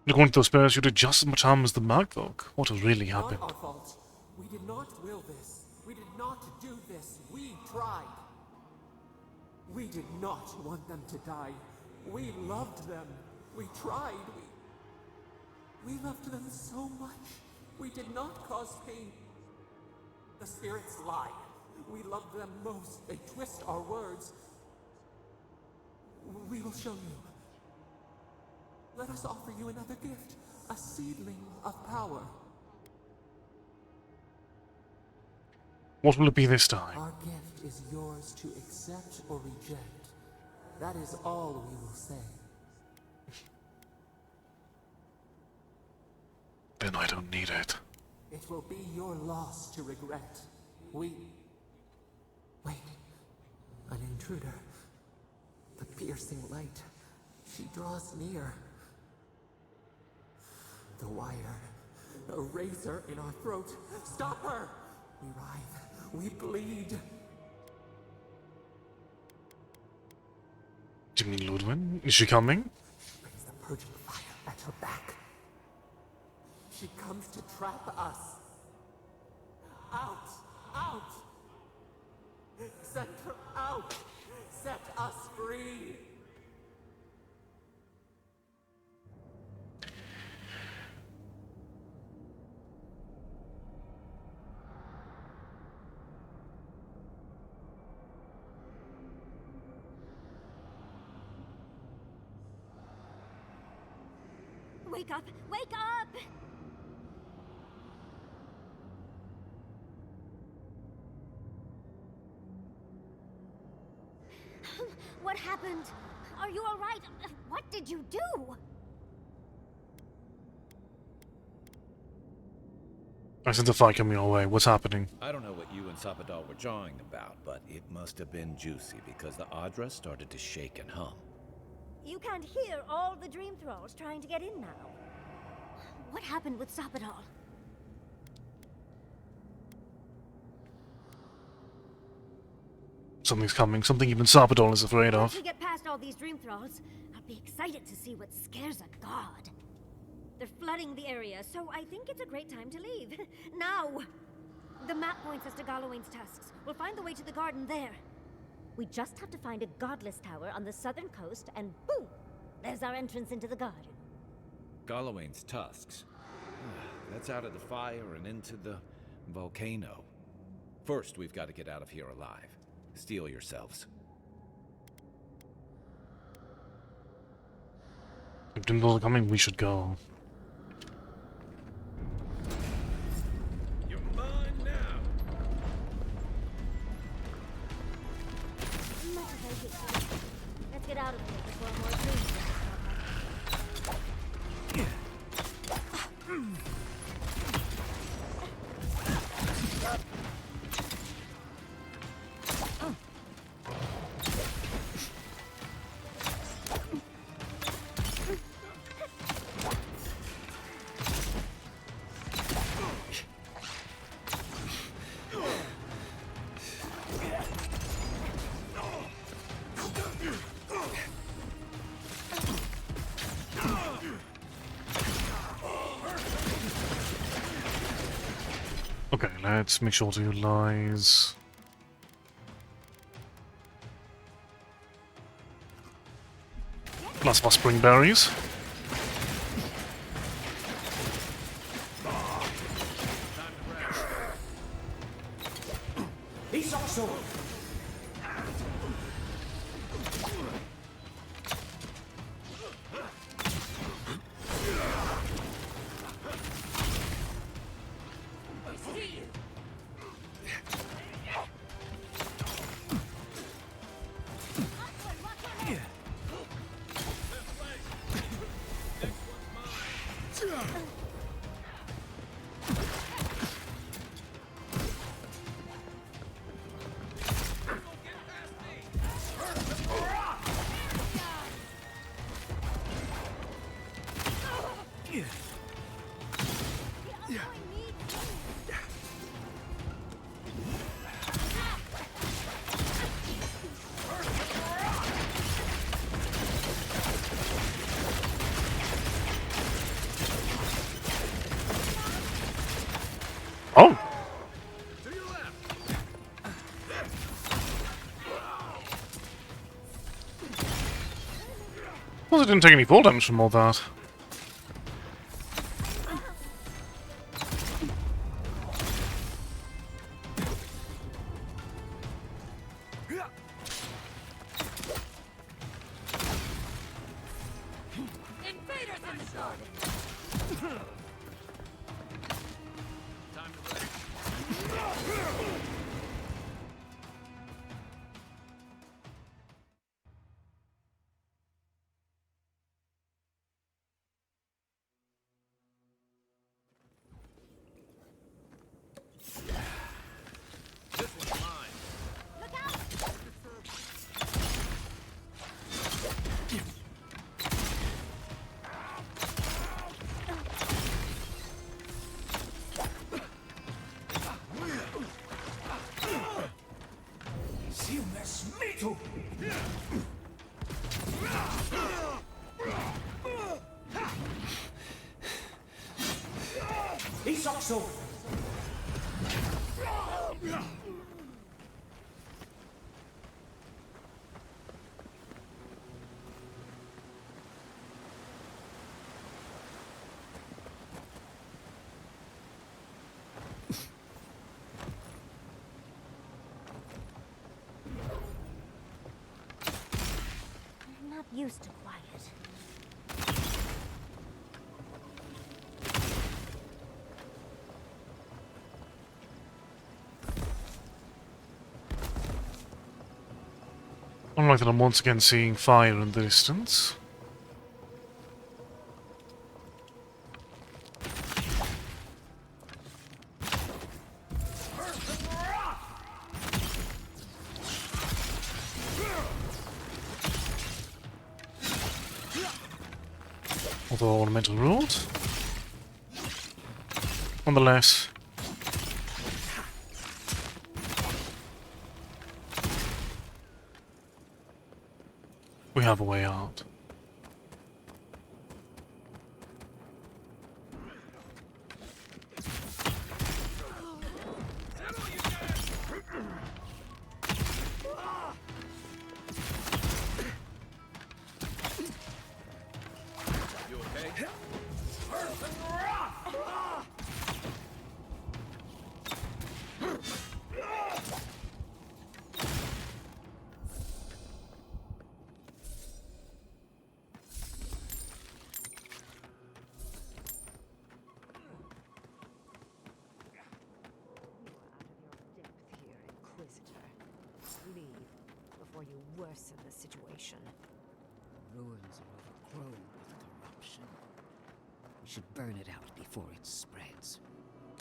According to those spirits, you did just as much harm as the Magdog. What has really happened?
Not our fault. We did not will this. We did not do this. We tried. We did not want them to die. We loved them. We tried. We loved them so much. We did not cause pain. The spirits lie. We love them most. They twist our words. We will show you. Let us offer you another gift, a seedling of power.
What will it be this time?
Our gift is yours to accept or reject. That is all we will say.
Then I don't need it.
It will be your loss to regret. Wait. An intruder. The piercing light. She draws near. The wire. A razor in our throat. Stop her! We writhe. We bleed.
Do you mean Ludwin? Is she coming?
Brings the purging fire at her back. She comes to trap us. Out! Out! Send her out! Set us free!
Wake up! Wake up! What happened? Are you all right? What did you do?
I sense a fight coming our way. What's happening?
I don't know what you and Sapadal were jawing about, but it must have been juicy because the Adra started to shake and hum.
You can't hear all the dream thralls trying to get in now. What happened with Sapadal?
Something's coming. Something even Sarpadol is afraid
Once
of.
we get past all these dream thralls, I'll be excited to see what scares a god. They're flooding the area, so I think it's a great time to leave. Now! The map points us to Gallowayne's tusks. We'll find the way to the garden there. We just have to find a godless tower on the southern coast, and boom! There's our entrance into the garden.
Gallowayne's tusks. That's out of the fire and into the volcano. First, we've got to get out of here alive. Steel yourselves.
If Dimbles are coming, we should go.
You're mine now.
Let's get out of here before more dreams.
Okay, let's make sure to utilize... Lots of our spring berries.
He's also.
Oh! Well, it didn't take any fall damage from all that.
Invaders in the garden!
This one's mine.
Look out!
He's also.
I'm not used to quiet.
Unlike that, I'm once again seeing fire in the distance. Although ornamental root. Nonetheless. We have a way out.
worsen the situation.
Ruins are overgrown with corruption. We should burn it out before it spreads.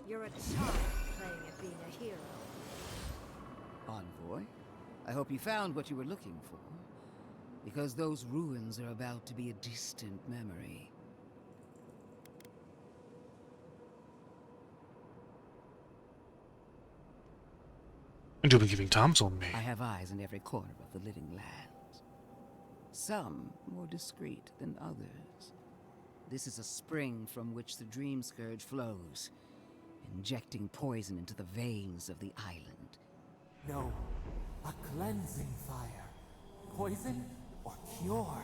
You're a child playing at being a hero.
Envoy, I hope you found what you were looking for. Because those ruins are about to be a distant memory.
And you'll be giving tabs on me.
I have eyes in every corner of the living lands. Some more discreet than others. This is a spring from which the Dream Scourge flows, injecting poison into the veins of the island.
No, a cleansing fire. Poison or cure?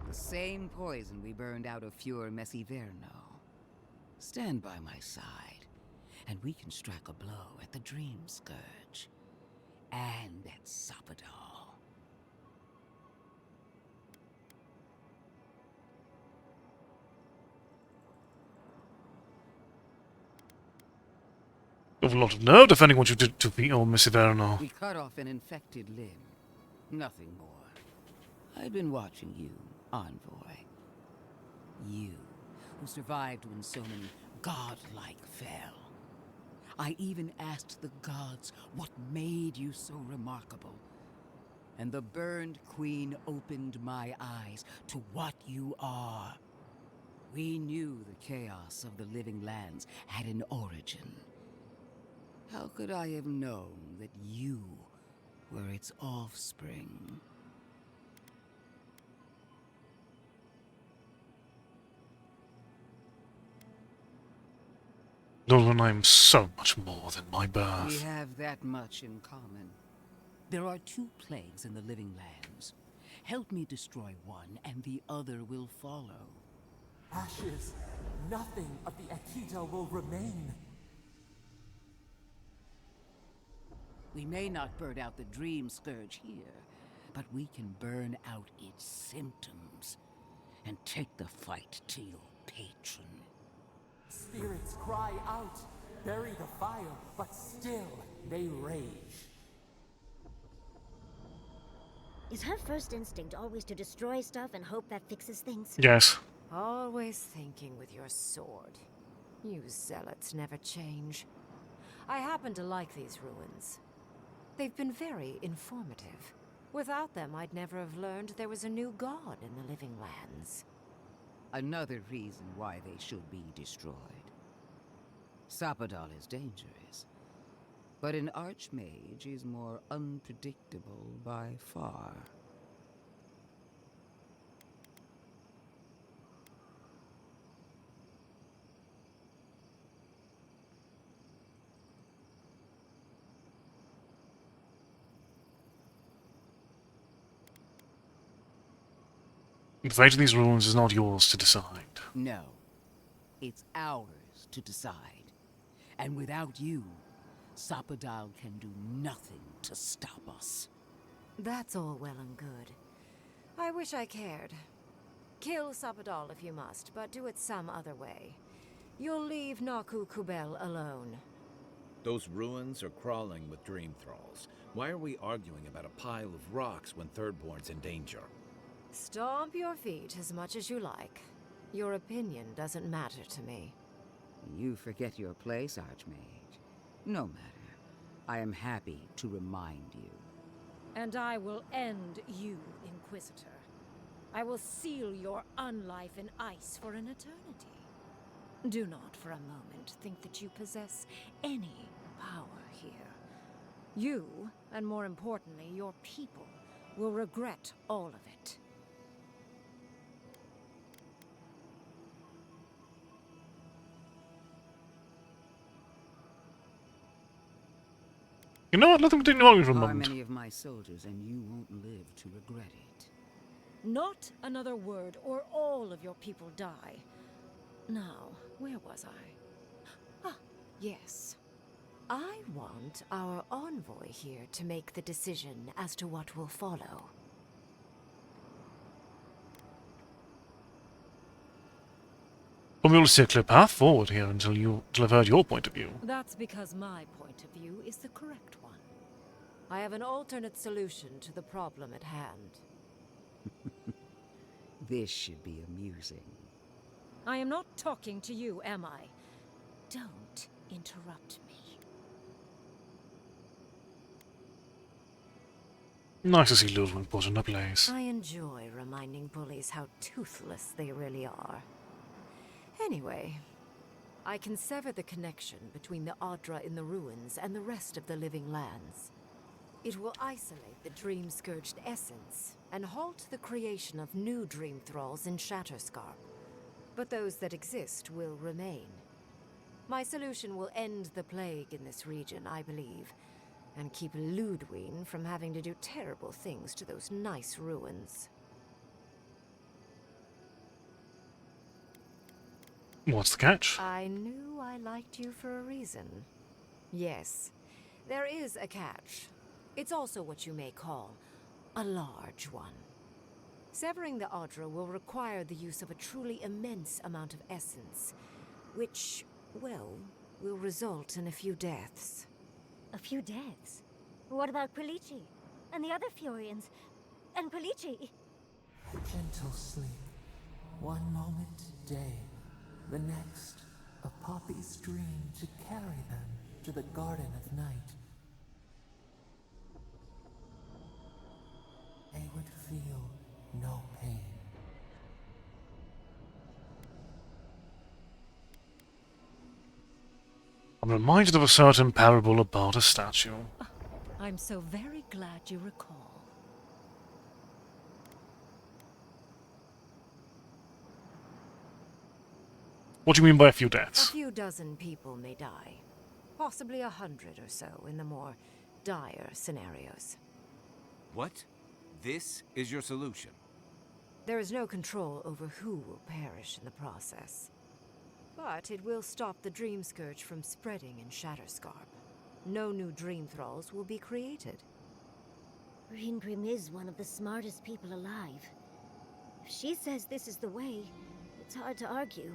The same poison we burned out of Fure Messiverno. Stand by my side, and we can strike a blow at the Dream Scourge. And at Sappadal.
You have a lot of nerve defending what you did to me, Miss Iverno.
We cut off an infected limb. Nothing more. I've been watching you, Envoy. You, who survived when so many godlike fell. I even asked the gods what made you so remarkable. And the burned queen opened my eyes to what you are. We knew the chaos of the living lands had an origin. How could I have known that you were its offspring?
Nolan, I am so much more than my birth.
We have that much in common. There are two plagues in the living lands. Help me destroy one, and the other will follow.
Ashes. Nothing of the Akita will remain.
We may not burn out the Dream Scourge here, but we can burn out its symptoms and take the fight to your patron.
Spirits cry out, bury the fire, but still they rage.
Is her first instinct always to destroy stuff and hope that fixes things?
Yes.
Always thinking with your sword. You zealots never change. I happen to like these ruins. They've been very informative. Without them, I'd never have learned there was a new god in the living lands.
Another reason why they should be destroyed. Sappadal is dangerous, but an archmage is more unpredictable by far.
The fate of these ruins is not yours to decide.
No. It's ours to decide. And without you, Sappadal can do nothing to stop us.
That's all well and good. I wish I cared. Kill Sappadal if you must, but do it some other way. You'll leave Naku Kubel alone.
Those ruins are crawling with dream thralls. Why are we arguing about a pile of rocks when Thirdborn's in danger?
Stomp your feet as much as you like. Your opinion doesn't matter to me.
You forget your place, Archmage. No matter. I am happy to remind you.
And I will end you, Inquisitor. I will seal your unlife in ice for an eternity. Do not for a moment think that you possess any power here. You, and more importantly, your people, will regret all of it.
You know what? Let them continue for a
Are
moment.
many of my soldiers, and you won't live to regret it.
Not another word, or all of your people die. Now, where was I?
Ah, yes. I want our envoy here to make the decision as to what will follow.
But we will see a clear path forward here until I've heard your point of view.
That's because my point of view is the correct one.
I have an alternate solution to the problem at hand.
This should be amusing.
I am not talking to you, am I? Don't interrupt me.
Nice to see Ludwig put in a place.
I enjoy reminding bullies how toothless they really are. Anyway, I can sever the connection between the Adra in the ruins and the rest of the living lands. It will isolate the dream-scourged essence and halt the creation of new dream thralls in Shatterscarp. But those that exist will remain. My solution will end the plague in this region, I believe, and keep Ludwig from having to do terrible things to those nice ruins.
What's the catch?
I knew I liked you for a reason. Yes, there is a catch. It's also what you may call a large one. Severing the Adra will require the use of a truly immense amount of essence, which, well, will result in a few deaths.
A few deaths? What about Quilici? And the other Furians? And Quilici?
Gentle sleep. One moment day, the next, a poppy's dream to carry them to the Garden of Night. They would feel no pain.
I'm reminded of a certain parable about a statue.
I'm so very glad you recall.
What do you mean by a few
A
deaths?
few dozen people may die. Possibly 100 or so in the more dire scenarios.
What? This is your solution?
There is no control over who will perish in the process. But it will stop the Dream Scourge from spreading in Shatterscarp. No new Dream Thralls will be created.
Reingrim is one of the smartest people alive. If she says this is the way, it's hard to argue.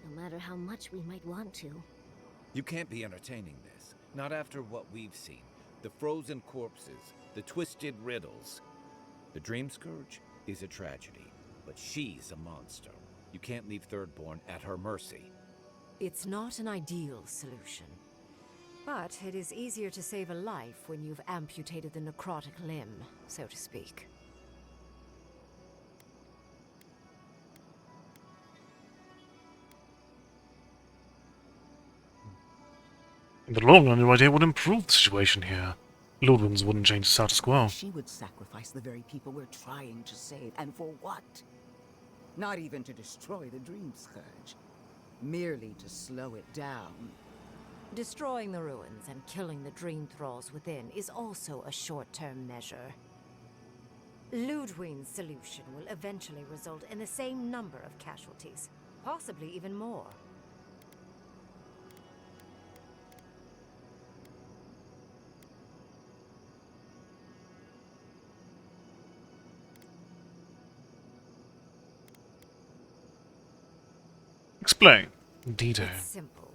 No matter how much we might want to.
You can't be entertaining this. Not after what we've seen. The frozen corpses, the twisted riddles. The Dream Scourge is a tragedy, but she's a monster. You can't leave Thirdborn at her mercy.
It's not an ideal solution. But it is easier to save a life when you've amputated the necrotic limb, so to speak.
In the long run, your idea would improve the situation here. Ludwig's wouldn't change the status quo.
She would sacrifice the very people we're trying to save, and for what? Not even to destroy the Dream Scourge. Merely to slow it down.
Destroying the ruins and killing the Dream Thralls within is also a short-term measure. Ludwig's solution will eventually result in the same number of casualties, possibly even more.
Explain. Detail.
It's simple.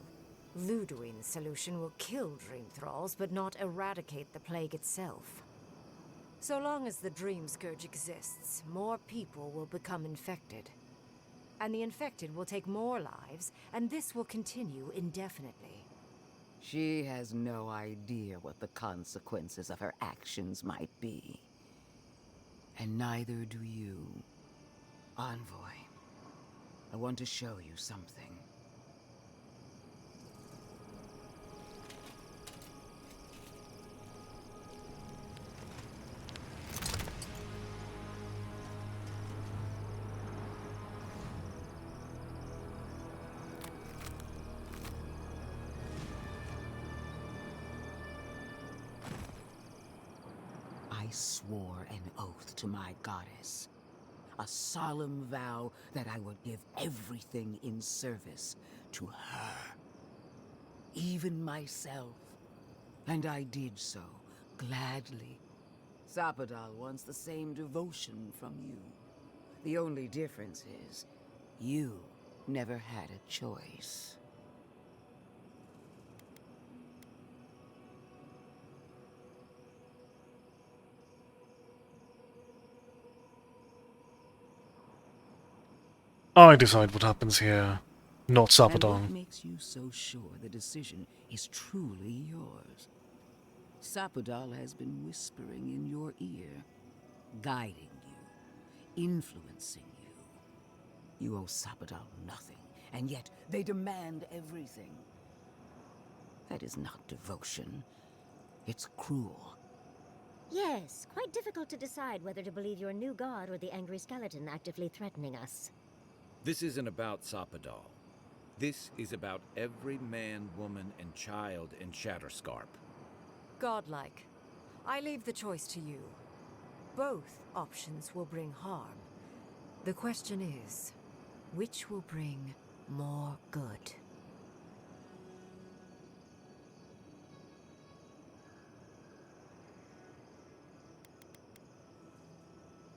Ludwig's solution will kill Dream Thralls, but not eradicate the plague itself. So long as the Dream Scourge exists, more people will become infected. And the infected will take more lives, and this will continue indefinitely.
She has no idea what the consequences of her actions might be. And neither do you. Envoy, I want to show you something. I swore an oath to my goddess. A solemn vow that I would give everything in service to her. Even myself. And I did so, gladly. Zapadal wants the same devotion from you. The only difference is, you never had a choice.
I decide what happens here, not
And what
Sapodon.
makes you so sure the decision is truly yours? Sapodal has been whispering in your ear, guiding you, influencing you. You owe Sapodal nothing, and yet they demand everything. That is not devotion. It's cruel.
Yes, quite difficult to decide whether to believe your new god or the angry skeleton actively threatening us.
This isn't about Sapodal. This is about every man, woman, and child in Shatterscarp.
Godlike. I leave the choice to you. Both options will bring harm. The question is, which will bring more good?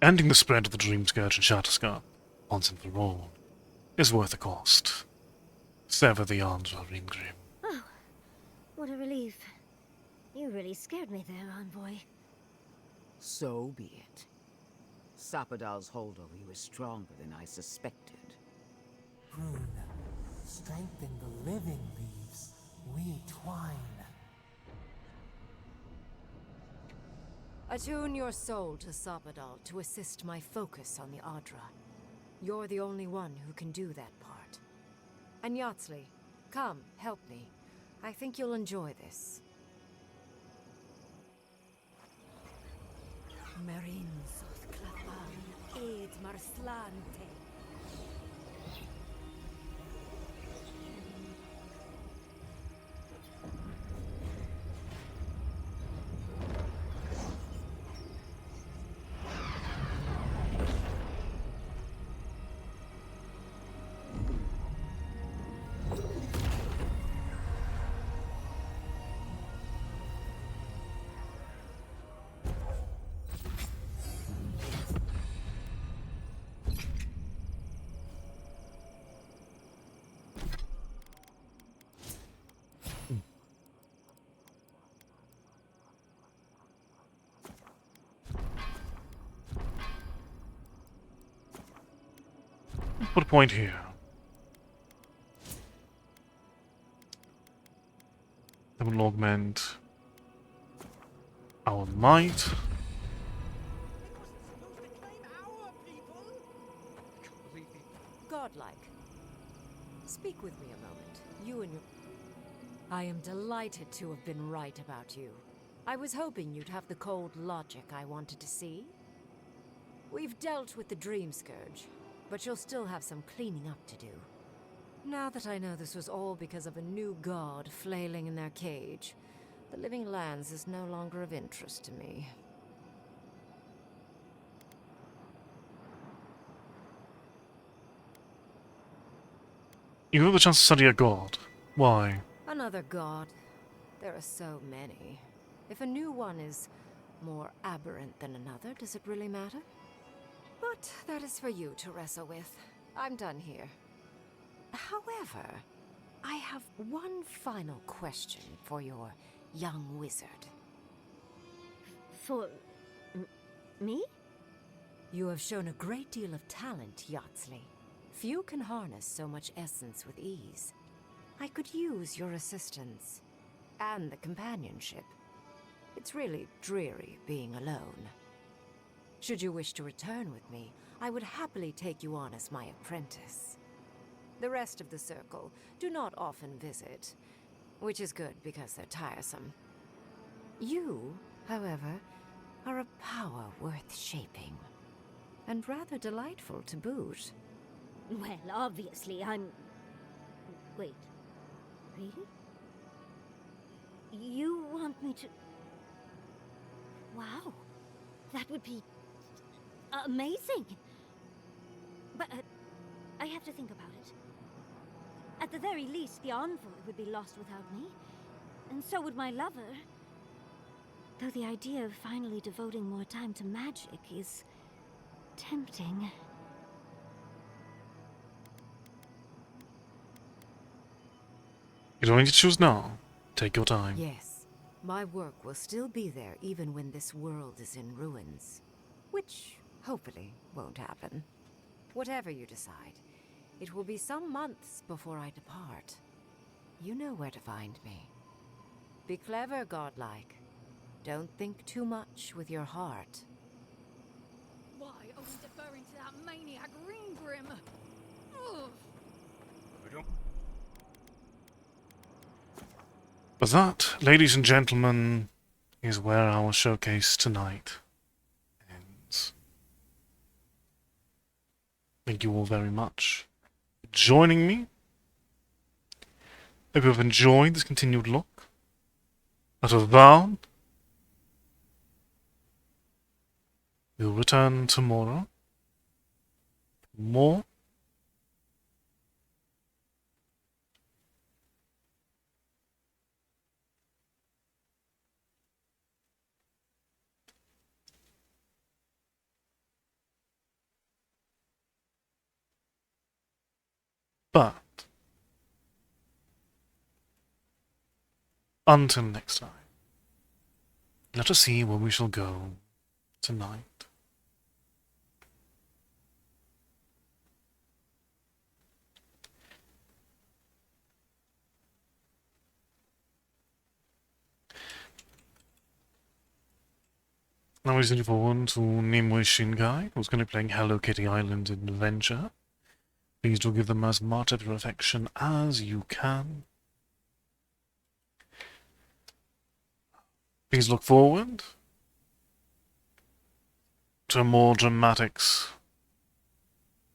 Ending the spread of the Dream Scourge in Shatterscarp, once and for all, is worth the cost. Sever the arms of Ringrim.
Oh, what a relief. You really scared me there, Envoy.
So be it. Sapodal's hold over you is stronger than I suspected.
Rune, strengthen the living leaves. We twine.
Attune your soul to Sapodal to assist my focus on the Adra. You're the only one who can do that part. And Yatsley, come, help me. I think you'll enjoy this. Marin sos clapan, ed marslante.
Put a point here. That will augment our might.
Godlike. Speak with me a moment. You and your... I am delighted to have been right about you. I was hoping you'd have the cold logic I wanted to see. We've dealt with the Dream Scourge, but you'll still have some cleaning up to do. Now that I know this was all because of a new god flailing in their cage, the Living Lands is no longer of interest to me.
You have the chance to study a god. Why?
Another god. There are so many. If a new one is more aberrant than another, does it really matter? But that is for you to wrestle with. I'm done here. However, I have one final question for your young wizard.
For... me?
You have shown a great deal of talent, Yatsley. Few can harness so much essence with ease. I could use your assistance. And the companionship. It's really dreary being alone. Should you wish to return with me, I would happily take you on as my apprentice. The rest of the circle do not often visit, which is good because they're tiresome. You, however, are a power worth shaping, and rather delightful to boot.
Well, obviously, I'm... Wait. Really? You want me to... Wow. That would be... amazing! But, I have to think about it. At the very least, the Envoy would be lost without me. And so would my lover. Though the idea of finally devoting more time to magic is... tempting.
You don't need to choose now. Take your time.
Yes, my work will still be there even when this world is in ruins. Which, hopefully, won't happen. Whatever you decide, It will be some months before I depart. You know where to find me. Be clever, godlike. Don't think too much with your heart.
Why are we deferring to that maniac Ringrim? Ugh.
But that, ladies and gentlemen, is where our showcase tonight ends. Thank you all very much for joining me. Hope you have enjoyed this continued look at Avowed. We'll return tomorrow. More. But until next time, let us see where we shall go tonight. Now we send forward to Nimue Shingai, who's going to be playing Hello Kitty Island Adventure. Please do give them as much of your affection as you can. Please look forward to more dramatics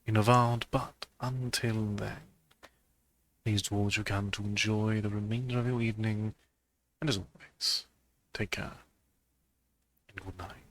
in Avowed, but until then, please do all that you can to enjoy the remainder of your evening, and as always, take care and good night.